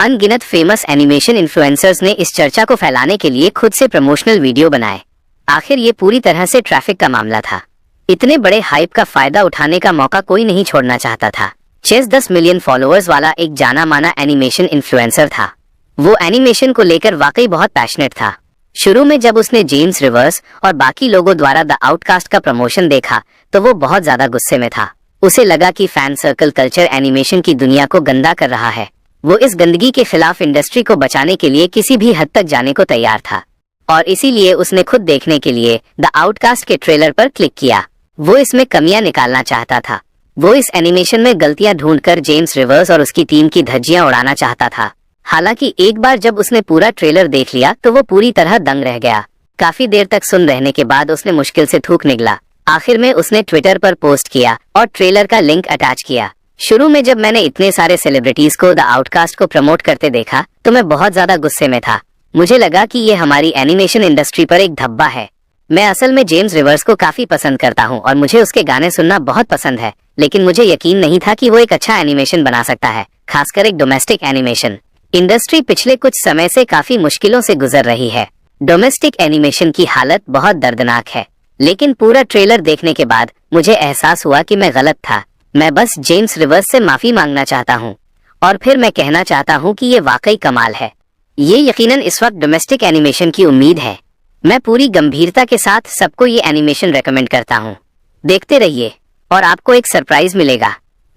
Speaker 1: अनगिनत फेमस एनिमेशन इन्फ्लुएंसर्स ने इस चर्चा को फैलाने के लिए खुद से प्रमोशनल वीडियो बनाए। आखिर ये पूरी तरह से ट्रैफिक का मामला था। इतने बड़े हाइप का फायदा उठाने का मौका कोई नहीं छोड़ना चाहता था। चेस 10 मिलियन फॉलोअर्स वाला एक जाना माना एनिमेशन इन्फ्लुएंसर था। वो एनिमेशन को लेकर वाकई बहुत पैशनेट था। शुरू में जब उसने जेम्स रिवर्स और बाकी लोगों द्वारा द आउटकास्ट का प्रमोशन देखा तो वो बहुत ज्यादा गुस्से में था। उसे लगा कि फैन सर्कल कल्चर एनिमेशन की दुनिया को गंदा कर रहा है। वो इस गंदगी के खिलाफ इंडस्ट्री को बचाने के लिए किसी भी हद तक जाने को तैयार था, और इसीलिए उसने खुद देखने के लिए द आउटकास्ट के ट्रेलर पर क्लिक किया। वो इसमें कमियां निकालना चाहता था। वो इस एनिमेशन में गलतियां ढूंढकर जेम्स रिवर्स और उसकी टीम की धज्जियां उड़ाना चाहता था। हालांकि एक बार जब उसने पूरा ट्रेलर देख लिया तो वो पूरी तरह दंग रह गया। काफी देर तक सुन रहने के बाद उसने मुश्किल से थूक निगला। आखिर में उसने ट्विटर पर पोस्ट किया और ट्रेलर का लिंक अटैच किया। शुरू में जब मैंने इतने सारे सेलिब्रिटीज को द आउटकास्ट को प्रमोट करते देखा तो मैं बहुत ज्यादा गुस्से में था। मुझे लगा कि ये हमारी एनिमेशन इंडस्ट्री पर एक धब्बा है। मैं असल में जेम्स रिवर्स को काफी पसंद करता हूँ और मुझे उसके गाने सुनना बहुत पसंद है, लेकिन मुझे यकीन नहीं था कि वो एक अच्छा एनिमेशन बना सकता है, खासकर एक डोमेस्टिक एनिमेशन। इंडस्ट्री पिछले कुछ समय से काफी मुश्किलों से गुजर रही है। डोमेस्टिक एनिमेशन की हालत बहुत दर्दनाक है। लेकिन पूरा ट्रेलर देखने के बाद मुझे एहसास हुआ कि मैं गलत था। मैं बस जेम्स रिवर्स से माफी मांगना चाहता हूँ और फिर मैं कहना चाहता हूँ कि ये वाकई कमाल है। ये यकीनन इस वक्त डोमेस्टिक एनिमेशन की उम्मीद है। मैं पूरी गंभीरता के साथ सबको ये एनिमेशन रेकमेंड करता हूँ। देखते रहिए और आपको एक सरप्राइज मिलेगा।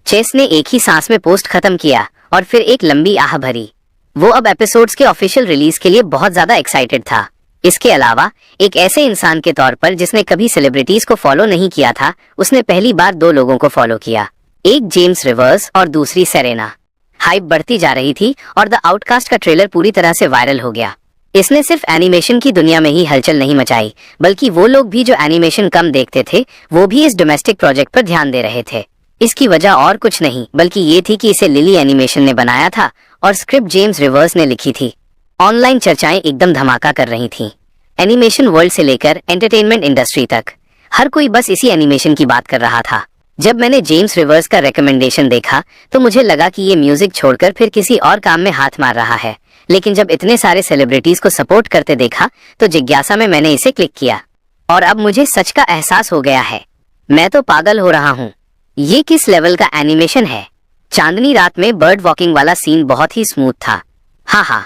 Speaker 1: चेस ने एक ही सांस में पोस्ट खत्म किया और फिर एक लंबी आह भरी। वो अब एपिसोड्स के ऑफिशियल रिलीज के लिए बहुत ज्यादा एक्साइटेड था। इसके अलावा एक ऐसे इंसान के तौर पर जिसने कभी सेलिब्रिटीज को फॉलो नहीं किया था, उसने पहली बार 2 लोगों को फॉलो किया, एक जेम्स रिवर्स और दूसरी सेरेना। हाइप बढ़ती जा रही थी और द आउटकास्ट का ट्रेलर पूरी तरह से वायरल हो गया। इसने सिर्फ एनिमेशन की दुनिया में ही हलचल नहीं मचाई, बल्कि वो लोग भी जो एनिमेशन कम देखते थे, वो भी इस डोमेस्टिक प्रोजेक्ट पर ध्यान दे रहे थे। इसकी वजह और कुछ नहीं बल्कि ये थी कि इसे लिली एनिमेशन ने बनाया था और स्क्रिप्ट जेम्स रिवर्स ने लिखी थी। ऑनलाइन चर्चाएं एकदम धमाका कर रही थीं। एनिमेशन वर्ल्ड से लेकर एंटरटेनमेंट इंडस्ट्री तक हर कोई बस इसी एनिमेशन की बात कर रहा था। जब मैंने जेम्स रिवर्स का रिकमेंडेशन देखा तो मुझे लगा कि ये म्यूजिक छोड़कर फिर किसी और काम में हाथ मार रहा है, लेकिन जब इतने सारे सेलिब्रिटीज को सपोर्ट करते देखा तो जिज्ञासा में मैंने इसे क्लिक किया और अब मुझे सच का एहसास हो गया है। मैं तो पागल हो रहा हूँ। ये किस लेवल का एनिमेशन है। चांदनी रात में बर्ड वॉकिंग वाला सीन बहुत ही स्मूथ था। हाँ,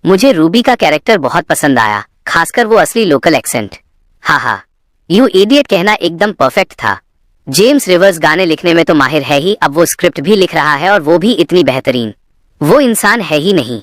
Speaker 1: मुझे रूबी का कैरेक्टर बहुत पसंद आया, खासकर वो असली लोकल एक्सेंट। हाँ, यू इडियट कहना एकदम परफेक्ट था। जेम्स रिवर्स गाने लिखने में तो माहिर है ही, अब वो स्क्रिप्ट भी लिख रहा है और वो भी इतनी बेहतरीन। वो इंसान है ही नहीं।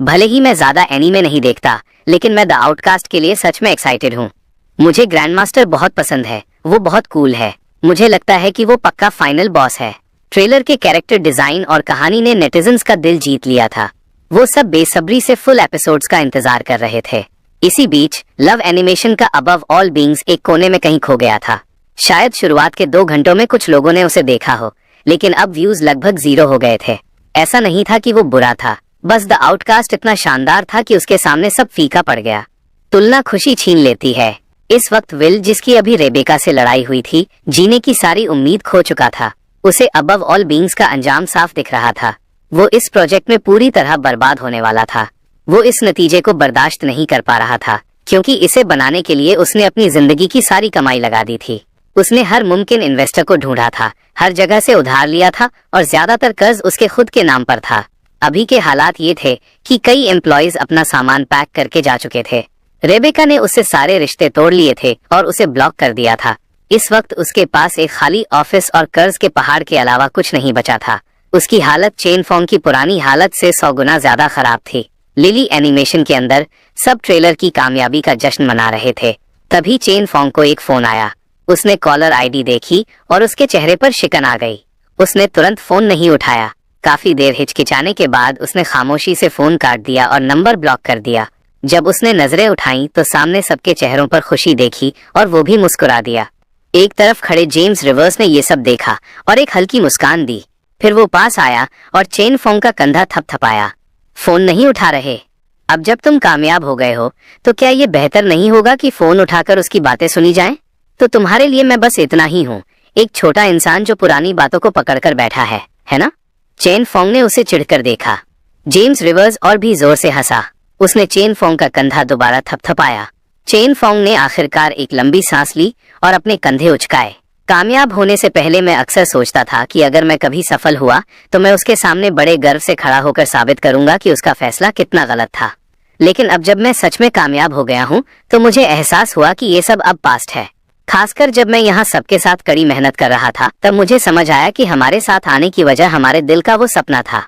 Speaker 1: भले ही मैं ज्यादा एनीमे नहीं देखता, लेकिन मैं द आउटकास्ट के लिए सच में एक्साइटेड हूँ। मुझे ग्रैंड मास्टर बहुत पसंद है, वो बहुत कूल है। मुझे लगता है कि वो पक्का फाइनल बॉस है। ट्रेलर के कैरेक्टर डिजाइन और कहानी ने नेटिजन्स का दिल जीत लिया था। वो सब बेसब्री से फुल एपिसोड्स का इंतजार कर रहे थे। इसी बीच लव एनिमेशन का अबव ऑल बीइंग्स एक कोने में कहीं खो गया था। शायद शुरुआत के 2 घंटों में कुछ लोगों ने उसे देखा हो, लेकिन अब व्यूज लगभग 0 हो गए थे। ऐसा नहीं था कि वो बुरा था, बस द आउटकास्ट इतना शानदार था कि उसके सामने सब फीका पड़ गया। तुलना खुशी छीन लेती है। इस वक्त विल, जिसकी अभी रेबेका से लड़ाई हुई थी, जीने की सारी उम्मीद खो चुका था। उसे अबव ऑल बीइंग्स का अंजाम साफ दिख रहा था। वो इस प्रोजेक्ट में पूरी तरह बर्बाद होने वाला था। वो इस नतीजे को बर्दाश्त नहीं कर पा रहा था, क्योंकि इसे बनाने के लिए उसने अपनी जिंदगी की सारी कमाई लगा दी थी। उसने हर मुमकिन इन्वेस्टर को ढूंढा था, हर जगह से उधार लिया था और ज्यादातर कर्ज उसके खुद के नाम पर था। अभी के हालात ये थे कि कई एम्प्लॉयज अपना सामान पैक करके जा चुके थे। रेबेका ने उससे सारे रिश्ते तोड़ लिए थे और उसे ब्लॉक कर दिया था। इस वक्त उसके पास एक खाली ऑफिस और कर्ज के पहाड़ के अलावा कुछ नहीं बचा था। उसकी हालत चेन फॉन्ग की पुरानी हालत से 100 गुना ज्यादा खराब थी। लिली एनिमेशन के अंदर सब ट्रेलर की कामयाबी का जश्न मना रहे थे। तभी चेन फॉन्ग को एक फोन आया। उसने कॉलर आईडी देखी और उसके चेहरे पर शिकन आ गई। उसने तुरंत फोन नहीं उठाया। काफी देर हिचकिचाने के बाद उसने खामोशी से फोन काट दिया और नंबर ब्लॉक कर दिया। जब उसने नजरें उठाई तो सामने सबके चेहरों पर खुशी देखी और वो भी मुस्कुरा दिया। एक तरफ खड़े जेम्स रिवर्स ने ये सब देखा और एक हल्की मुस्कान दी। फिर वो पास आया और चेन फॉन्ग का कंधा थपथपाया। फोन नहीं उठा रहे? अब जब तुम कामयाब हो गए हो तो क्या ये बेहतर नहीं होगा कि फोन उठाकर उसकी बातें सुनी जाएं? तो तुम्हारे लिए मैं बस इतना ही हूँ, एक छोटा इंसान जो पुरानी बातों को पकड़कर बैठा है ना? चेन फॉन्ग ने उसे चिढ़कर देखा। जेम्स रिवर्स और भी जोर से हंसा। उसने चेन फॉन्ग का कंधा दोबारा थपथपाया। चेन फॉन्ग ने आखिरकार एक लंबी सांस ली और अपने कंधे उचकाए। कामयाब होने से पहले मैं अक्सर सोचता था कि अगर मैं कभी सफल हुआ तो मैं उसके सामने बड़े गर्व से खड़ा होकर साबित करूंगा कि उसका फैसला कितना गलत था। लेकिन अब जब मैं सच में कामयाब हो गया हूँ तो मुझे एहसास हुआ कि ये सब अब पास्ट है। खासकर जब मैं यहाँ सबके साथ कड़ी मेहनत कर रहा था, तब मुझे समझ आया कि हमारे साथ आने की वजह हमारे दिल का वो सपना था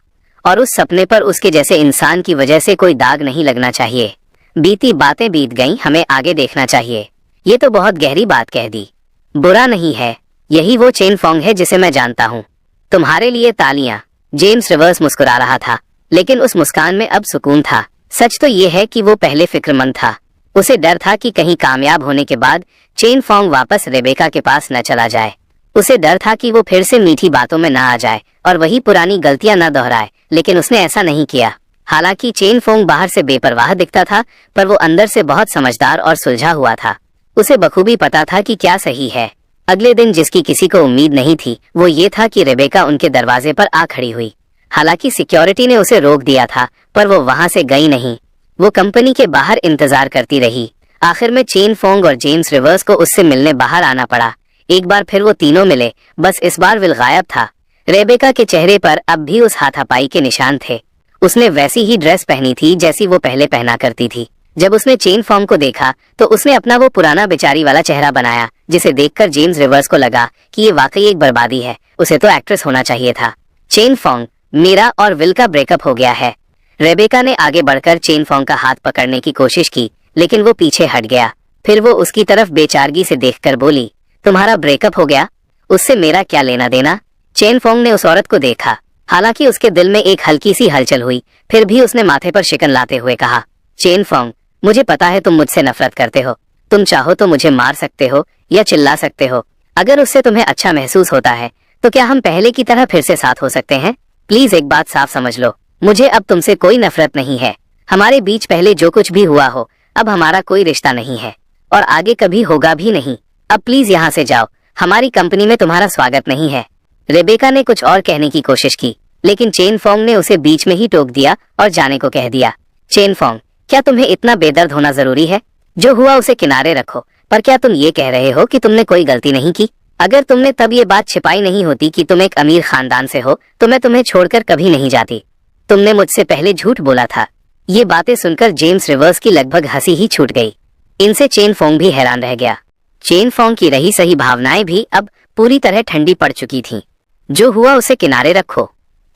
Speaker 1: और उस सपने पर उसके जैसे इंसान की वजह से कोई दाग नहीं लगना चाहिए। बीती बातें बीत गईं, हमें आगे देखना चाहिए। ये तो बहुत गहरी बात कह दी। बुरा नहीं है, यही वो चेन फॉन्ग है जिसे मैं जानता हूँ। तुम्हारे लिए तालियां। जेम्स रिवर्स मुस्कुरा रहा था, लेकिन उस मुस्कान में अब सुकून था। सच तो ये है कि वो पहले फिक्रमंद था। उसे डर था कि कहीं कामयाब होने के बाद चेन फॉन्ग वापस रेबेका के पास न चला जाए। उसे डर था कि वो फिर से मीठी बातों में न आ जाए और वही पुरानी गलतियां न दोहराए, लेकिन उसने ऐसा नहीं किया। हालांकि चेन फॉन्ग बाहर से बेपरवाह दिखता था, पर वो अंदर से बहुत समझदार और सुलझा हुआ था। उसे बखूबी पता था कि क्या सही है। अगले दिन जिसकी किसी को उम्मीद नहीं थी वो ये था कि रेबेका उनके दरवाजे पर आ खड़ी हुई। हालांकि सिक्योरिटी ने उसे रोक दिया था, पर वो वहां से गई नहीं। वो कंपनी के बाहर इंतजार करती रही। आखिर में चेन फॉन्ग और जेम्स रिवर्स को उससे मिलने बाहर आना पड़ा। एक बार फिर वो तीनों मिले, बस इस बार विल गायब था। रेबेका के चेहरे पर अब भी उस हाथापाई के निशान थे। उसने वैसी ही ड्रेस पहनी थी जैसी वो पहले पहना करती थी। जब उसने चेन फॉन्ग को देखा तो उसने अपना वो पुराना बेचारी वाला चेहरा बनाया, जिसे देखकर जेम्स रिवर्स को लगा कि ये वाकई एक बर्बादी है। उसे तो एक्ट्रेस होना चाहिए था। चेन फॉन्ग, मेरा और विल का ब्रेकअप हो गया है। रेबेका ने आगे बढ़कर चेन फॉन्ग का हाथ पकड़ने की कोशिश की, लेकिन वो पीछे हट गया। फिर वो उसकी तरफ बेचारगी से देखकर बोली, तुम्हारा ब्रेकअप हो गया? उससे मेरा क्या लेना देना? चेन फॉन्ग ने उस औरत को देखा। हालांकि उसके दिल में एक हल्की सी हलचल हुई, फिर भी उसने माथे पर शिकन लाते हुए कहा, चेन फॉन्ग, मुझे पता है तुम मुझसे नफरत करते हो। तुम चाहो तो मुझे मार सकते हो या चिल्ला सकते हो। अगर उससे तुम्हें अच्छा महसूस होता है तो क्या हम पहले की तरह फिर से साथ हो सकते हैं? प्लीज एक बात साफ समझ लो, मुझे अब तुमसे कोई नफरत नहीं है। हमारे बीच पहले जो कुछ भी हुआ हो, अब हमारा कोई रिश्ता नहीं है और आगे कभी होगा भी नहीं। अब प्लीज यहाँ से जाओ, हमारी कंपनी में तुम्हारा स्वागत नहीं है। रेबेका ने कुछ और कहने की कोशिश की, लेकिन चेन फॉन्ग ने उसे बीच में ही टोक दिया और जाने को कह दिया। चेन फॉन्ग, क्या तुम्हें इतना बेदर्द होना जरूरी है? जो हुआ उसे किनारे रखो, पर क्या तुम ये कह रहे हो कि तुमने कोई गलती नहीं की? अगर तुमने तब ये बात छिपाई नहीं होती कि तुम एक अमीर खानदान से हो तो मैं तुम्हें छोड़कर कभी नहीं जाती। तुमने मुझसे पहले झूठ बोला था। ये बातें सुनकर जेम्स रिवर्स की लगभग हंसी ही छूट गई। इनसे चेन फॉन्ग भी हैरान रह गया। चेन फॉन्ग की रही सही भावनाएं भी अब पूरी तरह ठंडी पड़ चुकी थीं। जो हुआ उसे किनारे रखो,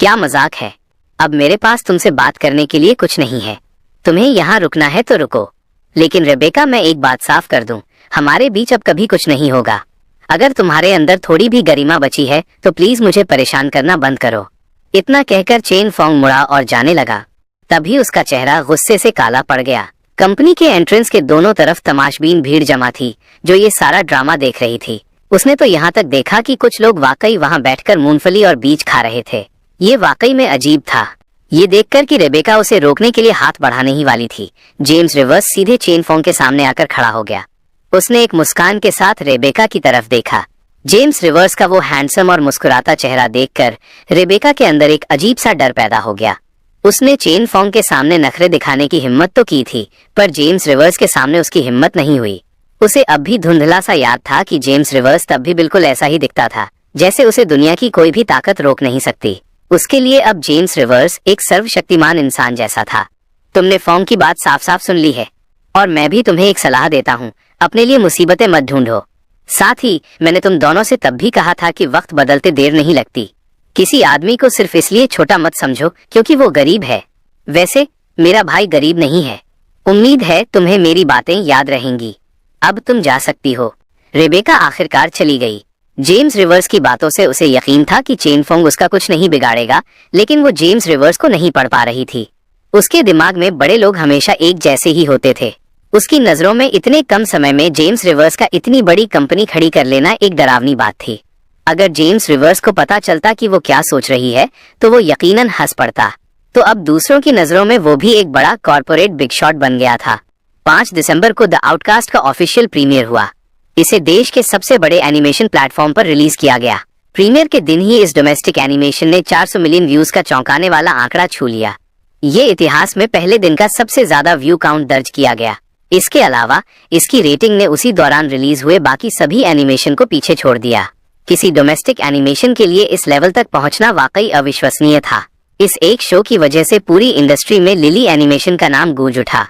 Speaker 1: क्या मजाक है? अब मेरे पास तुमसे बात करने के लिए कुछ नहीं है। तुम्हें यहाँ रुकना है तो रुको, लेकिन रेबेका, मैं एक बात साफ कर दूं, हमारे बीच अब कभी कुछ नहीं होगा। अगर तुम्हारे अंदर थोड़ी भी गरिमा बची है तो प्लीज मुझे परेशान करना बंद करो। इतना कहकर चेन फॉन्ग मुड़ा और जाने लगा। तभी उसका चेहरा गुस्से से काला पड़ गया। कंपनी के एंट्रेंस के दोनों तरफ तमाशबीन भीड़ जमा थी जो ये सारा ड्रामा देख रही थी। उसने तो यहाँ तक देखा कि कुछ लोग वाकई वहाँ बैठकर मूंगफली और बीज खा रहे थे। ये वाकई में अजीब था। ये देखकर कि रेबेका उसे रोकने के लिए हाथ बढ़ाने ही वाली थी, जेम्स रिवर्स सीधे चेन फॉन्ग के सामने आकर खड़ा हो गया। उसने एक मुस्कान के साथ रेबेका की तरफ देखा। जेम्स रिवर्स का वो हैंडसम और मुस्कुराता चेहरा देखकर रेबेका के अंदर एक अजीब सा डर पैदा हो गया। उसने चेन फॉन्ग के सामने नखरे दिखाने की हिम्मत तो की थी, पर जेम्स रिवर्स के सामने उसकी हिम्मत नहीं हुई। उसे अब भी धुंधला सा याद था कि जेम्स रिवर्स तब भी बिल्कुल ऐसा ही दिखता था, जैसे उसे दुनिया की कोई भी ताकत रोक नहीं सकती। उसके लिए अब जेम्स रिवर्स एक सर्वशक्तिमान इंसान जैसा था। तुमने फॉन्ग की बात साफ साफ सुन ली है और मैं भी तुम्हें एक सलाह देता हूँ, अपने लिए मुसीबतें मत ढूंढो। साथ ही मैंने तुम दोनों से तब भी कहा था कि वक्त बदलते देर नहीं लगती। किसी आदमी को सिर्फ इसलिए छोटा मत समझो क्योंकि वो गरीब है। वैसे मेरा भाई गरीब नहीं है। उम्मीद है तुम्हें मेरी बातें याद रहेंगी। अब तुम जा सकती हो। रेबेका आखिरकार चली गई। जेम्स रिवर्स की बातों से उसे यकीन था कि चेन फॉन्ग उसका कुछ नहीं बिगाड़ेगा, लेकिन वो जेम्स रिवर्स को नहीं पढ़ पा रही थी। उसके दिमाग में बड़े लोग हमेशा एक जैसे ही होते थे। उसकी नजरों में इतने कम समय में जेम्स रिवर्स का इतनी बड़ी कंपनी खड़ी कर लेना एक डरावनी बात थी। अगर जेम्स रिवर्स को पता चलता कि वो क्या सोच रही है तो वो यकीनन हंस पड़ता। तो अब दूसरों की नजरों में वो भी एक बड़ा कॉर्पोरेट बिग शॉट बन गया था। 5 दिसंबर को द आउटकास्ट का ऑफिशियल प्रीमियर हुआ। इसे देश के सबसे बड़े एनिमेशन प्लेटफॉर्म पर रिलीज किया गया। प्रीमियर के दिन ही इस डोमेस्टिक एनिमेशन ने 400 मिलियन व्यूज का चौंकाने वाला आंकड़ा छू लिया। ये इतिहास में पहले दिन का सबसे ज्यादा व्यू काउंट दर्ज किया गया। इसके अलावा इसकी रेटिंग ने उसी दौरान रिलीज हुए बाकी सभी एनिमेशन को पीछे छोड़ दिया। किसी डोमेस्टिक एनिमेशन के लिए इस लेवल तक पहुंचना वाकई अविश्वसनीय था। इस एक शो की वजह से पूरी इंडस्ट्री में लिली एनिमेशन का नाम गूंज उठा।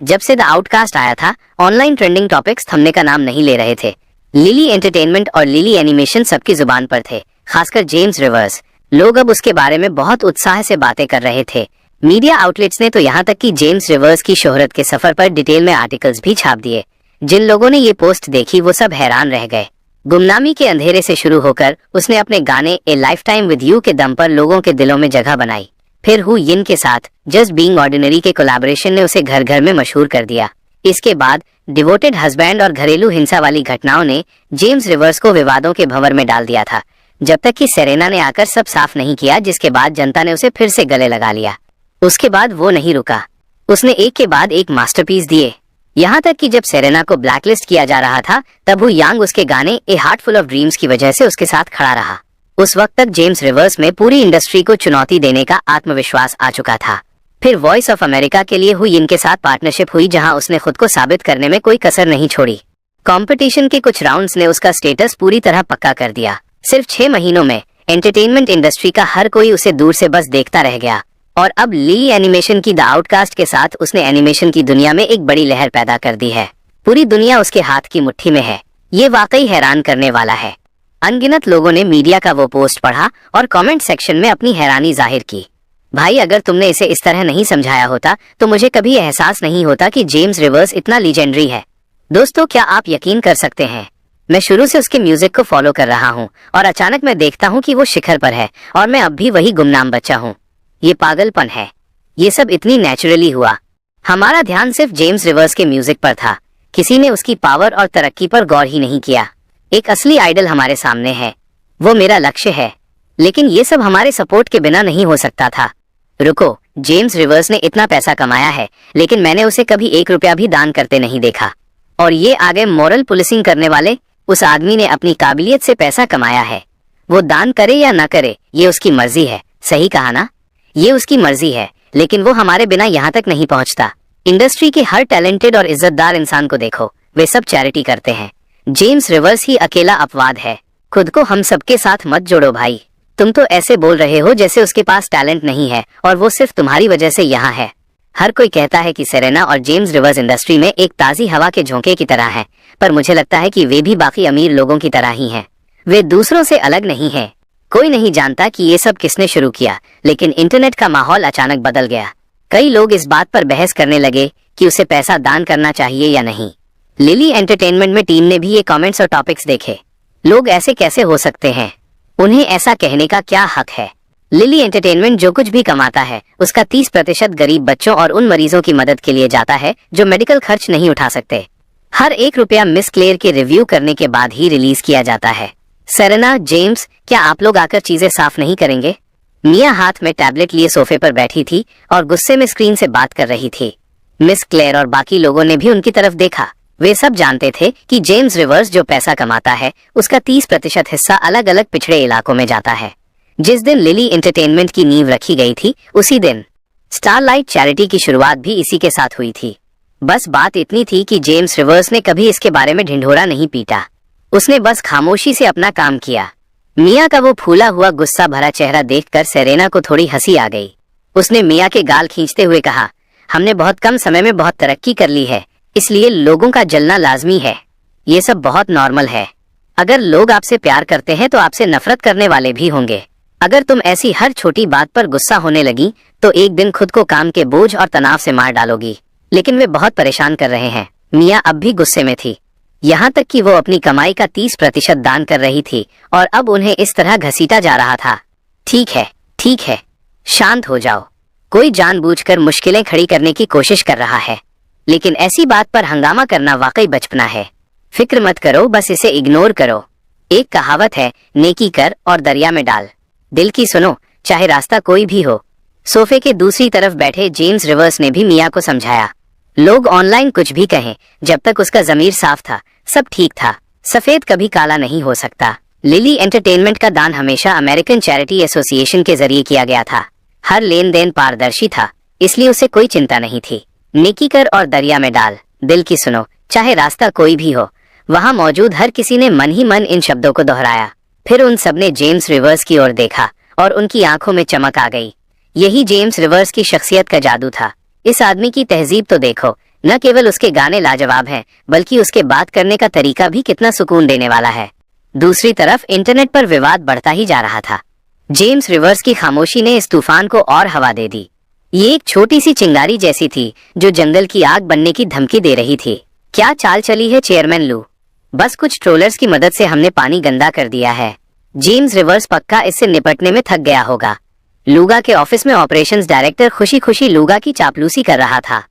Speaker 1: जब से द आउटकास्ट आया था, ऑनलाइन ट्रेंडिंग टॉपिक्स थमने का नाम नहीं ले रहे थे। लिली एंटरटेनमेंट और लिली एनिमेशन सबकी जुबान पर थे, खासकर जेम्स रिवर्स। लोग अब उसके बारे में बहुत उत्साह से बातें कर रहे थे। मीडिया आउटलेट्स ने तो यहाँ तक कि जेम्स रिवर्स की शोहरत के सफर पर डिटेल में आर्टिकल्स भी छाप दिए। जिन लोगों ने ये पोस्ट देखी वो सब हैरान रह गए। गुमनामी के अंधेरे से शुरू होकर उसने अपने गाने ए लाइफ टाइम विद यू के दम पर लोगों के दिलों में जगह बनाई। फिर हु यिन के साथ जस्ट बीइंग ऑर्डिनरी के कोलैबोरेशन ने उसे घर घर में मशहूर कर दिया। इसके बाद डिवोटेड हस्बैंड और घरेलू हिंसा वाली घटनाओं ने जेम्स रिवर्स को विवादों के भंवर में डाल दिया था, जब तक कि सेरेना ने आकर सब साफ नहीं किया, जिसके बाद जनता ने उसे फिर से गले लगा लिया। उसके बाद वो नहीं रुका। उसने एक के बाद एक मास्टरपीस दिए, यहाँ तक कि जब सेरेना को ब्लैकलिस्ट किया जा रहा था तब हु यांग उसके गाने ए हार्ट फुल ऑफ ड्रीम्स की वजह से उसके साथ खड़ा रहा। उस वक्त तक जेम्स रिवर्स में पूरी इंडस्ट्री को चुनौती देने का आत्मविश्वास आ चुका था। फिर वॉइस ऑफ अमेरिका के लिए हु यिन के साथ पार्टनरशिप हुई, जहां उसने खुद को साबित करने में कोई कसर नहीं छोड़ी। कंपटीशन के कुछ राउंड्स ने उसका स्टेटस पूरी तरह पक्का कर दिया। सिर्फ 6 महीनों में एंटरटेनमेंट इंडस्ट्री का हर कोई उसे दूर से बस देखता रह गया। और अब ली एनिमेशन की द आउटकास्ट के साथ उसने एनिमेशन की दुनिया में एक बड़ी लहर पैदा कर दी है। पूरी दुनिया उसके हाथ की मुट्ठी में है। ये वाकई हैरान करने वाला है। अनगिनत लोगों ने मीडिया का वो पोस्ट पढ़ा और कमेंट सेक्शन में अपनी हैरानी जाहिर की। भाई, अगर तुमने इसे इस तरह नहीं समझाया होता तो मुझे कभी एहसास नहीं होता कि जेम्स रिवर्स इतना लीजेंडरी है। दोस्तों, क्या आप यकीन कर सकते हैं, मैं शुरू से उसके म्यूजिक को फॉलो कर रहा हूँ और अचानक मैं देखता हूँ कि वो शिखर पर है और मैं अब भी वही गुमनाम बच्चा हूँ। ये पागलपन है। ये सब इतनी नेचुरली हुआ। हमारा ध्यान सिर्फ जेम्स रिवर्स के म्यूजिक पर था। किसी ने उसकी पावर और तरक्की पर गौर ही नहीं किया। एक असली आइडल हमारे सामने है। वो मेरा लक्ष्य है। लेकिन ये सब हमारे सपोर्ट के बिना नहीं हो सकता था। रुको, जेम्स रिवर्स ने इतना पैसा कमाया है, लेकिन मैंने उसे कभी 1 रुपया भी दान करते नहीं देखा। और ये आगे मॉरल पुलिसिंग करने वाले, उस आदमी ने अपनी काबिलियत से पैसा कमाया है। वो दान करे या ना करे, ये उसकी मर्जी है। सही कहा ना? ये उसकी मर्जी है, लेकिन वो हमारे बिना यहाँ तक नहीं पहुँचता। इंडस्ट्री के हर टैलेंटेड और इज्जतदार इंसान को देखो, वे सब चैरिटी करते हैं। जेम्स रिवर्स ही अकेला अपवाद है। खुद को हम सबके साथ मत जोड़ो भाई। तुम तो ऐसे बोल रहे हो जैसे उसके पास टैलेंट नहीं है और वो सिर्फ तुम्हारी वजह से यहाँ है। हर कोई कहता है कि सेरेना और जेम्स रिवर्स इंडस्ट्री में एक ताज़ी हवा के झोंके की तरह हैं, पर मुझे लगता है कि वे भी बाकी अमीर लोगों की तरह ही हैं। वे दूसरों से अलग नहीं हैं। कोई नहीं जानता कि ये सब किसने शुरू किया, लेकिन इंटरनेट का माहौल अचानक बदल गया। कई लोग इस बात पर बहस करने लगे कि उसे पैसा दान करना चाहिए या नहीं। लिली एंटरटेनमेंट में टीम ने भी ये कमेंट्स और टॉपिक्स देखे। लोग ऐसे कैसे हो सकते हैं? उन्हें ऐसा कहने का क्या हक है? लिली एंटरटेनमेंट जो कुछ भी कमाता है उसका 30% गरीब बच्चों और उन मरीजों की मदद के लिए जाता है जो मेडिकल खर्च नहीं उठा सकते। हर 1 रुपया मिस क्लेयर के रिव्यू करने के बाद ही रिलीज किया जाता है। सेरेना, जेम्स, क्या आप लोग आकर चीजें साफ नहीं करेंगे? मिया हाथ में टैबलेट लिए सोफे पर बैठी थी और गुस्से में स्क्रीन से बात कर रही थी। मिस क्लेयर और बाकी लोगों ने भी उनकी तरफ देखा। वे सब जानते थे कि जेम्स रिवर्स जो पैसा कमाता है उसका 30% हिस्सा अलग अलग पिछड़े इलाकों में जाता है। जिस दिन लिली एंटरटेनमेंट की नींव रखी गई थी, उसी दिन स्टारलाइट चैरिटी की शुरुआत भी इसी के साथ हुई थी। बस बात इतनी थी कि जेम्स रिवर्स ने कभी इसके बारे में ढिंढोरा नहीं पीटा। उसने बस खामोशी से अपना काम किया। मिया का वो फूला हुआ गुस्सा भरा चेहरा देखकर सेरेना को थोड़ी हंसी आ गई। उसने मिया के गाल खींचते हुए कहा, हमने बहुत कम समय में बहुत तरक्की कर ली है, इसलिए लोगों का जलना लाजमी है। ये सब बहुत नॉर्मल है। अगर लोग आपसे प्यार करते हैं तो आपसे नफरत करने वाले भी होंगे। अगर तुम ऐसी हर छोटी बात पर गुस्सा होने लगी तो एक दिन खुद को काम के बोझ और तनाव से मार डालोगी। लेकिन वे बहुत परेशान कर रहे हैं। मिया अब भी गुस्से में थी, यहाँ तक कि वो अपनी कमाई का 30% दान कर रही थी और अब उन्हें इस तरह घसीटा जा रहा था। ठीक है, शांत हो जाओ। कोई जानबूझकर मुश्किलें खड़ी करने की कोशिश कर रहा है, लेकिन ऐसी बात पर हंगामा करना वाकई बचपना है। फिक्र मत करो, बस इसे इग्नोर करो। एक कहावत है, नेकी कर और दरिया में डाल। दिल की सुनो, चाहे रास्ता कोई भी हो। सोफे के दूसरी तरफ बैठे जेम्स रिवर्स ने भी मिया को समझाया। लोग ऑनलाइन कुछ भी कहें, जब तक उसका जमीर साफ था सब ठीक था। सफेद कभी काला नहीं हो सकता। लिली एंटरटेनमेंट का दान हमेशा अमेरिकन चैरिटी एसोसिएशन के जरिए किया गया था। हर लेन देन पारदर्शी था, इसलिए उसे कोई चिंता नहीं थी। नेकी कर और दरिया में डाल, दिल की सुनो, चाहे रास्ता कोई भी हो। वहाँ मौजूद हर किसी ने मन ही मन इन शब्दों को दोहराया। फिर उन सब ने जेम्स रिवर्स की ओर देखा और उनकी आंखों में चमक आ गई। यही जेम्स रिवर्स की शख्सियत का जादू था। इस आदमी की तहजीब तो देखो, न केवल उसके गाने लाजवाब हैं, बल्कि उसके बात करने का तरीका भी कितना सुकून देने वाला है। दूसरी तरफ इंटरनेट पर विवाद बढ़ता ही जा रहा था। जेम्स रिवर्स की खामोशी ने इस तूफान को और हवा दे दी। ये एक छोटी सी चिंगारी जैसी थी जो जंगल की आग बनने की धमकी दे रही थी। क्या चाल चली है चेयरमैन लू? बस कुछ ट्रोलर्स की मदद से हमने पानी गंदा कर दिया है। जेम्स रिवर्स पक्का इससे निपटने में थक गया होगा। लूगा के ऑफिस में ऑपरेशंस डायरेक्टर खुशी खुशी लूगा की चापलूसी कर रहा था।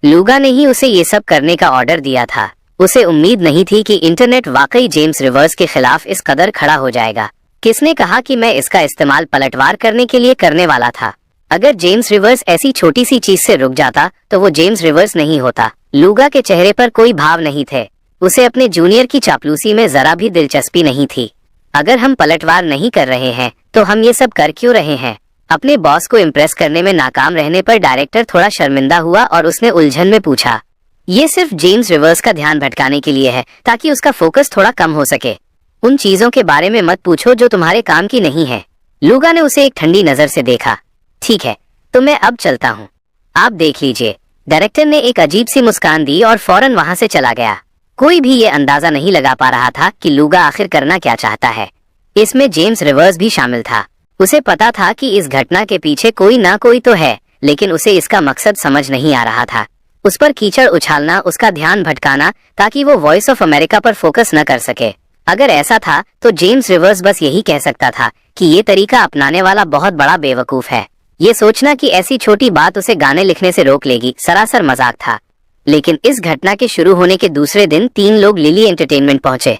Speaker 1: लूगा ने ही उसे ये सब करने का ऑर्डर दिया था। उसे उम्मीद नहीं थी कि इंटरनेट वाकई जेम्स रिवर्स के खिलाफ इस कदर खड़ा हो जाएगा। किसने कहा कि मैं इसका इस्तेमाल पलटवार करने के लिए करने वाला था? अगर जेम्स रिवर्स ऐसी छोटी सी चीज से रुक जाता तो वो जेम्स रिवर्स नहीं होता। लूगा के चेहरे पर कोई भाव नहीं थे। उसे अपने जूनियर की चापलूसी में जरा भी दिलचस्पी नहीं थी। अगर हम पलटवार नहीं कर रहे हैं तो हम ये सब कर क्यों रहे हैं? अपने बॉस को इम्प्रेस करने में नाकाम रहने पर डायरेक्टर थोड़ा शर्मिंदा हुआ और उसने उलझन में पूछा, ये सिर्फ जेम्स रिवर्स का ध्यान भटकाने के लिए है ताकि उसका फोकस थोड़ा कम हो सके। उन चीजों के बारे में मत पूछो जो तुम्हारे काम की नहीं है। लूगा ने उसे एक ठंडी नजर से देखा। ठीक है, तो मैं अब चलता हूँ, आप देख लीजिए। डायरेक्टर ने एक अजीब सी मुस्कान दी और फौरन वहां से चला गया। कोई भी ये अंदाजा नहीं लगा पा रहा था कि लूगा आखिर करना क्या चाहता है। इसमें जेम्स रिवर्स भी शामिल था। उसे पता था कि इस घटना के पीछे कोई ना कोई तो है, लेकिन उसे इसका मकसद समझ नहीं आ रहा था। उस पर कीचड़ उछालना, उसका ध्यान भटकाना ताकि वो वॉइस ऑफ अमेरिका पर फोकस न कर सके। अगर ऐसा था तो जेम्स रिवर्स बस यही कह सकता था कि ये तरीका अपनाने वाला बहुत बड़ा बेवकूफ है। ये सोचना कि ऐसी छोटी बात उसे गाने लिखने से रोक लेगी सरासर मजाक था। लेकिन इस घटना के शुरू होने के दूसरे दिन 3 लोग लिली एंटरटेनमेंट पहुंचे।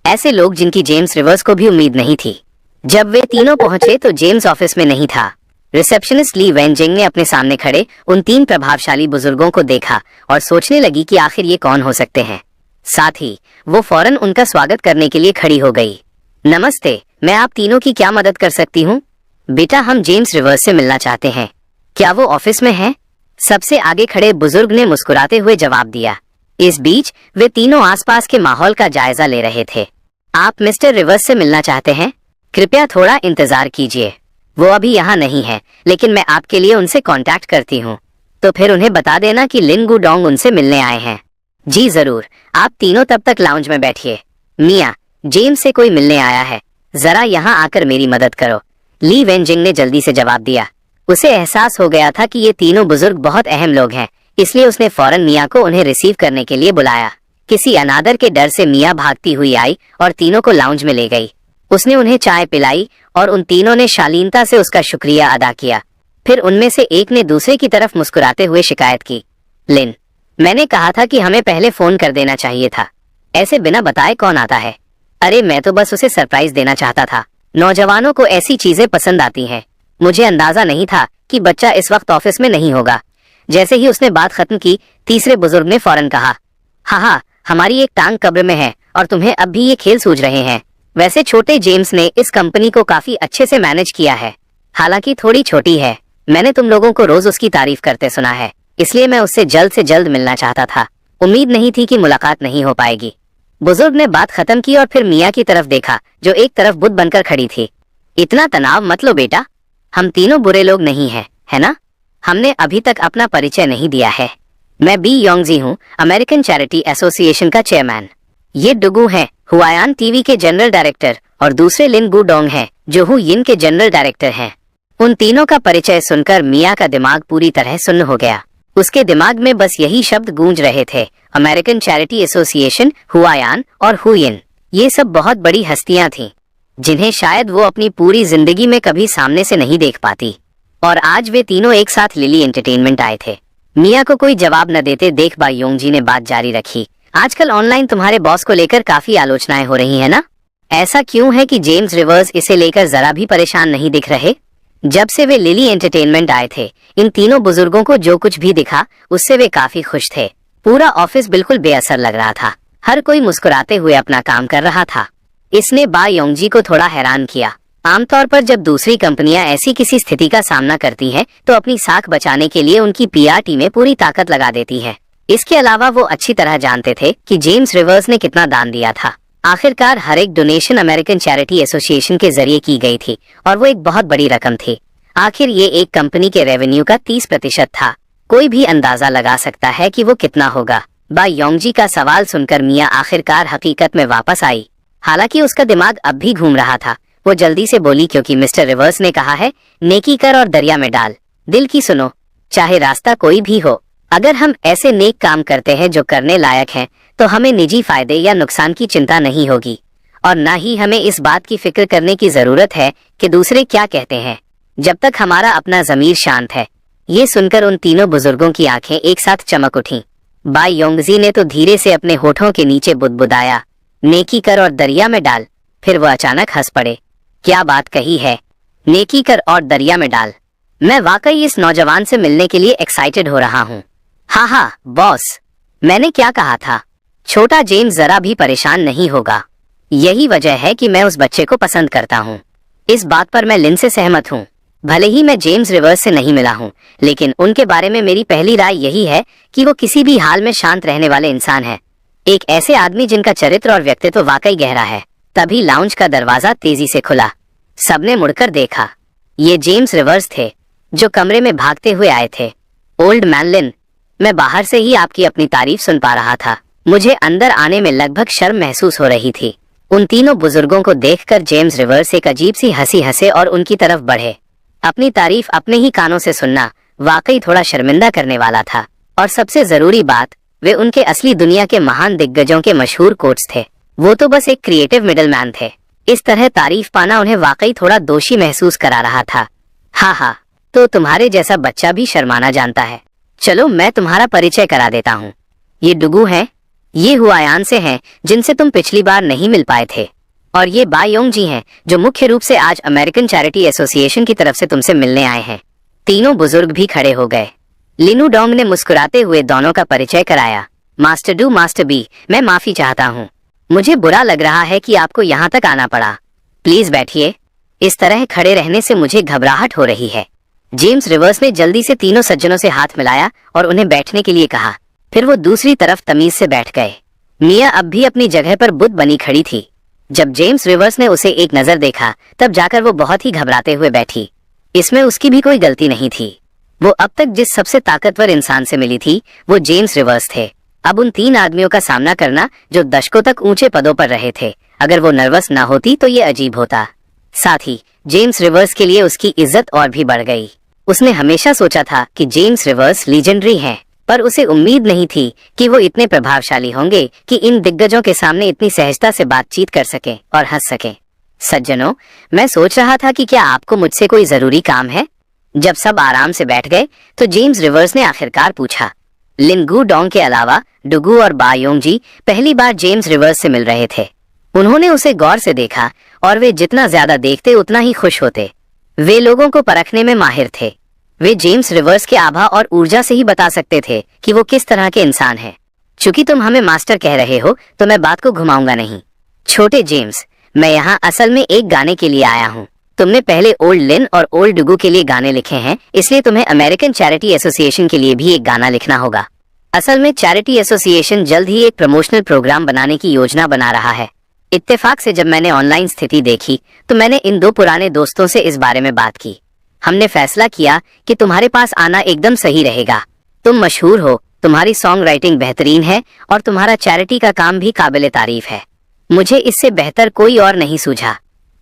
Speaker 1: ऐसे लोग जिनकी जेम्स रिवर्स को भी उम्मीद नहीं थी। जब वे तीनों पहुंचे तो जेम्स ऑफिस में नहीं था। रिसेप्शनिस्ट ली वेंजिंग ने अपने सामने खड़े उन 3 प्रभावशाली बुजुर्गों को देखा और सोचने लगी कि आखिर ये कौन हो सकते हैं। साथ ही वो फौरन उनका स्वागत करने के लिए खड़ी हो गई। नमस्ते, मैं आप तीनों की क्या मदद कर सकती हूँ? बेटा, हम जेम्स रिवर्स से मिलना चाहते हैं। क्या वो ऑफिस में है? सबसे आगे खड़े बुजुर्ग ने मुस्कुराते हुए जवाब दिया। इस बीच वे तीनों आसपास के माहौल का जायजा ले रहे थे। आप मिस्टर रिवर्स से मिलना चाहते हैं? कृपया थोड़ा इंतजार कीजिए, वो अभी यहाँ नहीं है, लेकिन मैं आपके लिए उनसे कांटेक्ट करती हूँ। तो फिर उन्हें बता देना कि लिन गुडोंग उनसे मिलने आए हैं। जी जरूर, आप तीनों तब तक लाउंज में बैठिए। मिया, जेम्स से कोई मिलने आया है, जरा यहाँ आकर मेरी मदद करो। ली वेंजिंग ने जल्दी से जवाब दिया। उसे एहसास हो गया था कि ये तीनों बुजुर्ग बहुत अहम लोग हैं, इसलिए उसने फौरन मिया को उन्हें रिसीव करने के लिए बुलाया। किसी अनादर के डर से मिया भागती हुई आई और तीनों को लाउंज में ले गई। उसने उन्हें चाय पिलाई और उन तीनों ने शालीनता से उसका शुक्रिया अदा किया। फिर उनमें से एक ने दूसरे की तरफ मुस्कुराते हुए शिकायत की। लिन, मैंने कहा था कि हमें पहले फोन कर देना चाहिए था। ऐसे बिना बताए कौन आता है? अरे मैं तो बस उसे सरप्राइज देना चाहता था। नौजवानों को ऐसी चीजें पसंद आती हैं। मुझे अंदाजा नहीं था कि बच्चा इस वक्त ऑफिस में नहीं होगा। जैसे ही उसने बात खत्म की, तीसरे बुजुर्ग ने फौरन कहा, हाँ, हमारी एक टांग कब्र में है और तुम्हें अब भी ये खेल सूझ रहे हैं। वैसे छोटे जेम्स ने इस कंपनी को काफी अच्छे से मैनेज किया है। हालांकि थोड़ी छोटी है। मैंने तुम लोगों को रोज उसकी तारीफ करते सुना है, इसलिए मैं उससे जल्द से जल्द मिलना चाहता था। उम्मीद नहीं थी कि मुलाकात नहीं हो पाएगी। बुजुर्ग ने बात खत्म की और फिर मिया की तरफ देखा, जो एक तरफ बुत बनकर खड़ी थी। इतना तनाव मत लो बेटा, हम तीनों बुरे लोग नहीं हैं, है ना? हमने अभी तक अपना परिचय नहीं दिया है। मैं बी योंगजी हूँ, अमेरिकन चैरिटी एसोसिएशन का चेयरमैन। ये डुगू हैं, हुआयान टीवी के जनरल डायरेक्टर, और दूसरे लिन गुडोंग हैं, जो हु यिन के जनरल डायरेक्टर हैं। उन तीनों का परिचय सुनकर मिया का दिमाग पूरी तरह सुन्न हो गया। उसके दिमाग में बस यही शब्द गूंज रहे थे, अमेरिकन चैरिटी एसोसिएशन, हुआयान और हुयिन। ये सब बहुत बड़ी हस्तियां थीं, जिन्हें शायद वो अपनी पूरी जिंदगी में कभी सामने से नहीं देख पाती। और आज वे तीनों एक साथ लिली एंटरटेनमेंट आए थे। मिया को कोई जवाब न देते देख बा योंगजी ने बात जारी रखी। आजकल ऑनलाइन तुम्हारे बॉस को लेकर काफी आलोचनाएं हो रही है ना? ऐसा क्यों है कि जेम्स रिवर्स इसे लेकर जरा भी परेशान नहीं दिख रहे? जब से वे लिली एंटरटेनमेंट आए थे, इन तीनों बुजुर्गों को जो कुछ भी दिखा उससे वे काफी खुश थे। पूरा ऑफिस बिल्कुल बेअसर लग रहा था। हर कोई मुस्कुराते हुए अपना काम कर रहा था। इसने बा योंगजी को थोड़ा हैरान किया। आमतौर पर जब दूसरी कंपनियां ऐसी किसी स्थिति का सामना करती हैं, तो अपनी साख बचाने के लिए उनकी पीआर टीमें पूरी ताकत लगा देती हैं। इसके अलावा वो अच्छी तरह जानते थे कि जेम्स रिवर्स ने कितना दान दिया था। आखिरकार हर एक डोनेशन अमेरिकन चैरिटी एसोसिएशन के जरिए की गई थी और वो एक बहुत बड़ी रकम थी। आखिर ये एक कंपनी के रेवेन्यू का 30% था। कोई भी अंदाजा लगा सकता है कि वो कितना होगा। बा योंगजी का सवाल सुनकर मिया आखिरकार हकीकत में वापस आई। हालांकि उसका दिमाग अब भी घूम रहा था। वो जल्दी से बोली, क्योंकि मिस्टर रिवर्स ने कहा है, नेकी कर और दरिया में डाल। दिल की सुनो, चाहे रास्ता कोई भी हो। अगर हम ऐसे नेक काम करते हैं जो करने लायक हैं, तो हमें निजी फायदे या नुकसान की चिंता नहीं होगी, और न ही हमें इस बात की फिक्र करने की जरूरत है कि दूसरे क्या कहते हैं, जब तक हमारा अपना जमीर शांत है। ये सुनकर उन तीनों बुजुर्गों की आंखें एक साथ चमक उठीं। बा योंगजी ने तो धीरे से अपने होठों के नीचे बुदबुदाया, नेकी कर और दरिया में डाल। फिर वो अचानक हंस पड़े। क्या बात कही है, नेकी कर और दरिया में डाल। मैं वाकई इस नौजवान से मिलने के लिए एक्साइटेड हो रहा हूँ। हाँ बॉस, मैंने क्या कहा था, छोटा जेम्स जरा भी परेशान नहीं होगा। यही वजह है कि मैं उस बच्चे को पसंद करता हूँ। इस बात पर मैं लिन से सहमत हूँ। भले ही मैं जेम्स रिवर्स से नहीं मिला हूँ, लेकिन उनके बारे में मेरी पहली राय यही है कि वो किसी भी हाल में शांत रहने वाले इंसान है। एक ऐसे आदमी जिनका चरित्र और व्यक्तित्व वाकई गहरा है। तभी लाउंज का दरवाजा तेजी से खुला। सबने मुड़कर देखा। ये जेम्स रिवर्स थे। जो कमरे में भागते हुए आए थे। ओल्ड मैन लिन, मैं बाहर से ही आपकी अपनी तारीफ सुन पा रहा था। मुझे अंदर आने में लगभग शर्म महसूस हो रही थी। उन तीनों बुजुर्गों को देखकर जेम्स रिवर्स एक अजीब सी हंसी हंसे और उनकी तरफ बढ़े। अपनी तारीफ अपने ही कानों से सुनना वाकई थोड़ा शर्मिंदा करने वाला था। और सबसे जरूरी बात, वे उनके असली दुनिया के महान दिग्गजों के मशहूर कोट्स थे। वो तो बस एक क्रिएटिव मिडलमैन थे। इस तरह तारीफ पाना उन्हें वाकई थोड़ा दोषी महसूस करा रहा था। हाँ, तो तुम्हारे जैसा बच्चा भी शर्माना जानता है। चलो मैं तुम्हारा परिचय करा देता हूँ। ये डुगू हैं, ये हुआयान से हैं जिनसे तुम पिछली बार नहीं मिल पाए थे, और ये बायोंग जी हैं जो मुख्य रूप से आज अमेरिकन चैरिटी एसोसिएशन की तरफ से तुमसे मिलने आए हैं। तीनों बुजुर्ग भी खड़े हो गए। लिनू डोंग ने मुस्कुराते हुए दोनों का परिचय कराया। मास्टर डू, मास्टर बी, मैं माफी चाहता हूँ। मुझे बुरा लग रहा है कि आपको यहाँ तक आना पड़ा। प्लीज बैठिए। इस तरह खड़े रहने से मुझे घबराहट हो रही है। जेम्स रिवर्स ने जल्दी से तीनों सज्जनों से हाथ मिलाया और उन्हें बैठने के लिए कहा। फिर वो दूसरी तरफ तमीज से बैठ गए। मिया अब भी अपनी जगह पर बुद्ध बनी खड़ी थी। जब जेम्स रिवर्स ने उसे एक नजर देखा तब जाकर वो बहुत ही घबराते हुए बैठी। इसमें उसकी भी कोई गलती नहीं थी। वो अब तक जिस सबसे ताकतवर इंसान से मिली थी वो जेम्स रिवर्स थे। अब उन तीन आदमियों का सामना करना जो दशकों तक ऊंचे पदों पर रहे थे, अगर वो नर्वस न होती तो ये अजीब होता। साथ ही जेम्स रिवर्स के लिए उसकी इज्जत और भी बढ़ गई। उसने हमेशा सोचा था कि जेम्स रिवर्स लीजेंडरी हैं, पर उसे उम्मीद नहीं थी कि वो इतने प्रभावशाली होंगे कि इन दिग्गजों के सामने इतनी सहजता से बातचीत कर सकें और हंस सकें। सज्जनों, मैं सोच रहा था कि क्या आपको मुझसे कोई जरूरी काम है? जब सब आराम से बैठ गए तो जेम्स रिवर्स ने आखिरकार पूछा। लिनगू डोंग के अलावा डुगू और बायोंग जी पहली बार जेम्स रिवर्स से मिल रहे थे। उन्होंने उसे गौर से देखा और वे जितना ज्यादा देखते उतना ही खुश होते। वे लोगों को परखने में माहिर थे। वे जेम्स रिवर्स के आभा और ऊर्जा से ही बता सकते थे कि वो किस तरह के इंसान हैं। चूंकि तुम हमें मास्टर कह रहे हो तो मैं बात को घुमाऊंगा नहीं। छोटे जेम्स, मैं यहाँ असल में एक गाने के लिए आया हूँ। तुमने पहले ओल्ड लिन और ओल्ड डुगू के लिए गाने लिखे हैं, इसलिए तुम्हें अमेरिकन चैरिटी एसोसिएशन के लिए भी एक गाना लिखना होगा। असल में चैरिटी एसोसिएशन जल्द ही एक प्रमोशनल प्रोग्राम बनाने की योजना बना रहा है। इत्तेफाक से जब मैंने ऑनलाइन स्थिति देखी तो मैंने इन दो पुराने दोस्तों से इस बारे में बात की। हमने फैसला किया कि तुम्हारे पास आना एकदम सही रहेगा। तुम मशहूर हो, तुम्हारी सॉन्ग राइटिंग बेहतरीन है और तुम्हारा चैरिटी का काम भी काबिले तारीफ है। मुझे इससे बेहतर कोई और नहीं सूझा।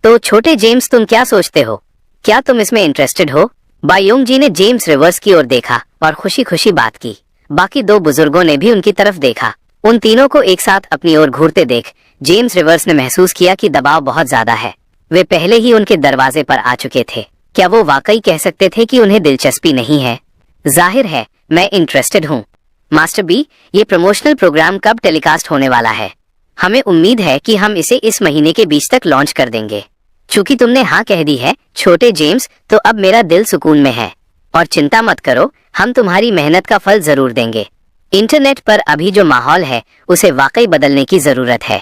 Speaker 1: तो छोटे जेम्स, तुम क्या सोचते हो? क्या तुम इसमें इंटरेस्टेड हो? बायोंग जी ने जेम्स रिवर्स की ओर देखा और खुशी खुशी बात की। बाकी दो बुजुर्गों ने भी उनकी तरफ देखा। उन तीनों को एक साथ अपनी ओर घूरते देख जेम्स रिवर्स ने महसूस किया कि दबाव बहुत ज्यादा है। वे पहले ही उनके दरवाजे पर आ चुके थे। क्या वो वाकई कह सकते थे कि उन्हें दिलचस्पी नहीं है? जाहिर है मैं इंटरेस्टेड हूँ। मास्टर बी, ये प्रमोशनल प्रोग्राम कब टेलीकास्ट होने वाला है? हमें उम्मीद है कि हम इसे इस महीने के बीच तक लॉन्च कर देंगे। चूंकि तुमने हाँ कह दी है छोटे जेम्स, तो अब मेरा दिल सुकून में है। और चिंता मत करो, हम तुम्हारी मेहनत का फल जरूर देंगे। इंटरनेट पर अभी जो माहौल है उसे वाकई बदलने की जरूरत है।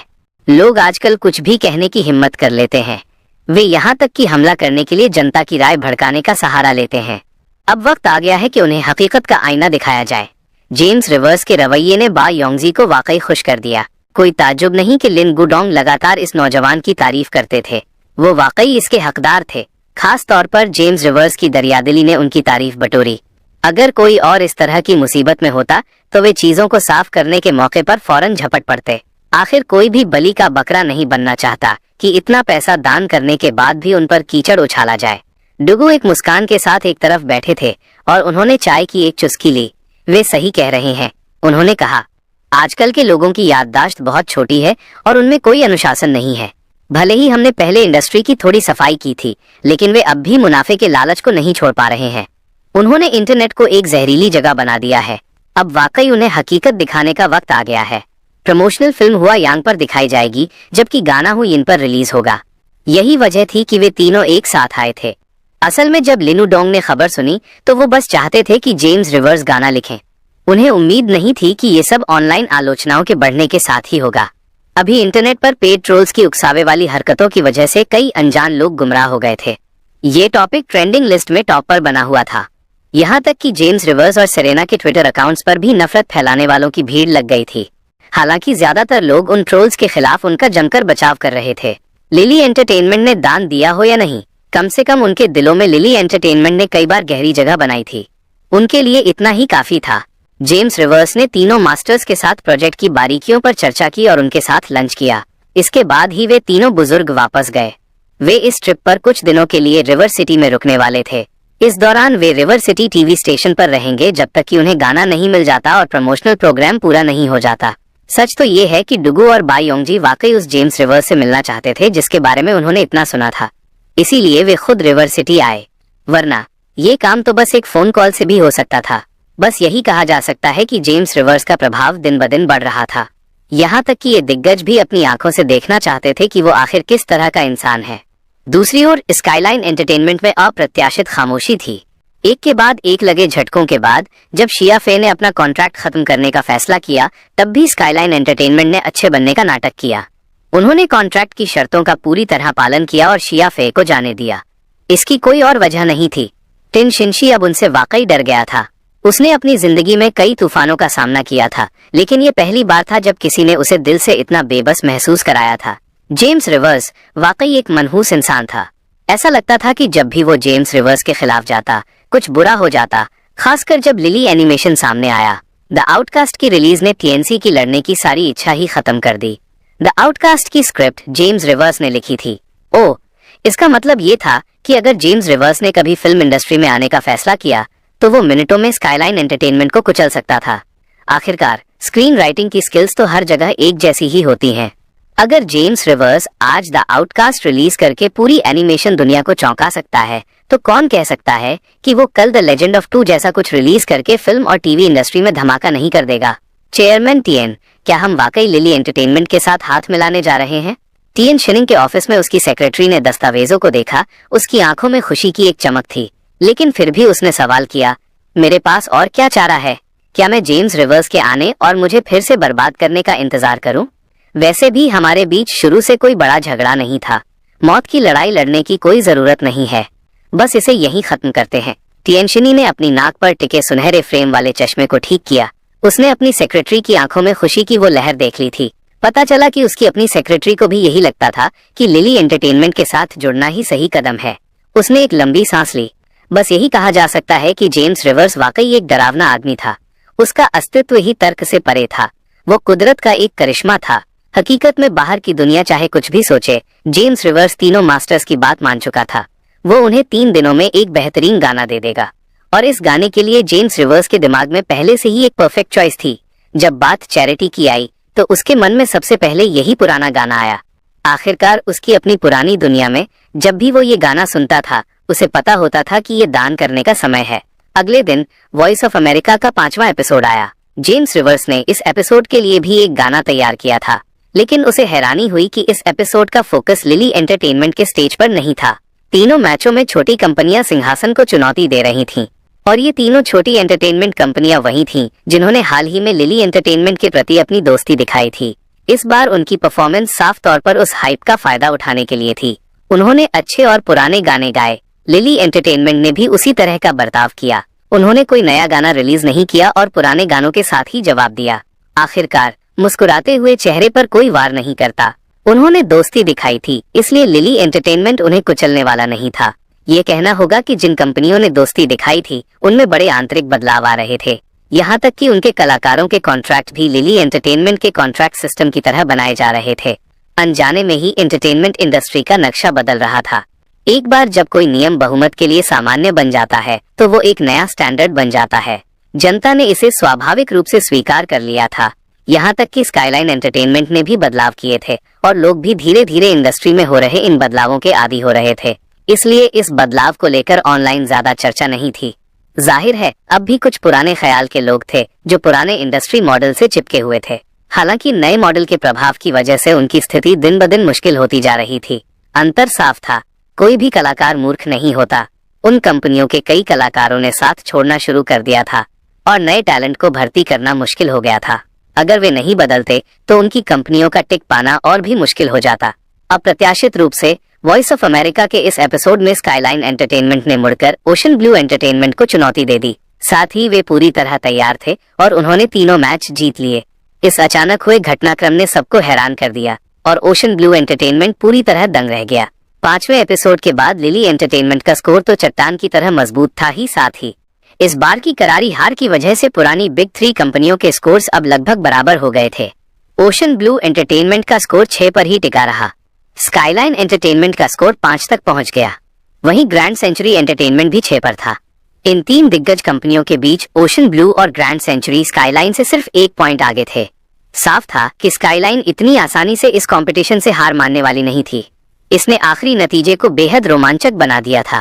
Speaker 1: लोग आजकल कुछ भी कहने की हिम्मत कर लेते हैं। वे यहाँ तक कि हमला करने के लिए जनता की राय भड़काने का सहारा लेते हैं। अब वक्त आ गया है कि उन्हें हकीकत का आईना दिखाया जाए। जेम्स रिवर्स के रवैये ने बा योंगजी को वाकई खुश कर दिया। कोई ताज्जुब नहीं कि लिन गुडोंग लगातार इस नौजवान की तारीफ करते थे। वो वाकई इसके हकदार थे। खास तौर पर जेम्स रिवर्स की दरियादिली ने उनकी तारीफ बटोरी। अगर कोई और इस तरह की मुसीबत में होता तो वे चीजों को साफ करने के मौके पर फौरन झपट पड़ते। आखिर कोई भी बलि का बकरा नहीं बनना चाहता कि इतना पैसा दान करने के बाद भी उन पर कीचड़ उछाला जाए। डुगू एक मुस्कान के साथ एक तरफ बैठे थे और उन्होंने चाय की एक चुस्की ली। वे सही कह रहे हैं, उन्होंने कहा। आजकल के लोगों की याददाश्त बहुत छोटी है और उनमें कोई अनुशासन नहीं है। भले ही हमने पहले इंडस्ट्री की थोड़ी सफाई की थी, लेकिन वे अब भी मुनाफे के लालच को नहीं छोड़ पा रहे हैं। उन्होंने इंटरनेट को एक जहरीली जगह बना दिया है। अब वाकई उन्हें हकीकत दिखाने का वक्त आ गया है। प्रमोशनल फिल्म हुआ यांग पर दिखाई जाएगी, जबकि गाना हुई इन पर रिलीज होगा। यही वजह थी कि वे तीनों एक साथ आए थे। असल में जब लिनू डोंग ने खबर सुनी तो वो बस चाहते थे कि जेम्स रिवर्स गाना लिखें। उन्हें उम्मीद नहीं थी कि ये सब ऑनलाइन आलोचनाओं के बढ़ने के साथ ही होगा। अभी इंटरनेट पर पेड ट्रोल्स की उकसावे वाली हरकतों की वजह से कई अनजान लोग गुमराह हो गए थे। ये टॉपिक ट्रेंडिंग लिस्ट में टॉप पर बना हुआ था। यहाँ तक कि जेम्स रिवर्स और सेरेना के ट्विटर अकाउंट्स पर भी नफरत फैलाने वालों की भीड़ लग गई थी। हालांकि ज्यादातर लोग उन ट्रोल्स के खिलाफ उनका जमकर बचाव कर रहे थे। लिली एंटरटेनमेंट ने दान दिया हो या नहीं, कम से कम उनके दिलों में लिली एंटरटेनमेंट ने कई बार गहरी जगह बनाई थी। उनके लिए इतना ही काफी था। जेम्स रिवर्स ने तीनों मास्टर्स के साथ प्रोजेक्ट की बारीकियों पर चर्चा की और उनके साथ लंच किया। इसके बाद ही वे तीनों बुजुर्ग वापस गए। वे इस ट्रिप पर कुछ दिनों के लिए रिवर सिटी में रुकने वाले थे। इस दौरान वे रिवर सिटी टीवी स्टेशन पर रहेंगे जब तक कि उन्हें गाना नहीं मिल जाता और प्रमोशनल प्रोग्राम पूरा नहीं हो जाता। सच तो ये है कि डुगू और बायोंगजी वाकई उस जेम्स रिवर्स से मिलना चाहते थे जिसके बारे में उन्होंने इतना सुना था। इसीलिए वे खुद रिवर सिटी आए, वरना ये काम तो बस एक फोन कॉल से भी हो सकता था। बस यही कहा जा सकता है कि जेम्स रिवर्स का प्रभाव दिन ब दिन बढ़ रहा था। यहाँ तक कि ये दिग्गज भी अपनी आंखों से देखना चाहते थे कि वो आखिर किस तरह का इंसान है। दूसरी ओर स्काईलाइन एंटरटेनमेंट में अप्रत्याशित खामोशी थी। एक के बाद एक लगे झटकों के बाद जब शिया फे ने अपना कॉन्ट्रैक्ट खत्म करने का फैसला किया, तब भी स्काईलाइन एंटरटेनमेंट ने अच्छे बनने का नाटक किया। उन्होंने कॉन्ट्रैक्ट की शर्तों का पूरी तरह पालन किया और शिया फे को जाने दिया। इसकी कोई और वजह नहीं थी। टिन शिनशी अब उनसे वाकई डर गया था। उसने अपनी जिंदगी में कई तूफानों का सामना किया था, लेकिन ये पहली बार था जब किसी ने उसे दिल से इतना बेबस महसूस कराया था। जेम्स रिवर्स वाकई एक मनहूस इंसान था। ऐसा लगता था कि जब भी वो जेम्स रिवर्स के खिलाफ जाता, कुछ बुरा हो जाता, खासकर जब लिली एनिमेशन सामने आया। द आउटकास्ट की रिलीज ने टीएनसी की लड़ने की सारी इच्छा ही खत्म कर दी। द आउटकास्ट की स्क्रिप्ट जेम्स रिवर्स ने लिखी थी। ओह, इसका मतलब ये था कि अगर जेम्स रिवर्स ने कभी फिल्म इंडस्ट्री में आने का फैसला किया तो वो मिनटों में स्काईलाइन एंटरटेनमेंट को कुचल सकता था। आखिरकार स्क्रीन राइटिंग की स्किल्स तो हर जगह एक जैसी ही होती हैं। अगर जेम्स रिवर्स आज द आउटकास्ट रिलीज करके पूरी एनिमेशन दुनिया को चौंका सकता है, तो कौन कह सकता है कि वो कल द लेजेंड ऑफ 2 जैसा कुछ रिलीज करके फिल्म और टीवी इंडस्ट्री में धमाका नहीं कर देगा। चेयरमैन टिएन, क्या हम वाकई लिली एंटरटेनमेंट के साथ हाथ मिलाने जा रहे हैं? टिएन शिनिंग के ऑफिस में उसकी सेक्रेटरी ने दस्तावेजों को देखा। उसकी आंखों में खुशी की एक चमक थी, लेकिन फिर भी उसने सवाल किया, मेरे पास और क्या चारा है? क्या मैं जेम्स रिवर्स के आने और मुझे फिर से बर्बाद करने का इंतजार करूं? वैसे भी हमारे बीच शुरू से कोई बड़ा झगड़ा नहीं था। मौत की लड़ाई लड़ने की कोई जरूरत नहीं है। बस इसे यहीं खत्म करते हैं। टिएनशिनी ने अपनी नाक पर टिके सुनहरे फ्रेम वाले चश्मे को ठीक किया। उसने अपनी सेक्रेटरी की आंखों में खुशी की वो लहर देख ली थी। पता चला कि उसकी अपनी सेक्रेटरी को भी यही लगता था कि लिली एंटरटेनमेंट के साथ जुड़ना ही सही कदम है। उसने एक लंबी सांस ली। बस यही कहा जा सकता है कि जेम्स रिवर्स वाकई एक डरावना आदमी था। उसका अस्तित्व ही तर्क से परे था। वो कुदरत का एक करिश्मा था। हकीकत में बाहर की दुनिया चाहे कुछ भी सोचे, जेम्स रिवर्स तीनों मास्टर्स की बात मान चुका था। वो उन्हें 3 दिनों में एक बेहतरीन गाना दे देगा, और इस गाने के लिए जेम्स रिवर्स के दिमाग में पहले से ही एक परफेक्ट चॉइस थी। जब बात चैरिटी की आई तो उसके मन में सबसे पहले यही पुराना गाना आया। आखिरकार उसकी अपनी पुरानी दुनिया में जब भी वो ये गाना सुनता था, उसे पता होता था कि ये दान करने का समय है। अगले दिन वॉइस ऑफ अमेरिका का 5वां एपिसोड आया। जेम्स रिवर्स ने इस एपिसोड के लिए भी एक गाना तैयार किया था, लेकिन उसे हैरानी हुई कि इस एपिसोड का फोकस लिली एंटरटेनमेंट के स्टेज पर नहीं था। तीनों मैचों में छोटी कंपनियां सिंहासन को चुनौती दे रही थीं, और ये तीनों छोटी एंटरटेनमेंट कंपनियां वही थीं जिन्होंने हाल ही में लिली एंटरटेनमेंट के प्रति अपनी दोस्ती दिखाई थी। इस बार उनकी परफॉर्मेंस साफ तौर पर उस हाइप का फायदा उठाने के लिए थी। उन्होंने अच्छे और पुराने गाने गाए। लिली एंटरटेनमेंट ने भी उसी तरह का बर्ताव किया। उन्होंने कोई नया गाना रिलीज नहीं किया और पुराने गानों के साथ ही जवाब दिया। आखिरकार मुस्कुराते हुए चेहरे पर कोई वार नहीं करता। उन्होंने दोस्ती दिखाई थी, इसलिए लिली एंटरटेनमेंट उन्हें कुचलने वाला नहीं था। ये कहना होगा कि जिन कंपनियों ने दोस्ती दिखाई थी उनमें बड़े आंतरिक बदलाव आ रहे थे। यहाँ तक कि उनके कलाकारों के कॉन्ट्रैक्ट भी लिली एंटरटेनमेंट के कॉन्ट्रैक्ट सिस्टम की तरह बनाए जा रहे थे। अनजाने में ही एंटरटेनमेंट इंडस्ट्री का नक्शा बदल रहा था। एक बार जब कोई नियम बहुमत के लिए सामान्य बन जाता है तो वो एक नया स्टैंडर्ड बन जाता है। जनता ने इसे स्वाभाविक रूप से स्वीकार कर लिया था। यहाँ तक कि स्काईलाइन एंटरटेनमेंट ने भी बदलाव किए थे, और लोग भी धीरे धीरे इंडस्ट्री में हो रहे इन बदलावों के आदी हो रहे थे। इसलिए इस बदलाव को लेकर ऑनलाइन ज्यादा चर्चा नहीं थी। जाहिर है अब भी कुछ पुराने ख्याल के लोग थे जो पुराने इंडस्ट्री मॉडल से चिपके हुए थे। हालांकि नए मॉडल के प्रभाव की वजह से उनकी स्थिति दिन ब दिन मुश्किल होती जा रही थी। अंतर साफ था, कोई भी कलाकार मूर्ख नहीं होता। उन कंपनियों के कई कलाकारों ने साथ छोड़ना शुरू कर दिया था और नए टैलेंट को भर्ती करना मुश्किल हो गया था। अगर वे नहीं बदलते तो उनकी कंपनियों का टिक पाना और भी मुश्किल हो जाता। अप्रत्याशित रूप से वॉइस ऑफ अमेरिका के इस एपिसोड में स्काईलाइन एंटरटेनमेंट ने मुड़कर ओशन ब्लू एंटरटेनमेंट को चुनौती दे दी। साथ ही वे पूरी तरह तैयार थे और उन्होंने तीनों मैच जीत लिए। इस अचानक हुए घटनाक्रम ने सबको हैरान कर दिया और ओशन ब्लू एंटरटेनमेंट पूरी तरह दंग रह गया। 5वें एपिसोड के बाद लिली एंटरटेनमेंट का स्कोर तो चट्टान की तरह मजबूत था ही साथ ही इस बार की करारी हार की वजह से पुरानी बिग 3 कंपनियों के स्कोर्स अब लगभग बराबर हो गए थे। ओशन ब्लू एंटरटेनमेंट का स्कोर 6 पर ही टिका रहा। स्काईलाइन एंटरटेनमेंट का स्कोर 5 तक पहुंच गया। वहीं ग्रैंड सेंचुरी एंटरटेनमेंट भी 6 पर था। इन 3 दिग्गज कंपनियों के बीच ओशन ब्लू और ग्रैंड सेंचुरी स्काईलाइन से सिर्फ 1 पॉइंट आगे थे। साफ था कि स्काईलाइन इतनी आसानी से इस कंपटीशन से हार मानने वाली नहीं थी। इसने आखिरी नतीजे को बेहद रोमांचक बना दिया था।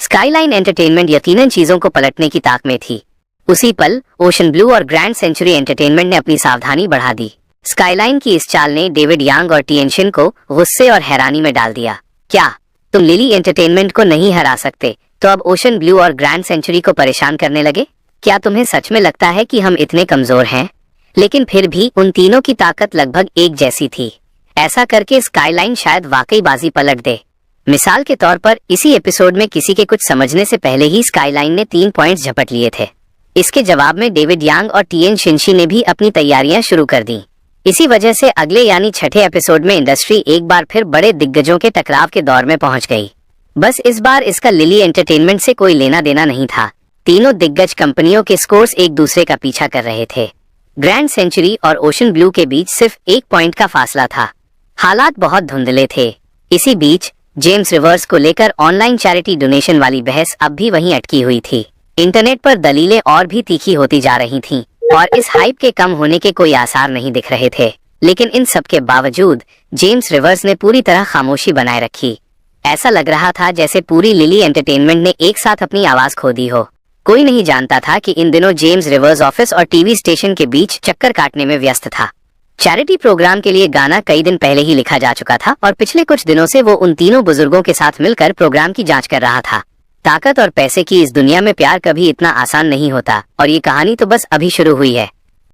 Speaker 1: स्काईलाइन एंटरटेनमेंट यकीनन चीजों को पलटने की ताक में थी। उसी पल ओशन ब्लू और ग्रैंड सेंचुरी एंटरटेनमेंट ने अपनी सावधानी बढ़ा दी। स्काईलाइन की इस चाल ने डेविड यांग और टिएनशिन को गुस्से और हैरानी में डाल दिया। क्या तुम लिली एंटरटेनमेंट को नहीं हरा सकते तो अब ओशन ब्लू और ग्रैंड सेंचुरी को परेशान करने लगे? क्या तुम्हें सच में लगता है कि हम इतने कमजोर हैं? लेकिन फिर भी उन तीनों की ताकत लगभग एक जैसी थी। ऐसा करके स्काईलाइन शायद वाकई बाजी पलट दे। मिसाल के तौर पर इसी एपिसोड में किसी के कुछ समझने से पहले ही स्काईलाइन ने 3 पॉइंट्स झपट लिए थे। इसके जवाब में डेविड यांग और टीएन शिनशी ने भी अपनी तैयारियां शुरू कर दी। इसी वजह से अगले यानी 6ठे एपिसोड में इंडस्ट्री एक बार फिर बड़े दिग्गजों के टकराव के दौर में पहुंच गई। बस इस बार इसका लिली एंटरटेनमेंट से कोई लेना देना नहीं था। तीनों दिग्गज कंपनियों के स्कोर्स एक दूसरे का पीछा कर रहे थे। ग्रैंड सेंचुरी और ओशन ब्लू के बीच सिर्फ 1 पॉइंट का फासला था। हालात बहुत धुंधले थे। इसी बीच जेम्स रिवर्स को लेकर ऑनलाइन चैरिटी डोनेशन वाली बहस अब भी वहीं अटकी हुई थी। इंटरनेट पर दलीलें और भी तीखी होती जा रही थीं और इस हाइप के कम होने के कोई आसार नहीं दिख रहे थे। लेकिन इन सब के बावजूद जेम्स रिवर्स ने पूरी तरह खामोशी बनाए रखी। ऐसा लग रहा था जैसे पूरी लिली एंटरटेनमेंट ने एक साथ अपनी आवाज खो दी हो। कोई नहीं जानता था कि इन दिनों जेम्स रिवर्स ऑफिस और टीवी स्टेशन के बीच चक्कर काटने में व्यस्त था। चैरिटी प्रोग्राम के लिए गाना कई दिन पहले ही लिखा जा चुका था और पिछले कुछ दिनों से वो उन तीनों बुजुर्गों के साथ मिलकर प्रोग्राम की जांच कर रहा था। ताकत और पैसे की इस दुनिया में प्यार कभी इतना आसान नहीं होता और ये कहानी तो बस अभी शुरू हुई है।